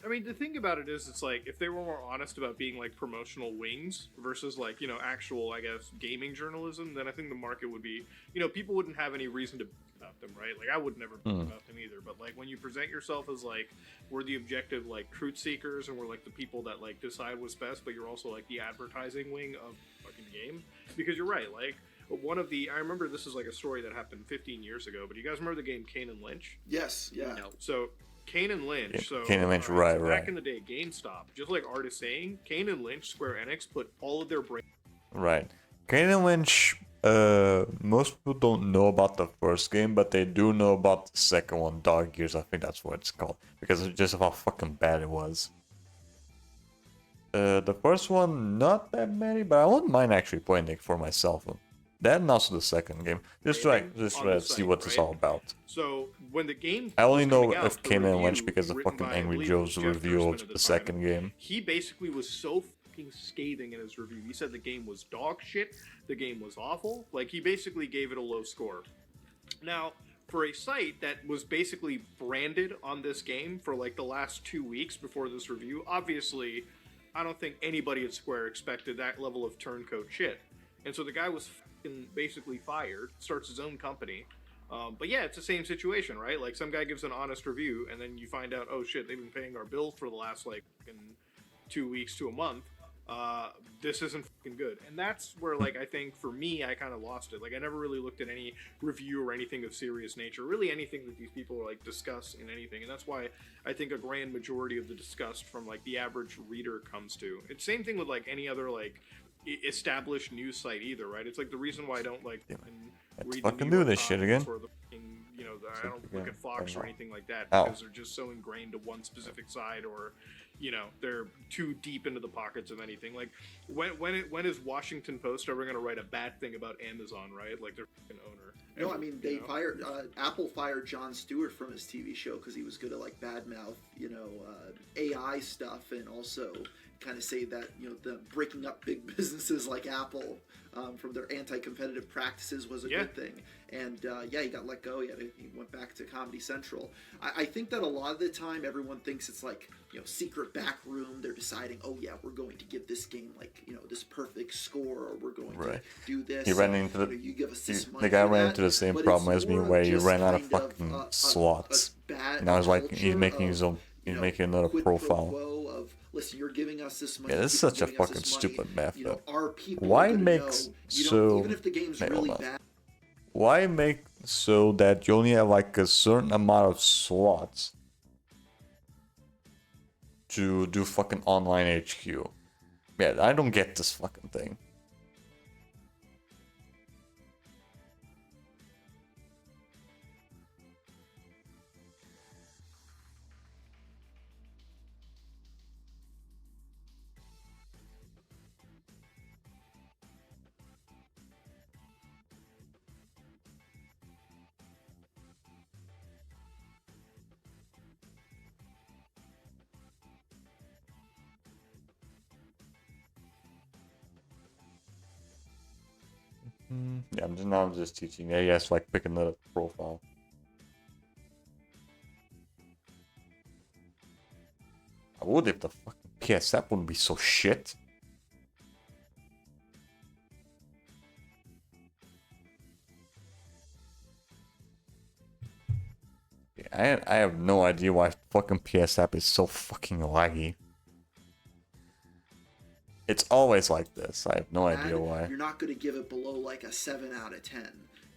I mean, the thing about it is, it's like, if they were more honest about being like promotional wings versus like, you know, actual, I guess, gaming journalism, then I think the market would be, you know, people wouldn't have any reason to about them, right? Like, I would never about them either. But like, when you present yourself as like, we're the objective like truth seekers, and we're like the people that like decide what's best, but you're also like the advertising wing of fucking game, because you're right, like. One of the, I remember this is like a story that happened 15 years ago, but you guys remember the game Kane and Lynch? Yes, yeah. No. So Kane and Lynch. Yeah, So Kane and Lynch, so right. Back in the day, GameStop, just like Art is saying, Kane and Lynch, Square Enix put all of their brain. Right. Kane and Lynch, most people don't know about the first game, but they do know about the second one, Dog Years. I think that's what it's called, because of just how fucking bad it was. The first one, not that many, but I wouldn't mind actually playing it for myself. That and also the second game. Just try to see what it's all about. So when the game, I only was know coming out, if the Kane and review Lynch because of written fucking by, I Angry believe, Joe's Jeff review Gerstmann of at the time, second game. He basically was so fucking scathing in his review. He said the game was dog shit. The game was awful. Like, he basically gave it a low score. Now, for a site that was basically branded on this game for like the last 2 weeks before this review, obviously, I don't think anybody at Square expected that level of turncoat shit. And so the guy was basically fired, starts his own company. But yeah, it's the same situation, right? Like, some guy gives an honest review, and then you find out, oh shit, they've been paying our bills for the last like 2 weeks to a month. This isn't fucking good. And that's where, like, I think for me, I kind of lost it. Like, I never really looked at any review or anything of serious nature, really anything that these people like discuss in anything. And that's why I think a grand majority of the disgust from like the average reader comes to. It's same thing with like any other like established news site either, right? It's like the reason why I don't like read the fucking New do York this shit Times again. or the fucking, you know, I don't look at Fox or anything like that Ow. because they're just so ingrained to one specific side, or you know, they're too deep into the pockets of anything. Like, when is Washington Post ever going to write a bad thing about Amazon, right? Like, their fucking owner. No, I mean they You know? fired Apple fired Jon Stewart from his TV show because he was good at like badmouth, AI stuff, and also kind of say that the breaking up big businesses like Apple from their anti-competitive practices was a good thing. And he got let go. He went back to Comedy Central. I think that a lot of the time everyone thinks it's like secret back room. They're deciding, oh yeah, we're going to give this game like this perfect score, or we're going to do this. He ran into you give us this money the guy for ran that. into the same But problem it's as me, more of where he just ran out of kind fucking a slots. bad And I was like, he's culture making of, his own. He's making another quid pro profile. quo of, listen, you're giving us this money. Yeah, this is you're such a giving us fucking this money, stupid method. Our people Why are gonna make know, so? even if the game's Wait, really hold on. bad. Why make so that you only have like a certain amount of slots to do fucking online HQ? Yeah, I don't get this fucking thing. Yeah, I'm just teaching. Yeah, yes, like pick another profile. I would if the fucking PS app wouldn't be so shit. Yeah, I have no idea why fucking PS app is so fucking laggy. It's always like this. I have no idea why. You're not going to give it below like a 7 out of 10.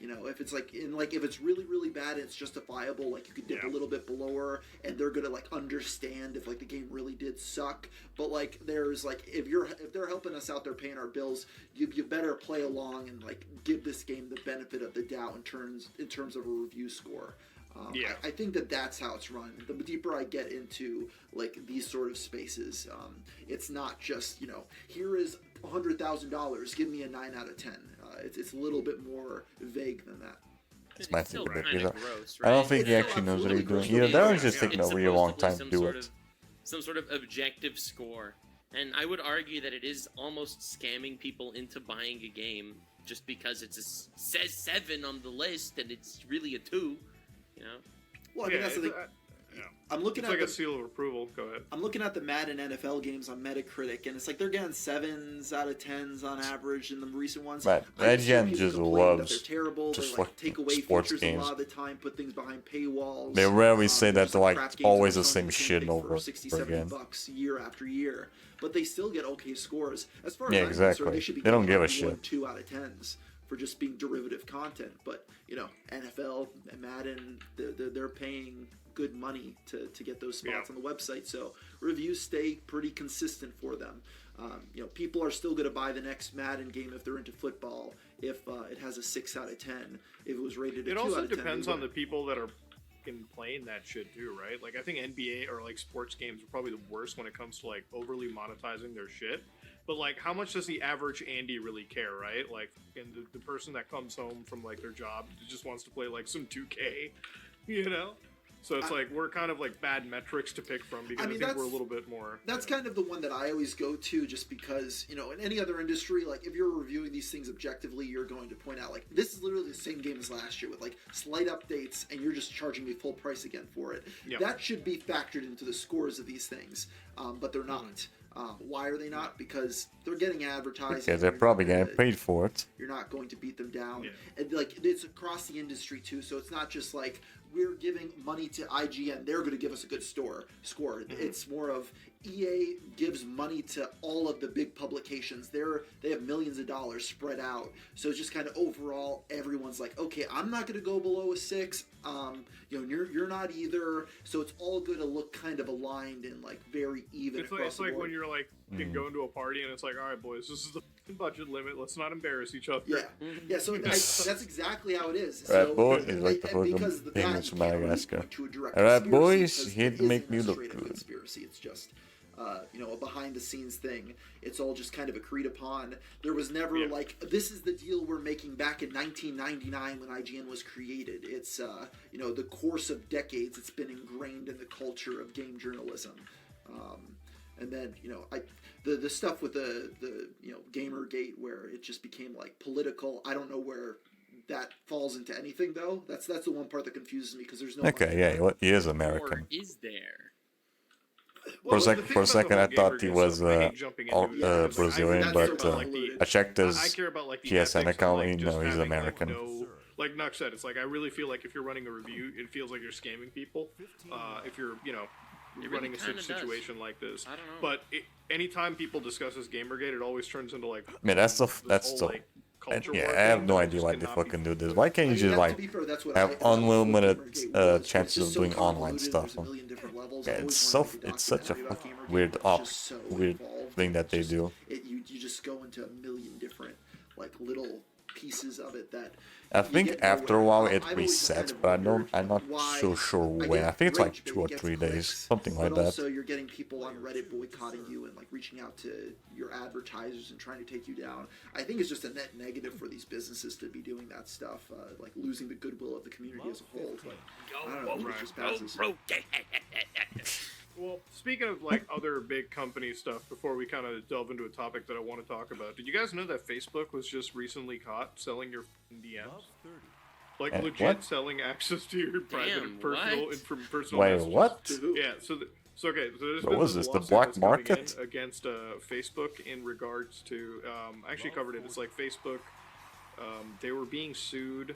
If it's like if it's really really bad, it's justifiable. Like you could dip a little bit below her, and they're gonna like understand if like the game really did suck. But like there's like if they're helping us out, they're paying our bills. You better play along and like give this game the benefit of the doubt in terms of a review score. I think that's how it's run. The deeper I get into like these sort of spaces, it's not just here is $100,000, give me a 9 out of 10. It's a little bit more vague than that. It's my still thing. kind of gross, I don't right? think he It's actually knows what he's doing. absolutely Either that or he's gross. just taking It's a really long supposedly time to do it. Some sort of objective score. And I would argue that it is almost scamming people into buying a game just because says 7 on the list and it's really a 2, Well, I mean that's the thing. I'm looking It's at like a seal of approval. Go ahead. I'm looking at the Madden NFL games on Metacritic, and it's like they're getting 7s out of 10s on average in the recent ones. Right. I just hear IGN people just complain that loves they're terrible. just They like take away sports features games. a lot of the time, put things behind paywalls. They rarely say that just, they're like crap games always that the don't same do shit thing over for and 60, over again. $70 year after year, but they still get okay scores. As far as Yeah, I'm exactly. concerned, they should be They don't getting give a like 1, shit. 2 out of 10s for just being derivative content. But NFL and Madden, they're paying good money to get those spots on the website, so reviews stay pretty consistent for them. People are still going to buy the next Madden game if they're into football if it has a 6 out of 10. If it was rated a 2 It out also of 10, depends they on the wouldn't. people that are fucking playing that shit too, right? Like I think NBA or like sports games are probably the worst when it comes to like overly monetizing their shit. But like, how much does the average Andy really care, right? Like, and the person that comes home from like their job just wants to play like some 2K, So it's like we're kind of like bad metrics to pick from because I think we're a little bit more. That's kind of the one that I always go to, just because in any other industry, like if you're reviewing these things objectively, you're going to point out like this is literally the same game as last year with like slight updates, and you're just charging me full price again for it. Yep. That should be factored into the scores of these things, but they're not. Why are they not? Because they're getting advertising. Yeah, they're probably getting paid for it. You're not going to beat them down. And like it's across the industry too, so it's not just like we're giving money to IGN, they're going to give us a good score. It's more of EA gives money to all of the big publications. They have millions of dollars spread out. So it's just kind of overall, everyone's like, okay, I'm not going to go below a 6. You're not either. So it's all going to look kind of aligned and like very even. It's like when you're like going to a party and it's like, all right, boys, this is the budget limit. Let's not embarrass each other. Yeah. So that's exactly how it is. Right, So, boy, it's like the and because fucking of that, penguins you from can't really Madagascar. point to a direct All right, conspiracy boys, because here it to make isn't me a look straight-up good. conspiracy. It's just a behind the scenes thing. It's all just kind of agreed upon. There was never like, this is the deal we're making back in 1999 when IGN was created. It's the course of decades, it's been ingrained in the culture of game journalism. And then the stuff with the Gamergate, where it just became like political. I don't know where that falls into anything though. That's the one part that confuses me, because there's no. Okay, yeah, he is American. Or is there? For a second, I thought he was Brazilian, but I checked his I care about like the PSN ethics account. of, And, just he's having, American. Like Nuck said, it's like I really feel like if you're running a review, it feels like you're scamming people. If you're running a situation like this. I don't know. But anytime people discuss this Gamergate, it always turns into like. Man, that's the like, culture war I have thing no that idea just why they cannot fucking be- do this. Why can't you just like to be fair, that's what have I- unlimited Gamergate was. It's chances just of so doing online convoluted, stuff? there's a million different levels. Yeah, I it's always wanted to make it's such a documentary about fucking Gamergate, weird but it's just so involved. thing that they It's do. just- you just go into a million different like little pieces of it that. I you think get after a nowhere. while I've it always resets, kind of but wondered I'm not why- so sure I when. get I think it's like rage 2 that or gets 3 days, clicks, something like but that. also you're getting people on Reddit boycotting you and like reaching out to your advertisers and trying to take you down. I think it's just a net negative for these businesses to be doing that stuff, like losing the goodwill of the community as a whole. But I don't know, it just passes. Well, speaking of like other big company stuff, before we kind of delve into a topic that I want to talk about, did you guys know that Facebook was just recently caught selling your DMs? Like And legit what? selling access to your private Damn, and personal what? personal Wait, messages. what? To who? Yeah, so okay, so there's What been was this this, the lawsuit black that's coming market? in against Facebook in regards to I actually covered it. It's like Facebook, they were being sued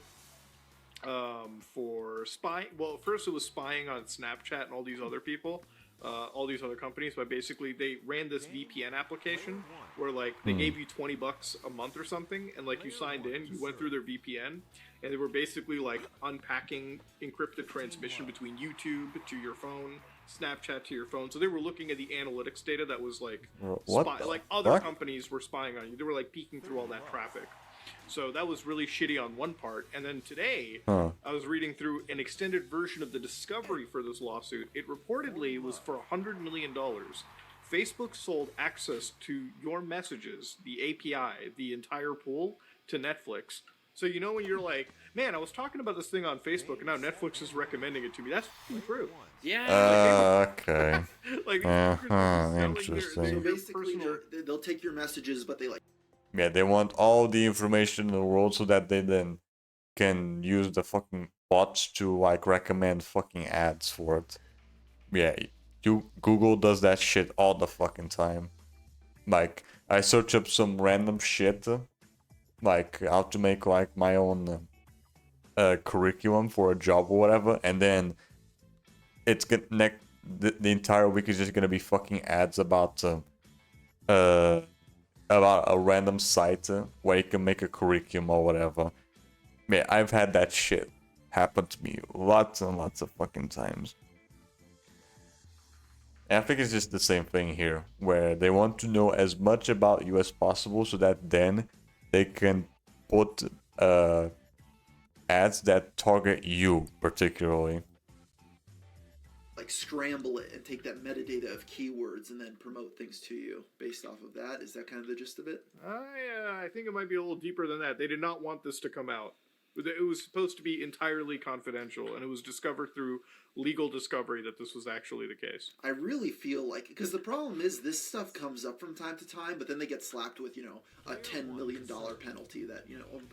for spying. Well, first it was spying on Snapchat and all these other people, all these other companies. But basically, they ran this VPN application where like they gave you $20 a month or something, and like you signed in, you went through their VPN, and they were basically like unpacking encrypted transmission between YouTube to your phone, Snapchat to your phone. So they were looking at the analytics data that was like What the like other fuck? companies were spying on you. They were like peeking through all that traffic. So that was really shitty on one part. And then today, Huh. I was reading through an extended version of the discovery for this lawsuit. It reportedly was for $100 million. Facebook sold access to your messages, the API, the entire pool, to Netflix. So you know when you're like, man, I was talking about this thing on Facebook, and now Netflix is recommending it to me. That's fucking true. Yeah. Okay. Like, Interesting. So basically, they'll take your messages, but they like. Yeah, they want all the information in the world so that they then can use the fucking bots to like recommend fucking ads for it. Yeah, Google does that shit all the fucking time. Like I search up some random shit, like how to make like my own curriculum for a job or whatever, and then it's gonna the entire week is just gonna be fucking ads about a random site where you can make a curriculum or whatever. Man, I've had that shit happen to me lots and lots of fucking times. And I think it's just the same thing here, where they want to know as much about you as possible so that then they can put ads that target you particularly. Like scramble it and take that metadata of keywords and then promote things to you based off of that. Is that kind of the gist of it? I think it might be a little deeper than that. They did not want this to come out. It was supposed to be entirely confidential, and it was discovered through legal discovery that this was actually the case. I really feel like, because the problem is this stuff comes up from time to time, but then they get slapped with, a $10 million penalty that,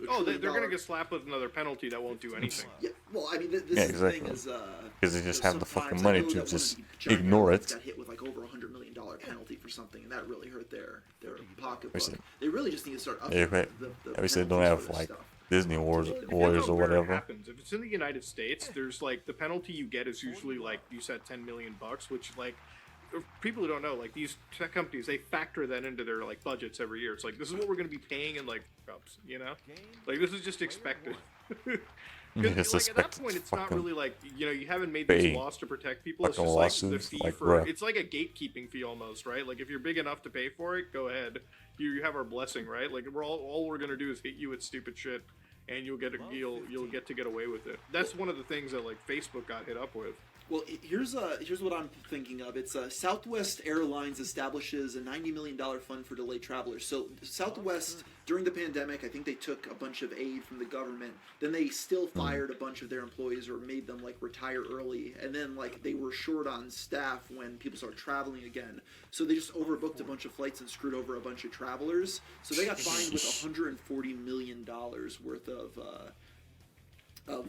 Oh, they're going to get slapped with another penalty that won't do anything. Yeah, well, I mean, this Yeah, is the exactly. thing is, Because they just have the sometimes fucking I money know to that one of just the giant ignore airlines it. Got hit with like over $100 million penalty for something, and that really hurt their pocketbook. Obviously. They really just need to start upping Yeah, the obviously they don't penalties have for this like stuff. Disney Wars Well, it depends Warriors on or where it whatever. happens. If it's in the United States, there's like the penalty you get is usually like you said $10 million, which like people who don't know, like these tech companies, they factor that into their like budgets every year. It's like this is what we're going to be paying in like cups, like this is just expected. It's Like at that expected point, to it's not fucking really like you haven't made pay these laws to protect people. It's fucking just like the lawsuits, fee like, for bruh. it's like a gatekeeping fee almost, right? Like if you're big enough to pay for it, go ahead. You have our blessing, right? Like all we're gonna do is hit you with stupid shit, and you'll get to get away with it. That's one of the things that like Facebook got hit up with. Well, here's what I'm thinking of. It's Southwest Airlines establishes a $90 million fund for delayed travelers. So Southwest, during the pandemic, I think they took a bunch of aid from the government. Then they still fired a bunch of their employees or made them like retire early. And then like they were short on staff when people started traveling again. So they just overbooked a bunch of flights and screwed over a bunch of travelers. So they got fined with $140 million worth of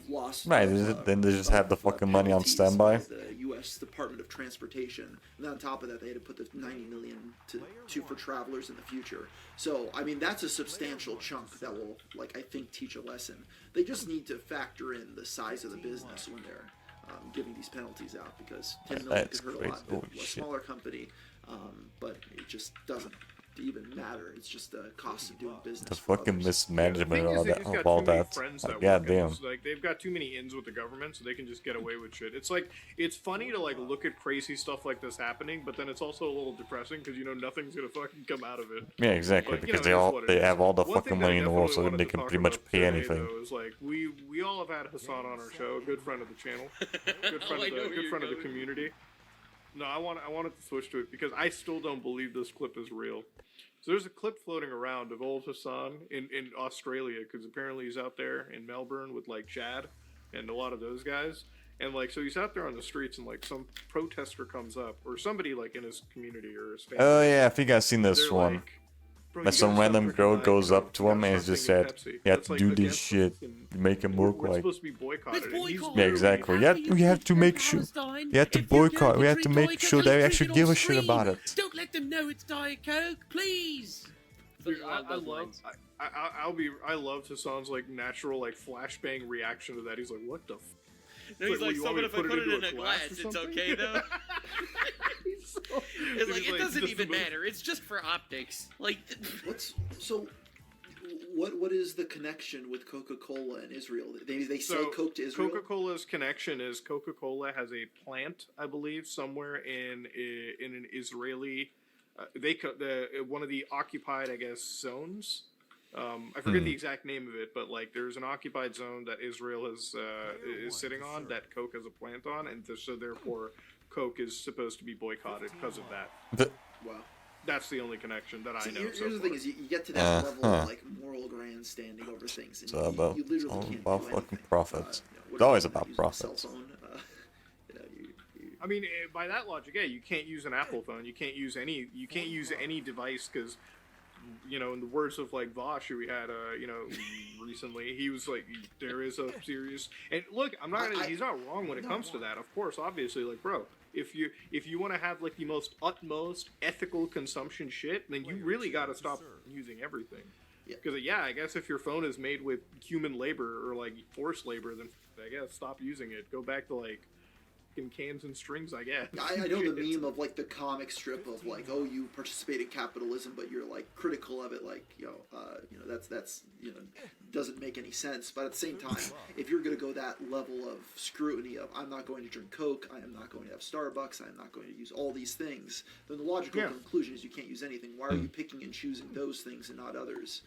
lost. Right, then they just have the fucking money on penalties standby. by the U.S. Department of Transportation, and then on top of that, they had to put the $90 million to for travelers in the future. So, I mean, that's a substantial chunk that will, like, I think, teach a lesson. They just need to factor in the size of the business when they're giving these penalties out, because $10 million That's could hurt crazy. a lot. Holy A shit. smaller company, but it just doesn't even matter. It's just the cost of doing business. The for fucking others. mismanagement thing is, of all they that. just Of got all too many that. friends Like, that work in goddamn. this. Like they've got too many ins with the government, so they can just get away with shit. It's like it's funny to like look at crazy stuff like this happening, but then it's also a little depressing because you know nothing's gonna fucking come out of it. Yeah, exactly. But, you Because know, it is what it they is. have all the One fucking thing that I money in the world, so definitely then they wanted to can talk pretty much about pay today, anything. Though, is like we all have had Hassan on our show, a good friend of the channel, good friend I of know the where good you're friend of the going. community. No, I wanted to switch to it because I still don't believe this clip is real. So there's a clip floating around of old Hassan in Australia because apparently he's out there in Melbourne with like Chad and a lot of those guys. And like, so he's out there on the streets and like some protester comes up or somebody like in his community or his family. Oh yeah, I think I've seen this They're one. like, "Bro, But you some gotta stop random drinking girl Diet goes Coke. up to You him gotta and stop just drinking said, Pepsi. "You have That's, to like, do this against shit. fucking- You make him look we're like." supposed to be boycotted. And he's Yeah, exactly. You have to make sure. You have to boycott. We have to make sure that we actually give a shit about it. Don't let them know it's Diet Coke, please. Dude, Along I those love. lines. I love Hassan's like natural like flashbang reaction to that. He's like, "What the?" No, he's Wait, like, you so want me but to if I put it into in a glass, or it's something?" okay though. He's so- It's like, he's it doesn't just even the most- matter. It's just for optics. Like, What is the connection with Coca-Cola and Israel? They sell Coke to Israel. Coca-Cola's connection is Coca-Cola has a plant, I believe, somewhere in an Israeli. One of the occupied, I guess, zones. I forget the exact name of it, but like there's an occupied zone that Israel is sitting on that Coke has a plant on, and so therefore Coke is supposed to be boycotted because of that. Wow. That's the only connection that I know. Here's so the far. thing: is you get to that level of like moral grandstanding over things, and It's all about, you literally all can't about do fucking anything. profits. What It's are you always doing? about Using a cell profits. phone? I mean, by that logic, yeah, you can't use an Apple phone. You can't use any device because, you know, in the words of like Vosh, who we had, recently, he was like, there is a serious. And look, I'm not. He's not wrong when it comes to that. Of course, obviously, like, bro, if you want to have like the most utmost ethical consumption shit, then you really got to stop using everything. Because I guess if your phone is made with human labor or like forced labor, then I guess stop using it. Go back to like in cans and strings, I guess. I know the meme of like the comic strip of like, oh, you participate in capitalism, but you're like critical of it, like that's doesn't make any sense. But at the same time, if you're going to go that level of scrutiny of I'm not going to drink Coke, I am not going to have Starbucks, I am not going to use all these things, then the logical conclusion is you can't use anything. Why are you picking and choosing those things and not others?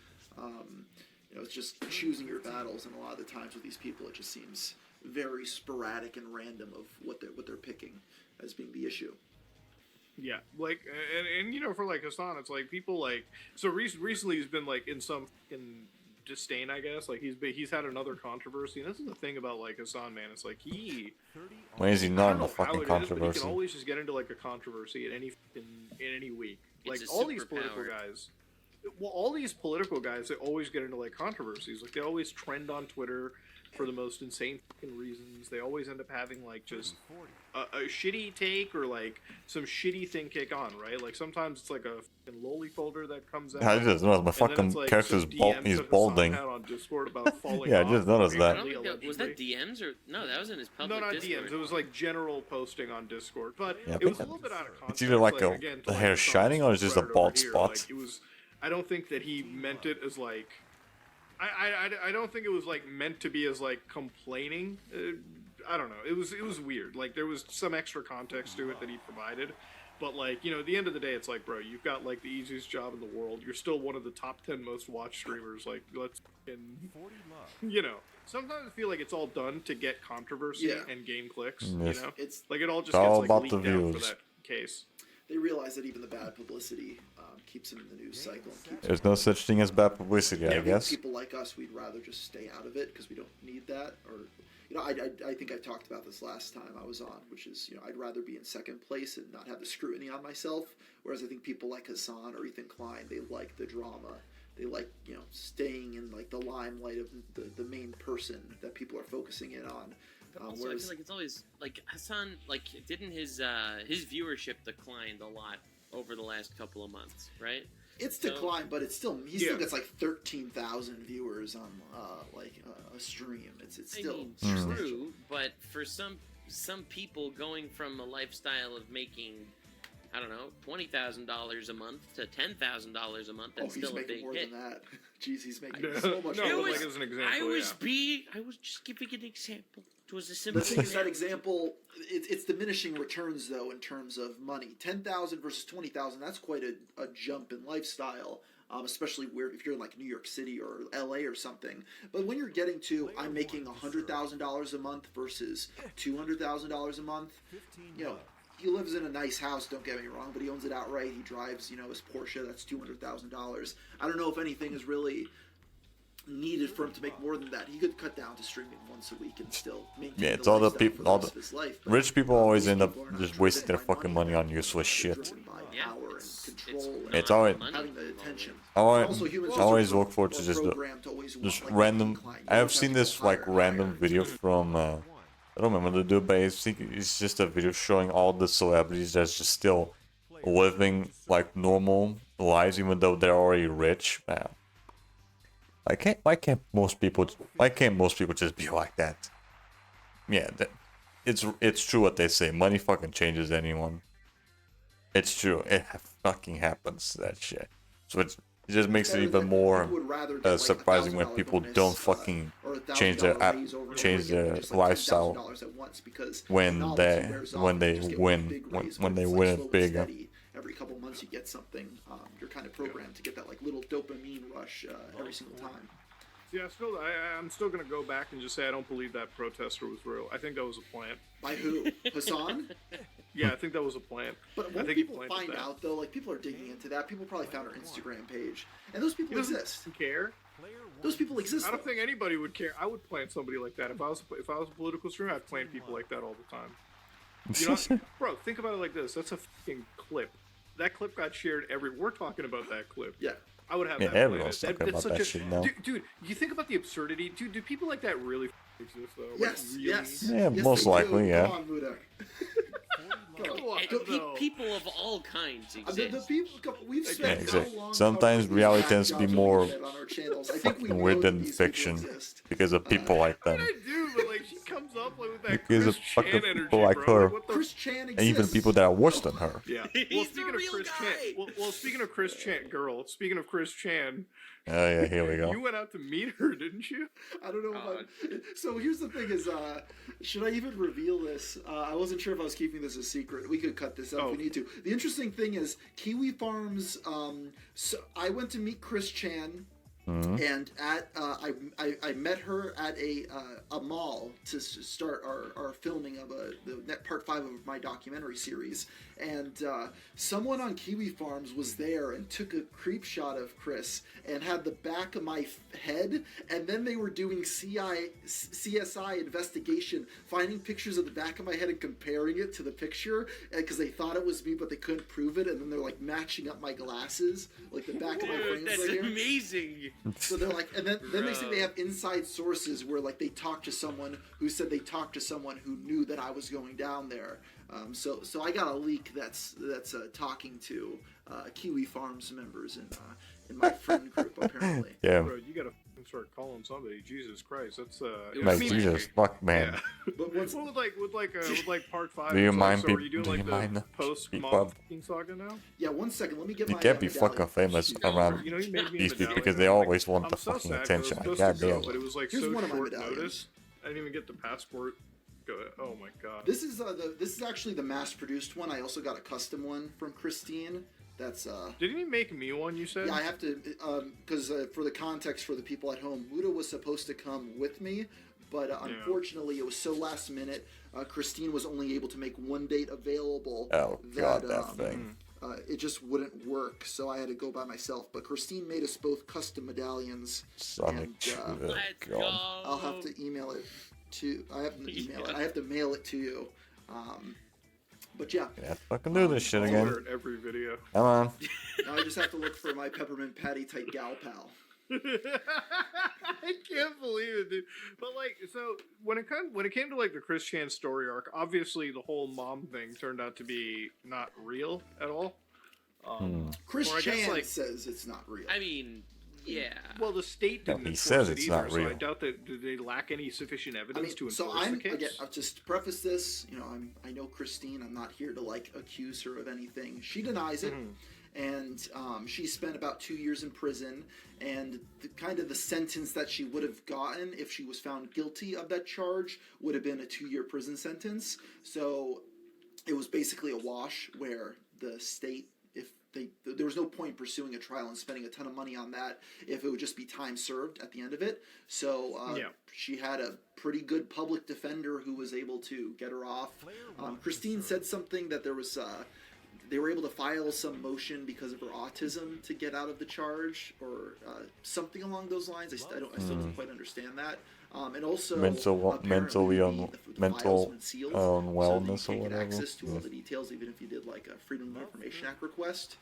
It's just choosing your battles, and a lot of the times with these people, it just seems very sporadic and random of what they're picking as being the issue. Yeah, like, and you know, for like Hassan, it's like people like so recently he's been like in some disdain, I guess. Like he's had another controversy, and this is the thing about like Hassan, man. It's like Why is he I not don't in know the how fucking it is, but he controversy? can always just get into like a controversy at in any week. Like It's a all these political superpower. guys. Well, all these political guys, they always get into like controversies. Like they always trend on Twitter for the most insane fucking reasons. They always end up having like just a shitty take or like some shitty thing kick on, right? Like sometimes it's like a fucking lolly folder that comes out. I just noticed my and then fucking it's, like, character's some bald. DMs He's that Hassan balding. had on Discord about falling Yeah, I off just noticed that. I don't think that was that DMs or no, that was in his public No, not Discord. DMs. It was like general posting on Discord, but Yeah, it was a but little bit out of context. it's either like a- again, to, the like, hair Hassan's shining or it's just a Reddit bald over here, spot. Like, it was. I don't think that he meant it as like. I don't think it was like meant to be as like complaining. I don't know. It was weird. Like there was some extra context to it that he provided, but like at the end of the day, it's like, bro, you've got like the easiest job in the world. You're still one of the top 10 most watched streamers. Like let's, sometimes I feel like it's all done to get controversy and gain clicks. Yes. It's Like it all just It's all gets like about leaked the out for views. that case. they realize that even the bad publicity keeps them in the news cycle. And keeps There's no such thing as bad publicity, I guess. People like us, we'd rather just stay out of it because we don't need that. Or, I think I talked about this last time I was on, which is, I'd rather be in second place and not have the scrutiny on myself. Whereas I think people like Hassan or Ethan Klein, they like the drama. They like, staying in like the limelight of the main person that people are focusing in on. Also, I feel like it's always like Hassan. Like, didn't his viewership declined a lot over the last couple of months, right? It's declined, but it's still he still gets like 13,000 viewers on a stream. It's still true, but for some people going from a lifestyle of making, I don't know, $20,000 a month to $10,000 a month, that's still a big more hit. than that. Jeez, he's making so much No, more. but like as an example, I was just giving an example. It was a The simple thing is, that example, it's diminishing returns, though, in terms of money. 10,000 versus 20,000, that's quite a jump in lifestyle, especially if you're in, like, New York City or L.A. or something. But when you're getting to, I'm making $100,000 a month versus $200,000 a month, he lives in a nice house, don't get me wrong, but he owns it outright. He drives, his Porsche, that's $200,000. I don't know if anything is really needed for him to make more than that. He could cut down to streaming once a week and still maintain It's the all the lifestyle people, for all rest the of his life, but rich people always these end up people are not just driven wasting their by fucking money on useless they're shit. driven by power and control and It's always- having the attention. I always- Also, humans I always are look forward to more just the- programmed to always Just want, like, random. decline. You I have always seen to this go higher like and random higher. video from I don't remember the dude, but it's just a video showing all the celebrities that's just still living like normal lives even though they're already rich. Man, why can't most people just be like that? Yeah, it's true what they say. Money fucking changes anyone. It's true. It fucking happens, that shit. So it just makes it even more surprising when people don't fucking change their lifestyle when they win it big. Every couple months you get something. You're kind of programmed to get that like little dopamine rush every single time. Yeah, I'm still gonna go back and just say I don't believe that protester was real. I think that was a plant. By who? Hassan? Yeah, I think that was a plant. But I won't think he people planted find that. out though? Like people are digging into that. People probably found her Instagram page, and those people He doesn't exist. care. Those people exist. I don't though. think anybody would care. I would plant somebody like that if I was a political streamer. I'd plant people like that all the time. Bro, think about it like this. That's a fucking clip. That clip got shared We're talking about that clip. Yeah. I would have Yeah, that. everyone's planted. talking That's about such that shit now. Dude, you think about the absurdity. Dude, do people like that really exist though? Like, Yes. really? Yes. Yeah, Yes, most they likely, do. yeah. Come on, Muda. Come on, though. People of all kinds The exist. people we've spent exactly. how long Sometimes talking reality about tends to be jobs more on our channels. I think we fucking know weird that than these people fiction exist. because of people like them. I do, but like she comes up like with that Because Chris of fucking Chan people energy, like bro. her. Like, what the Chris Chan exists. And even people that are worse than her. Yeah. Well, He's speaking the of real Chris guy. Chan, well, speaking of Chris Chan, speaking of Chris Chan, Oh yeah, here we go. you went out to meet her, didn't you? I don't know if I... So here's the thing is, should I even reveal this? I wasn't sure if I was keeping this a secret. We could cut this out if we need to. The interesting thing is, Kiwi Farms, so I went to meet Chris Chan, and at I met her at a mall to start our filming of part 5 of my documentary series, and someone on Kiwi Farms was there and took a creep shot of Chris and had the back of my head, and then they were doing CSI investigation, finding pictures of the back of my head and comparing it to the picture because they thought it was me but they couldn't prove it, and then they're like matching up my glasses, like the back of my frames That's right here. amazing. So they're like, and then they say they have inside sources where like they talked to someone who said they talked to someone who knew that I was going down there. So I got a leak that's talking to Kiwi Farms members in my friend group apparently. Yeah. Bro, you gotta start calling somebody. Jesus Christ, that's Like Jesus, fuck man. Yeah. But once Well, with like part 5. Do you it's mind like, so are peop- you doing do you like mind the post people mob up? fucking saga now? yeah, 1 second, let me get You my can't be medallion. fucking famous You know, around you made me a these people medallion. because they always want I'm the so fucking sad 'cause attention. I was Like, supposed to go, goddamn. but it was like Here's so one of my short medallions. notice. I didn't even get the passport. Oh my god. This is actually the mass-produced one. I also got a custom one from Christine. That's Didn't he make me one? You said. yeah. I have to because for the context for the people at home, Muda was supposed to come with me, but unfortunately it was so last minute. Christine was only able to make one date available. Oh god, that thing. It just wouldn't work, so I had to go by myself. But Christine made us both custom medallions. Sonic. Let's go. I'll have to email it to. I have to email it. I have to mail it to you. But yeah. Yeah, fucking do this shit I'll again. wear it every video. Come on. Now I just have to look for my peppermint patty type gal pal. I can't believe it, dude. But like, so when it came to like the Chris Chan story arc, obviously the whole mom thing turned out to be not real at all. Chris or I guess, Chan like- says it's not real. I mean, yeah. Well, the state No, didn't. he enforce says it it's either, not so I real. doubt that they lack any sufficient evidence to enforce so the case. again, I'll just preface this. You know, I know Christine. I'm not here to like accuse her of anything. She denies it, and she spent about 2 years in prison. And the sentence that she would have gotten if she was found guilty of that charge would have been a 2-year prison sentence. So it was basically a wash where the state, there was no point pursuing a trial and spending a ton of money on that if it would just be time served at the end of it. So she had a pretty good public defender who was able to get her off. Christine said something that there was they were able to file some motion because of her autism to get out of the charge, or something along those lines. I still don't quite understand that. And also mental apparently the files been sealed, unwellness so that or you can't get whatever. access to all the details, even if you did like a Freedom of Information Act request.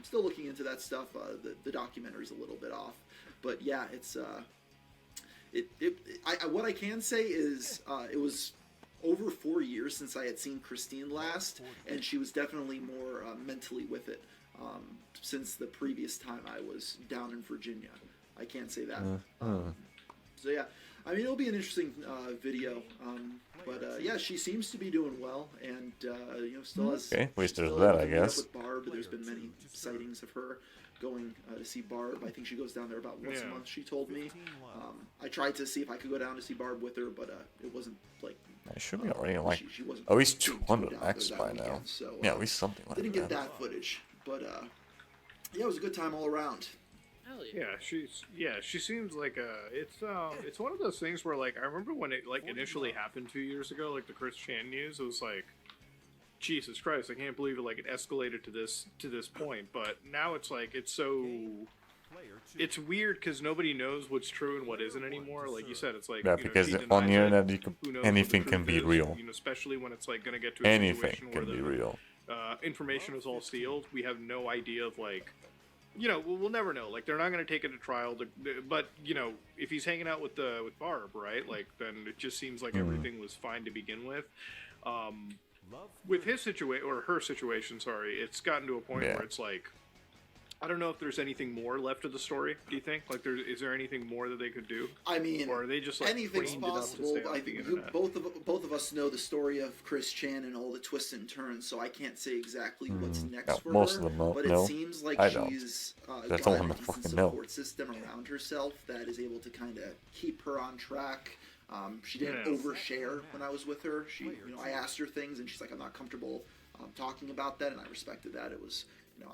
Still looking into that stuff. The documentary's a little bit off, but yeah, it's what I can say is it was over 4 years since I had seen Christine last, and she was definitely more mentally with it since the previous time I was down in Virginia. I can't say that. So yeah, I mean, it'll be an interesting video, but yeah, she seems to be doing well, and still has. Okay, at least there's still that, able I to meet up guess. With Barb, there's been many sightings of her going to see Barb. I think she goes down there about once a month. She told me. I tried to see if I could go down to see Barb with her, but it wasn't like. I should be already like she wasn't at least keen to go 200 down there X that by now. weekend, so, Yeah, at least something like didn't that. get that footage, but yeah, it was a good time all around. Hell yeah. Yeah, she seems like it's one of those things where like I remember when it like initially happened 2 years ago, like the Chris Chan news, it was like, Jesus Christ, I can't believe it, like it escalated to this point. But now it's like it's weird because nobody knows what's true and what isn't anymore. Like you said, it's like Yeah, because she on denies the it. internet, you can, Who knows what anything the can truth be is, real. You know, especially when it's like going to get to a Anything situation where can be real. Information is all sealed. We have no idea of like, we'll never know. Like they're not going to take it to trial. But if he's hanging out with Barb, right? Like then it just seems like everything was fine to begin with. With his situation or her situation, sorry, it's gotten to a point where it's like, I don't know if there's anything more left of the story. Do you think? Like, is there anything more that they could do? I mean, or are they just like anything's cleaned it up to possible. stay off I the think internet? both of us know the story of Chris Chan and all the twists and turns, so I can't say exactly what's next Yeah, for most her. of them but it know. seems like I don't. she's That's got all a I'm decent fucking know. support system around herself that is able to kind of keep her on track. She didn't overshare when I was with her. She, I asked her things, and she's like, "I'm not comfortable talking about that," and I respected that. It was.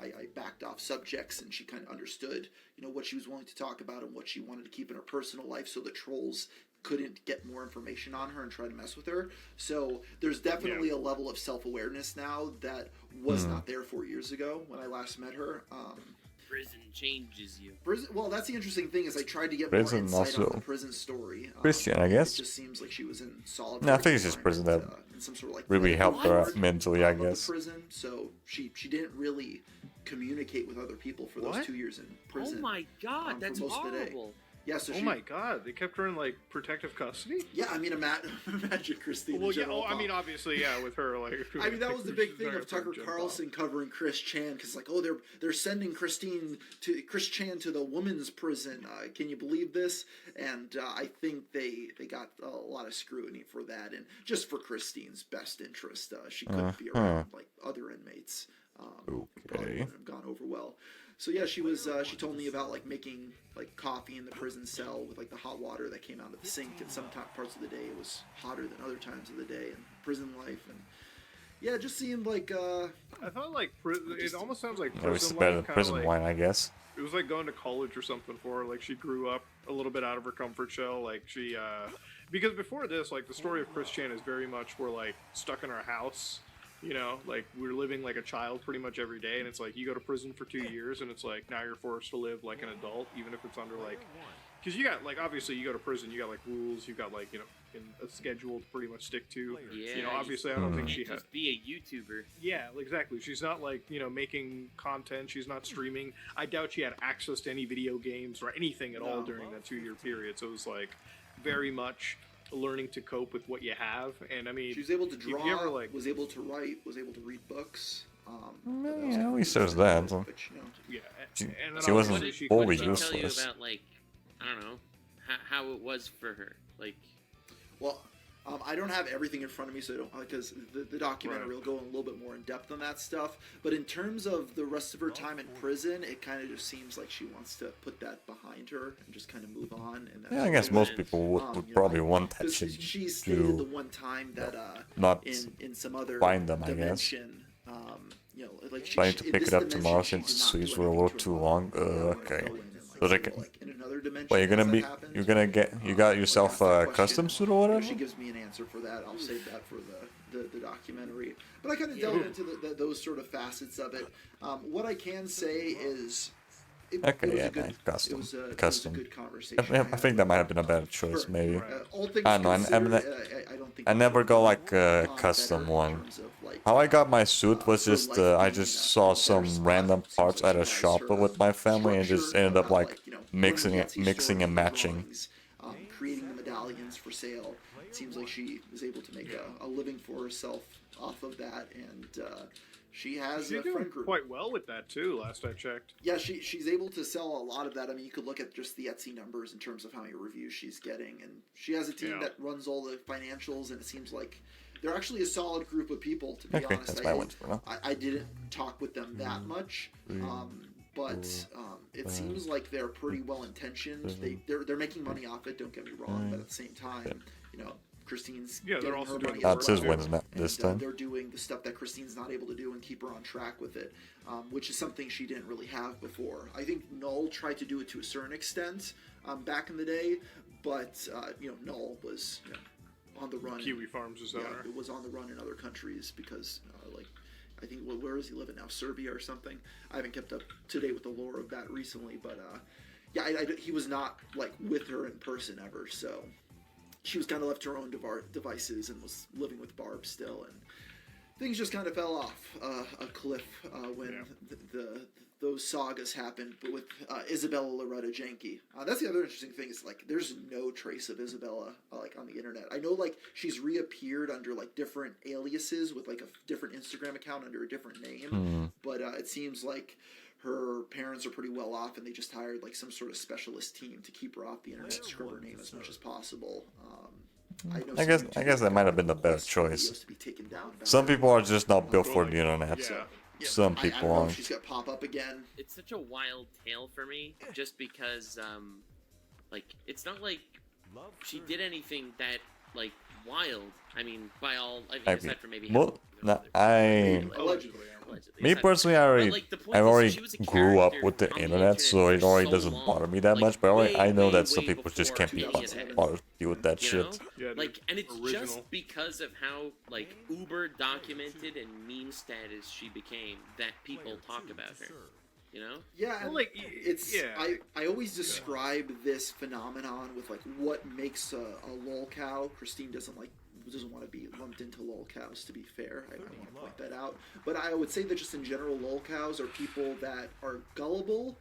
I backed off subjects, and she kind of understood, what she was willing to talk about and what she wanted to keep in her personal life, so the trolls couldn't get more information on her and try to mess with her. So there's definitely a level of self-awareness now that was not there 4 years ago when I last met her. Prison changes you. Well, that's the interesting thing is I tried to get Prison more insight on also. the prison story. Christian, I guess. It just seems like she was in solitary No, I think it's just prison that in some sort of like really helped her out mentally, I of the guess. prison, so she didn't really communicate with other people for those 2 years in prison. Oh my god, for that's most of the day. horrible. Yeah, so Oh my god, they kept her in like protective custody? Yeah, I mean, imagine Christine. Well, in yeah. general I mean, obviously, yeah, with her like. I mean, that was the big thing Sorry of for Tucker Jim Carlson covering Chris Chan, because like, they're sending Chris Chan to the women's prison. Can you believe this? And I think they got a lot of scrutiny for that, and just for Christine's best interest, she couldn't be around like other inmates. Probably Okay. wouldn't have gone over well. So yeah, she was. She told me about like making like coffee in the prison cell with like the hot water that came out of the sink, and some parts of the day it was hotter than other times of the day, and prison life, and yeah, it just seemed like. I thought like it almost sounds like It was prison better life, than prison like, wine, I guess. It was like going to college or something for her. Like she grew up a little bit out of her comfort shell. Like she, because before this, like the story of Chris Chan is very much we're like stuck in our house. You know, like we're living like a child pretty much every day, and it's like you go to prison for 2 years, and it's like now you're forced to live like an adult, even if it's under like, because you got like obviously you go to prison, you got like rules, you got like a schedule to pretty much stick to. Yeah, You know, obviously I don't think she has. Just be a YouTuber. Yeah, exactly. She's not like making content. She's not streaming. I doubt she had access to any video games or anything at all during that 2-year period. So it was like very much learning to cope with what you have. And I mean, She was able to draw. if you ever, like, was able to write. Was able to read books. Yeah, at least there's that. But, you know, yeah, She- and then she wasn't obviously fully What did she tell you useless. about, like, I don't know, how it was for her? Like, well, I don't have everything in front of me, so I don't, because the documentary Right. will go a little bit more in depth on that stuff. But in terms of the rest of her time in prison, it kind of just seems like she wants to put that behind her and just kind of move on. And that's Yeah, I guess what- most people would you know, probably want that 'cause shit she stated to the one time that not in some other find them, I guess. dimension, you know, like But I need to in pick this it up dimension, tomorrow she since did not sweets do were a anything little to too her long. body. Okay. Go in and, like, So they see, can- like, in another dimension, Well, you got yourself a custom suit or whatever? She gives me an answer for that. I'll save that for the documentary. But I kind of delved into those sort of facets of it. What I can say is, it Okay, was yeah, a good, nice. Custom. It was a Custom. good conversation. I think that might have been a better choice, For- maybe. all things I don't know, considered, I don't think I never it got was like a better custom in one. terms of, like, How I got my suit was her just life I being just in a saw better some spot. random Seems parts like at a she has shop her with my family and just structure ended up about, like you know, mixing going it, to the Etsy mixing store, and doing matching. drawings, creating the medallions for sale. It seems like she is able to make a living for herself off of that, and she has she's a doing friend group. quite well with that too. Last I checked. Yeah, she's able to sell a lot of that. I mean, you could look at just the Etsy numbers in terms of how many reviews she's getting, and she has a team Yeah. that runs all the financials, and it seems like they're actually a solid group of people. To be Okay, honest, that's my one for now. I didn't talk with them that much, but it seems like they're pretty well intentioned. They're making money off it. Don't get me wrong, but at the same time, you know, Christine's Yeah, they're getting also her doing money the as That's work his too. wins this and, time. they're doing the stuff that Christine's not able to do and keep her on track with it, which is something she didn't really have before. I think Null tried to do it to a certain extent back in the day, but you know, Null was on the run. Kiwi Farms is owner. It was on the run in other countries because, like, I think where is he living now? Serbia or something? I haven't kept up to date with the lore of that recently, but yeah, he was not like with her in person ever, so. She was kind of left to her own devices and was living with Barb still, and things just kind of fell off a cliff when those sagas happened. But with Isabella Loretta Janke, that's the other interesting thing is like there's no trace of Isabella like on the internet. I know like she's reappeared under like different aliases with like a different Instagram account under a different name, but it seems like her parents are pretty well off, and they just hired like some sort of specialist team to keep her off the internet, scrub her name as much as possible. I guess that might have been the better choice. Some people are just not built for the internet. Yeah. Some I people don't know if aren't. she's got pop up again. it's such a wild tale for me, just because, like, it's not like she did anything that, like, wild. I mean, by all, I mean, aside from maybe Well, having Allegedly. allegedly, Me aside- personally, but, like, the point I is, already she was a grew up character with the on internet, so it for already so doesn't long, bother me that like, much. But I know that way some people just before can't be the internet. bothered to deal with that You shit. know? Yeah, dude. Like, and it's Original. just because of how like uber documented and meme status she became that people talk about her. You know? Yeah, Well, and like, it's yeah. I always describe this phenomenon with like what makes a lolcow. Christine doesn't want to be lumped into lolcows, to be fair. I want to point that out. But I would say that just in general, lolcows are people that are gullible,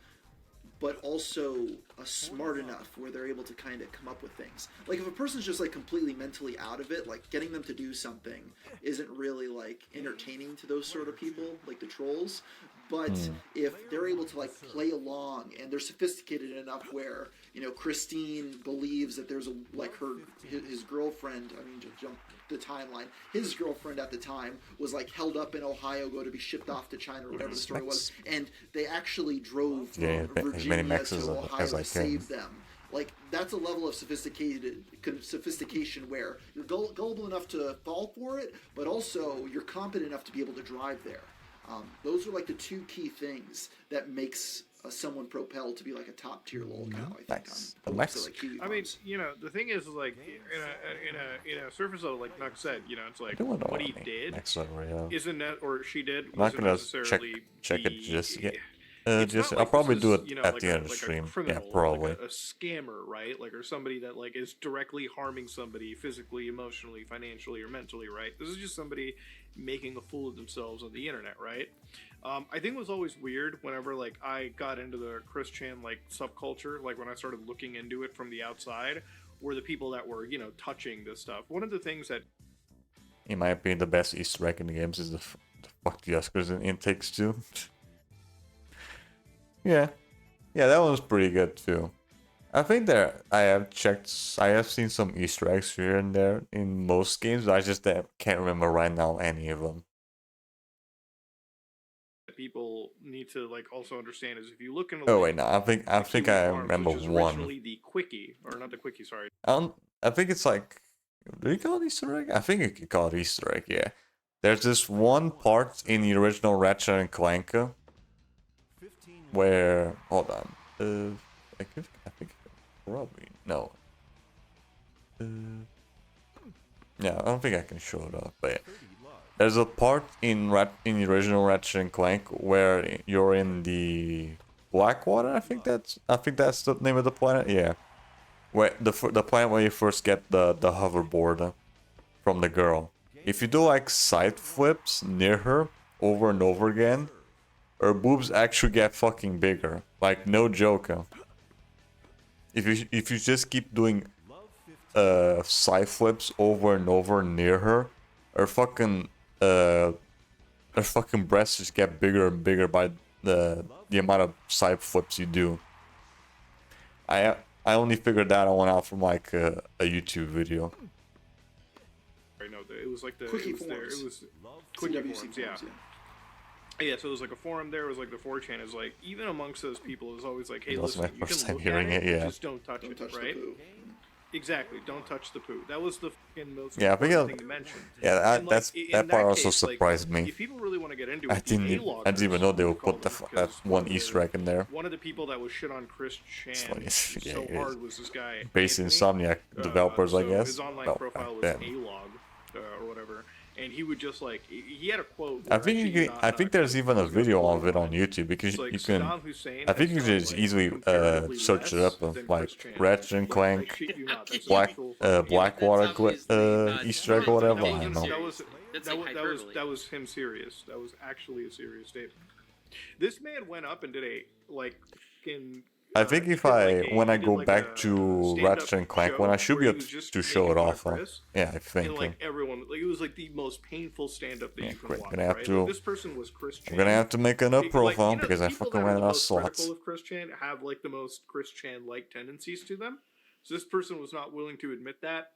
but also smart enough where they're able to kind of come up with things. Like if a person's just like completely mentally out of it, like getting them to do something isn't really like entertaining to those sort of people, like the trolls. But if they're able to like play along and they're sophisticated enough where, you know, Christine believes that there's a like his girlfriend, I mean, just jump the timeline, his girlfriend at the time was like held up in Ohio, go to be shipped off to China or whatever the story was, and they actually drove as many Virginia maxes to Ohio as I to can. save them. Like, that's a level of sophistication where you're gullible enough to fall for it, but also you're competent enough to be able to drive there. Those are like the two key things that makes someone propelled to be like a top tier lol cow. I think. Nice. On The the likes Mex- of, like, Kiwi I mean, Moms. you know, the thing is, like, in a surface level, like Nuck said, you know, it's like I don't know what he any did Mex over here. isn't that, or she did, I'm not wasn't gonna necessarily check it the- just yet. It's Just not I'll like probably this do is, it you know, at like the a, end of the like a stream. criminal, Yeah, or probably. like a scammer, right? Like, or somebody that like is directly harming somebody physically, emotionally, financially, or mentally, right? This is just somebody making a fool of themselves on the internet, right? I think it was always weird whenever like I got into the Chris Chan like subculture, like when I started looking into it from the outside, were the people that were, you know, touching this stuff. One of the things that In my opinion, the best Easter egg in the games is the fuck the Oscars in Takes Two. Yeah, that one was pretty good too. I think I have seen some Easter eggs here and there in most games. But I just can't remember right now any of them. people need to like also understand is if you look into Oh like, wait, no, I think Kiwi I Farms, remember which was one. originally the quickie, or not the quickie, sorry. I think it's like, do you call it Easter egg? I think you could call it Easter egg. Yeah, there's this one part in the original Ratchet and Clank where hold on, I think probably no. Yeah, I don't think I can show it up, but yeah. There's a part in the original Ratchet and Clank where you're in the Blackwater. I think that's the name of the planet. Yeah, where the planet where you first get the hoverboard from the girl. If you do like side flips near her over and over again, her boobs actually get fucking bigger. Like no joke. If you just keep doing side flips over and over near her, her fucking breasts just get bigger and bigger by the amount of side flips you do. I only figured that one out from like a YouTube video. I know it was like the Quickie it was there. forums. It was Quickie CWC forums, yeah. forums, Yeah, so it was like a forum there. It was like the 4chan is like, even amongst those people, it was always like, hey, That was listen, my you first can time look hearing at it, yeah. just don't touch Don't it, touch right? the poo. Exactly, don't touch the poo. That was the fucking most Yeah, I think important thing to mention. yeah, And, like, that in part also case, like, surprised me. If people really want to get into I it, the didn't even know they would put that one Easter egg in there. One of the people that was shit on Chris Chan funny. Yeah, so it is. hard was this guy. Based Anthony. Insomniac developers, I So guess. His online Oh, profile was damn. A-log or whatever, and he would just like he had a quote. I where think actually I think there's even a video of it on YouTube because It's like you can. Saddam Hussein I think has you can done, just like, easily comparatively search it less up of than like Chris Chan. Ratchet and I Clank, shit you not, that's Black actual fucking- Blackwater That's obviously, Easter egg or whatever. I don't that know. was That's that, like that was hyperbole. that was him serious. That was actually a serious statement. This man went up and did a like in. I think if when I go back to Ratchet and Clank, when I should be able to show it off. Yeah, I think. And like everyone, like it was like the most painful stand-up that Yeah, you can great. watch. Gonna have right? to- Like, this person was Chris Chan. I'm gonna have to make another Like, profile you know, because I people fucking that are ran the out of most slots. critical of Chris Chan have like the most Chris Chan-like tendencies to them. So this person was not willing to admit that,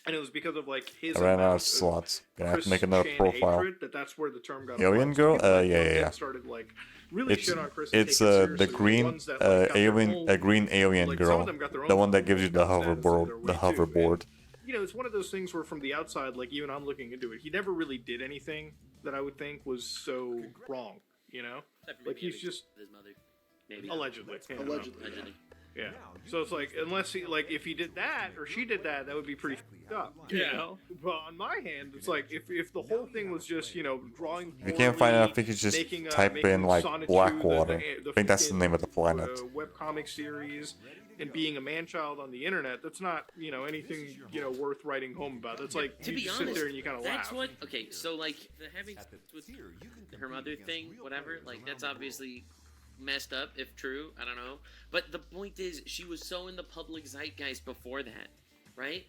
and it was because of like his I ran out amount of slots. Gonna have Chris to make another Chan profile. hatred, that's where the term got Alien applied. So girl? people that Yeah, looked yeah. and started like really It's shit on Chris and it's take it seriously the were green ones that, like, got their own- green alien like, some girl, of them got their the own one that gives you the status in their hoverboard, way, too. And, And, you know, it's one of those things where from the outside, like even I'm looking into it, he never really did anything that I would think was so wrong. You know, Except for like maybe he's just his mother, maybe allegedly. you know? Allegedly. Allegedly. Yeah. So it's like, unless he, like, if he did that or she did that, that would be pretty fucked up. You Yeah. know? But on my hand, it's like, if the whole thing was just, you know, drawing. if you can't find it, I poorly, think you just making, type making in like Sonic 2 Blackwater. the I think that's the fucking, name of the planet. Webcomic series and being a man-child on the internet, that's not, you know, anything, you know, worth writing home about. That's like, To you be just honest, sit there and you kind of that's laugh. what. Okay, so like the having sex with her mother thing, whatever. Like that's obviously messed up if true. I don't know. But the point is, she was so in the public zeitgeist before that, right?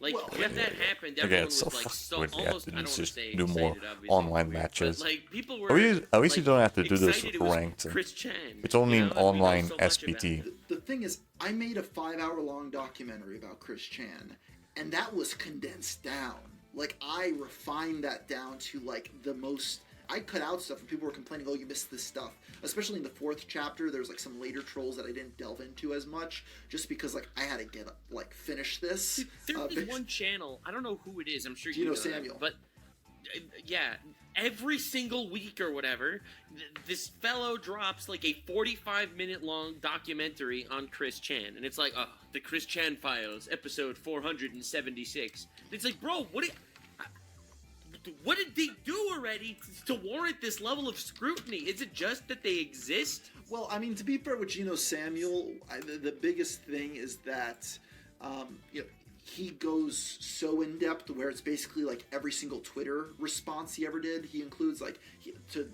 Like Well, if that happened, Again, everyone it's so was like fucking so weird. You have almost. to I don't want to just say do more excited, obviously, online it's weird, matches. But, like people were. At least you don't have to do this excited it was ranked. Chris Chan. It's only you an know, and we know online so much about SPT. it. The thing is, I made a 5-hour long documentary about Chris Chan, and that was condensed down. Like, I refined that down to, like, the most... I cut out stuff, and people were complaining, oh, you missed this stuff. Especially in the 4th chapter, there's, like, some later trolls that I didn't delve into as much, just because, like, I had to get, like, finish this. There was one channel. I don't know who it is. I'm sure you Gino know that, Samuel. but yeah, every single week or whatever, this fellow drops like a 45-minute long documentary on Chris Chan, and it's like, oh, the Chris Chan Files, episode 476. And it's like, bro, what did they do already to warrant this level of scrutiny? Is it just that they exist? Well, I mean, to be fair with Gino Samuel, the biggest thing is that, you know, he goes so in depth where it's basically like every single Twitter response he ever did. He includes like,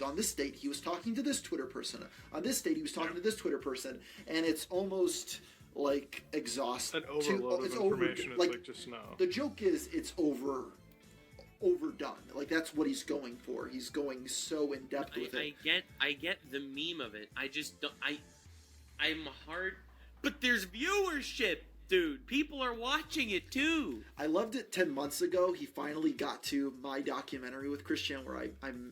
on this date he was talking to this Twitter person. On this date he was talking to this Twitter person, and it's almost like exhausting. An overload of information. It's like just no. The joke is it's overdone. Like that's what he's going for. He's going so in depth with it. I get the meme of it. I just don't. I'm hard, but there's viewership. Dude, people are watching it too. I loved it 10 months ago. He finally got to my documentary with Christian where I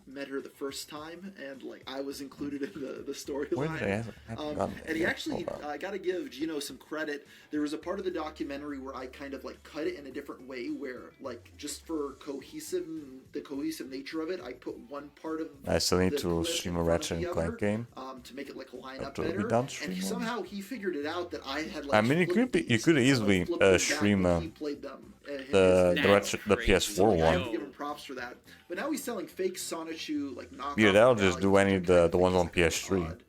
met her the first time, and like I was included in the storyline. And he actually, I gotta give Gino some credit. There was a part of the documentary where I kind of like cut it in a different way where like just for the cohesive nature of it, I put one part of I still need the to clip stream in a front of Ratchet the and Clank other, game. to make it like line up After we better. done And streaming. somehow he figured it out that I had like I mean, you could easily stream the PS4 I have to one. give him props for that. But now he's selling fake Sonichu like knockoff. Yeah, that'll just do medallions, any which the I ones on think is PS3. kind of odd.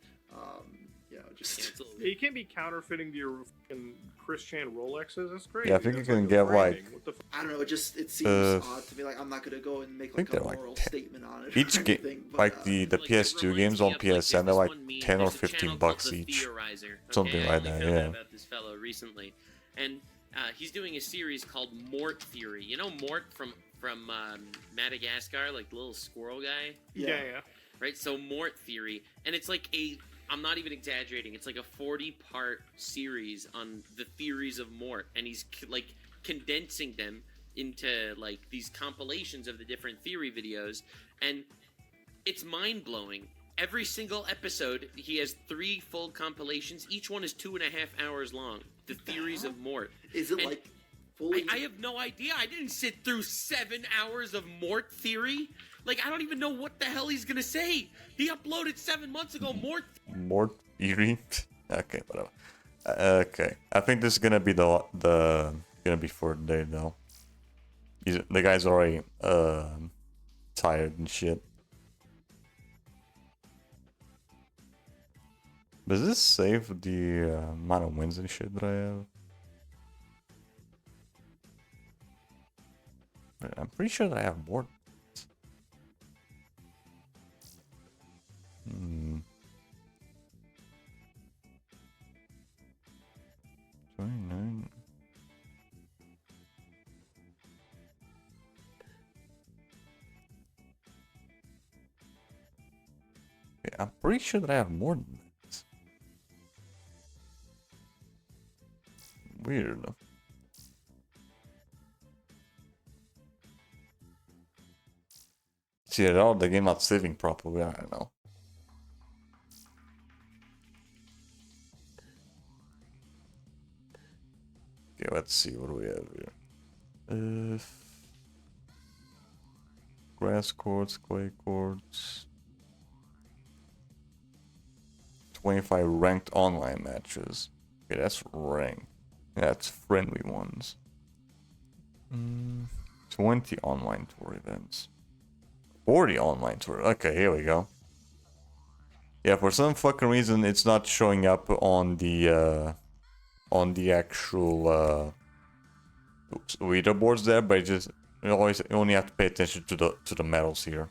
You know, just Yeah, you can't be counterfeiting to your fucking Chris Chan Rolexes. That's crazy. Yeah, I think That's you can a get, branding. like- What the fuck? I don't know. It seems odd to me. Like I'm not gonna go and make I think like a they're like moral 10 statement on it. Each or game, anything, but, like the Like, it PS2 reminds games me on of, PSN, they're there's like this one meme, 10 or there's a 15 channel bucks called The each. Theorizer. Something Okay, like I only that, found yeah. out about this fellow recently, and he's doing a series called Mort Theory. You know Mort from Madagascar, like the little squirrel guy, Yeah. right? So Mort Theory, and it's like I'm not even exaggerating. It's like a 40-part series on the theories of Mort, and he's like condensing them into like these compilations of the different theory videos, and it's mind-blowing. Every single episode, he has 3 full compilations. Each one is 2.5 hours long. The theories of Mort. Is it And like fully? I have no idea. I didn't sit through 7 hours of Mort theory. Like, I don't even know what the hell he's gonna say. He uploaded 7 months ago. Mort. More eerie. Okay, whatever. Okay, I think this is gonna be the gonna be for today though. The guy's already tired and shit. Does this save the amount of wins and shit that I have? I'm pretty sure that I have more. Hmm. 29. Okay, I'm pretty sure that I have more than that. Weird. See, at all the game not saving properly. I don't know. Okay, let's see what do we have here. Grass courts, clay courts. 25 ranked online matches. Okay, that's ranked. That's friendly ones. 20 online tour events. 40 online tour. Okay, here we go. Yeah, for some fucking reason, it's not showing up on the actual leaderboards there, but you only have to pay attention to the medals here.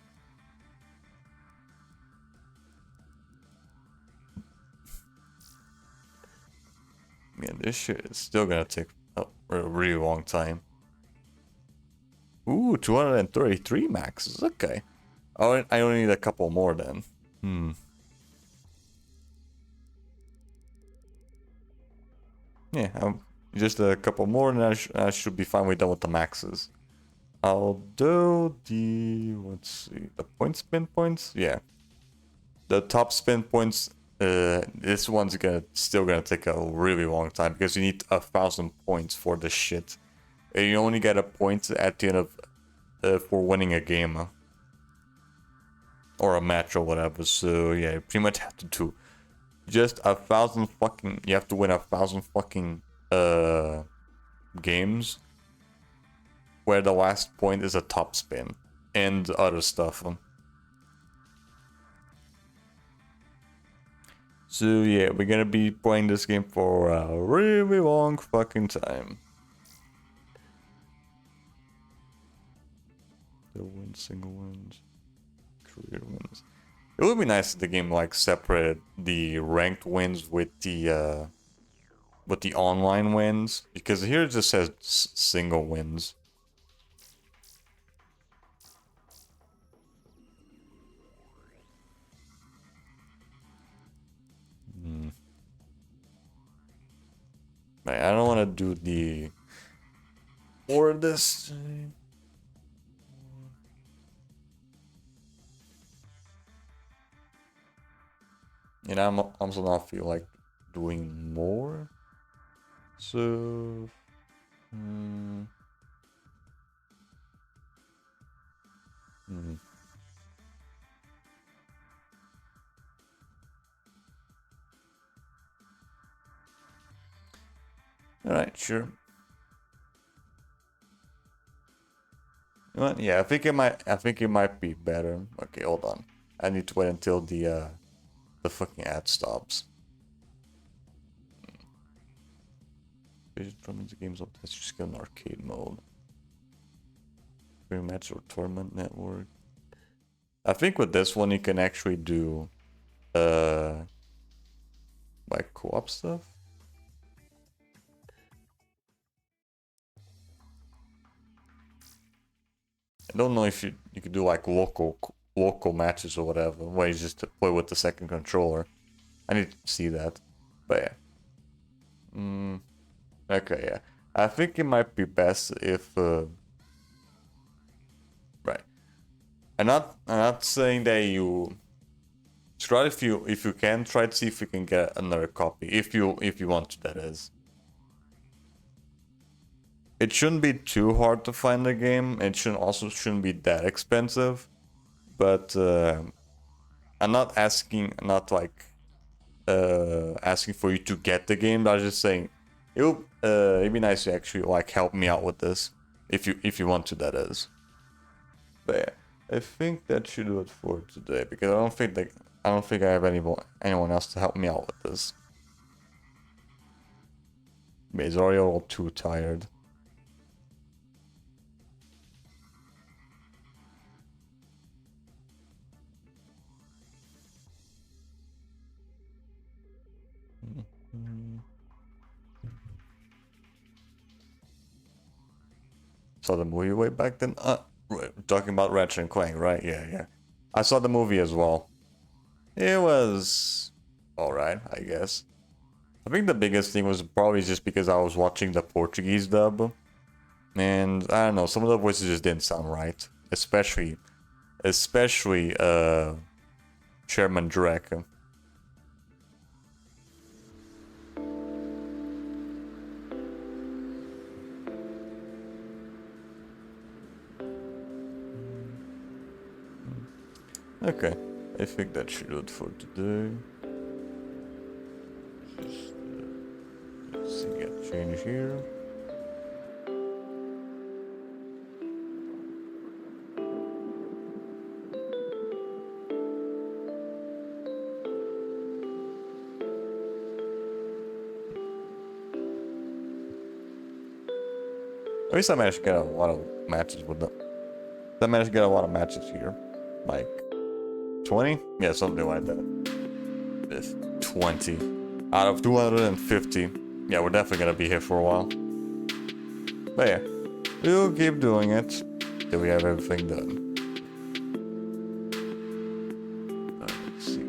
Man, this shit is still gonna take a really long time. Ooh, 233 maxes. Okay. Oh, I only need a couple more then. Yeah, just a couple more and I should be fine. We're done with the maxes. I'll do the... let's see. The spin points? Yeah. The top spin points, this one's still gonna take a really long time because you need 1,000 points for this shit. And you only get a point at the end of for winning a game or a match or whatever. So yeah, you pretty much have to do just 1,000 fucking. You have to win 1,000 fucking games where the last point is a top spin and other stuff. So yeah, we're gonna be playing this game for a really long fucking time. Double wins, single wins, career wins. It would be nice if the game like separated the ranked wins with the online wins, because here it just says single wins. Man, I don't want to do the or this. And I'm also not feel like doing more. So Alright, sure. You know what? Yeah, I think it might be better. Okay, hold on. I need to wait until the fucking ad stops. From the games up, that's just an arcade mode. Free match or tournament network. I think with this one you can actually do like co-op stuff. I don't know if you could do like local matches or whatever, where you just play with the second controller. I need to see that, but yeah. Okay, yeah. I think it might be best if right. I'm not saying that you try if you can try to see if you can get another copy if you want to, that is. It shouldn't be too hard to find the game. It shouldn't be that expensive, but I'm not asking asking for you to get the game. I was just saying it'd be nice to actually like help me out with this if you want to, that is. But yeah, I think that should do it for today because I don't think I have anyone else to help me out with this. But he's already all too tired. Saw the movie way back then. Talking about Ratchet and Clank, right? Yeah. I saw the movie as well. It was alright, I guess. I think the biggest thing was probably just because I was watching the Portuguese dub, and I don't know, some of the voices just didn't sound right, especially Chairman Drake. Okay, I think that should do it for today. Just let's see, get change here. At least I managed to get a lot of matches with them. I managed to get a lot of matches here, like 20? Yeah, something like that. 20 out of 250. Yeah, we're definitely gonna be here for a while. But yeah, we'll keep doing it. that we have everything done. Let's see.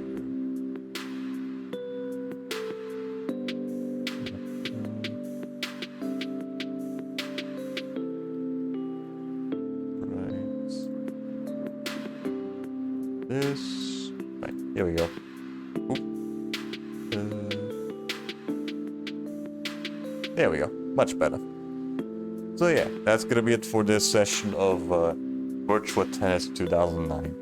Right. This. Right, here we go. There we go. Much better. So yeah, that's gonna be it for this session of Virtua Tennis 2009.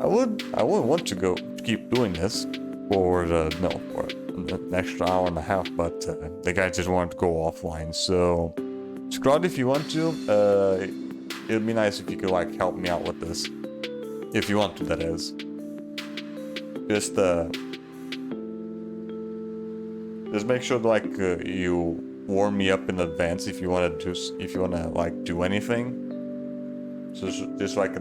I would want to keep doing this for for an extra hour and a half, but the guy just wanted to go offline. So subscribe if you want to. It'd be nice if you could like help me out with this, if you want to. That is. Just make sure like you warm me up in advance if you want to do anything. So just like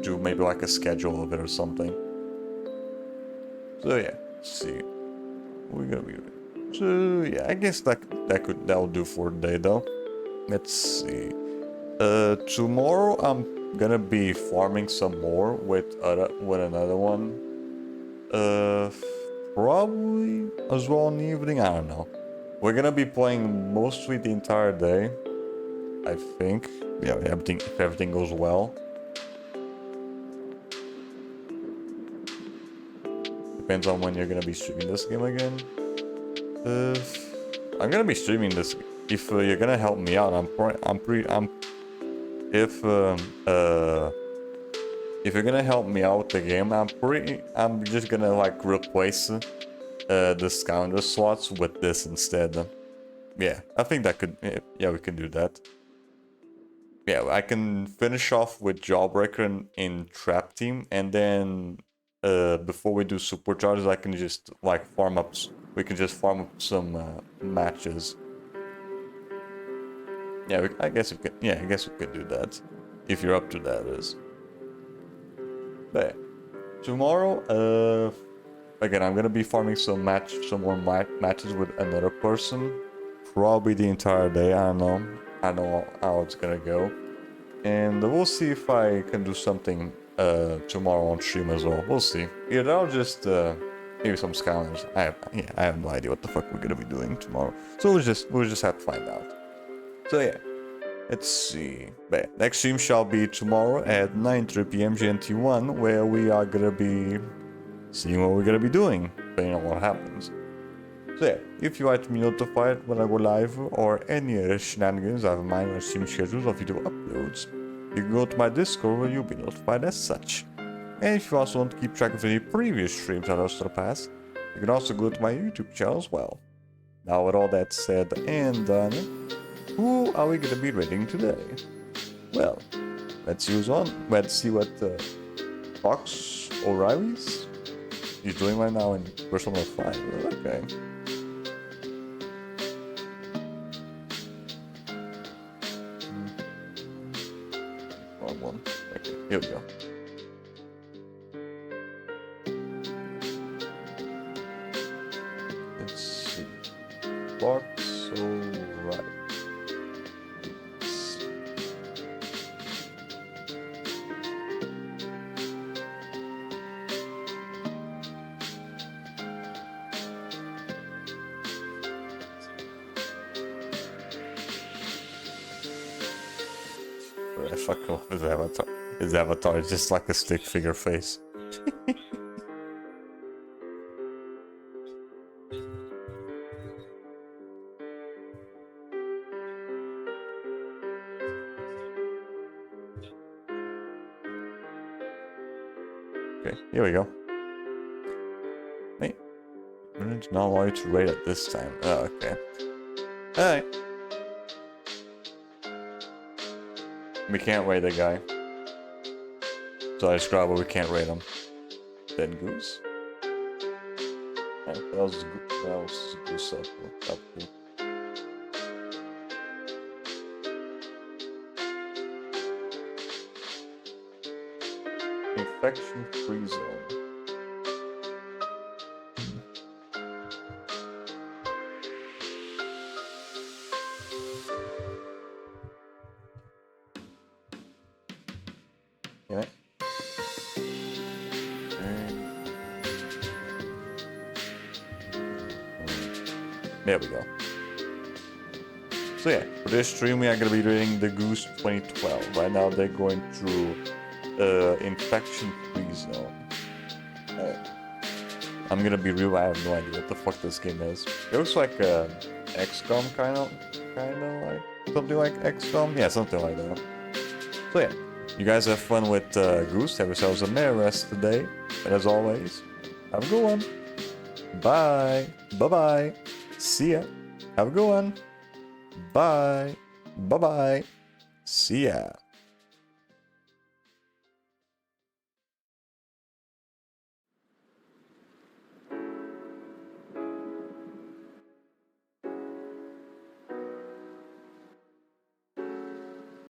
do maybe like a schedule of it or something. So yeah, let's see. We're gonna be. So yeah, I guess that'll do for today though. Let's see. Tomorrow I'm gonna be farming some more with another one. Probably as well in the evening. I don't know. We're gonna be playing mostly the entire day, I think. Yeah, if everything goes well. Depends on when you're gonna be streaming this game again. I'm gonna be streaming this. If you're gonna help me out, if you're gonna help me out with the game, I'm just gonna like replace the scavenger slots with this instead. Yeah, I think that could. Yeah, we can do that. Yeah, I can finish off with Jawbreaker in Trap Team, and then before we do Supercharges, I can just like farm up. We can just farm up some matches. Yeah, I guess we could. Yeah, I guess we could do that if you're up to that. Is. But yeah. Tomorrow, again, I'm gonna be farming some more matches with another person. Probably the entire day. I don't know. I don't know how it's gonna go, and we'll see if I can do something tomorrow on stream as well. We'll see. Either I'll just maybe some scavengers. I have no idea what the fuck we're gonna be doing tomorrow. So we'll just have to find out. So yeah. Let's see. But next stream shall be tomorrow at 9:30 p.m. GMT1, where we are gonna be seeing what we're gonna be doing, depending on what happens. So yeah, if you like to be notified when I go live or any other shenanigans I have in mind or stream schedules or video uploads, you can go to my Discord where you'll be notified as such. And if you also want to keep track of any previous streams I lost in the past, you can also go to my YouTube channel as well. Now with all that said and done, who are we going to be raiding today? Well, let's see what Fox O'Reilly's he's doing right now in Persona 5. Okay. Wrong one. Okay, here we go. Let's see. Fox O'Reilly. I fuck off his avatar. His avatar is just like a stick figure face. Okay, here we go. Hey, it's not allow you to raid at this time. Oh, okay. Alright. We can't raid the guy. So I described but we can't raid him. Dead goose. Yeah, that was goose up too. Infection free zone. There we go. So yeah, for this stream we are gonna be doing the Goose 2012. Right now they're going through infection-free zone. I'm gonna be real, I have no idea what the fuck this game is. It looks like XCOM kind of like something like XCOM. Yeah, something like that. So yeah, you guys have fun with Goose. Have yourselves a merry rest today. And as always, have a good one. Bye. Bye-bye. See ya. Have a good one. Bye. Bye-bye. See ya.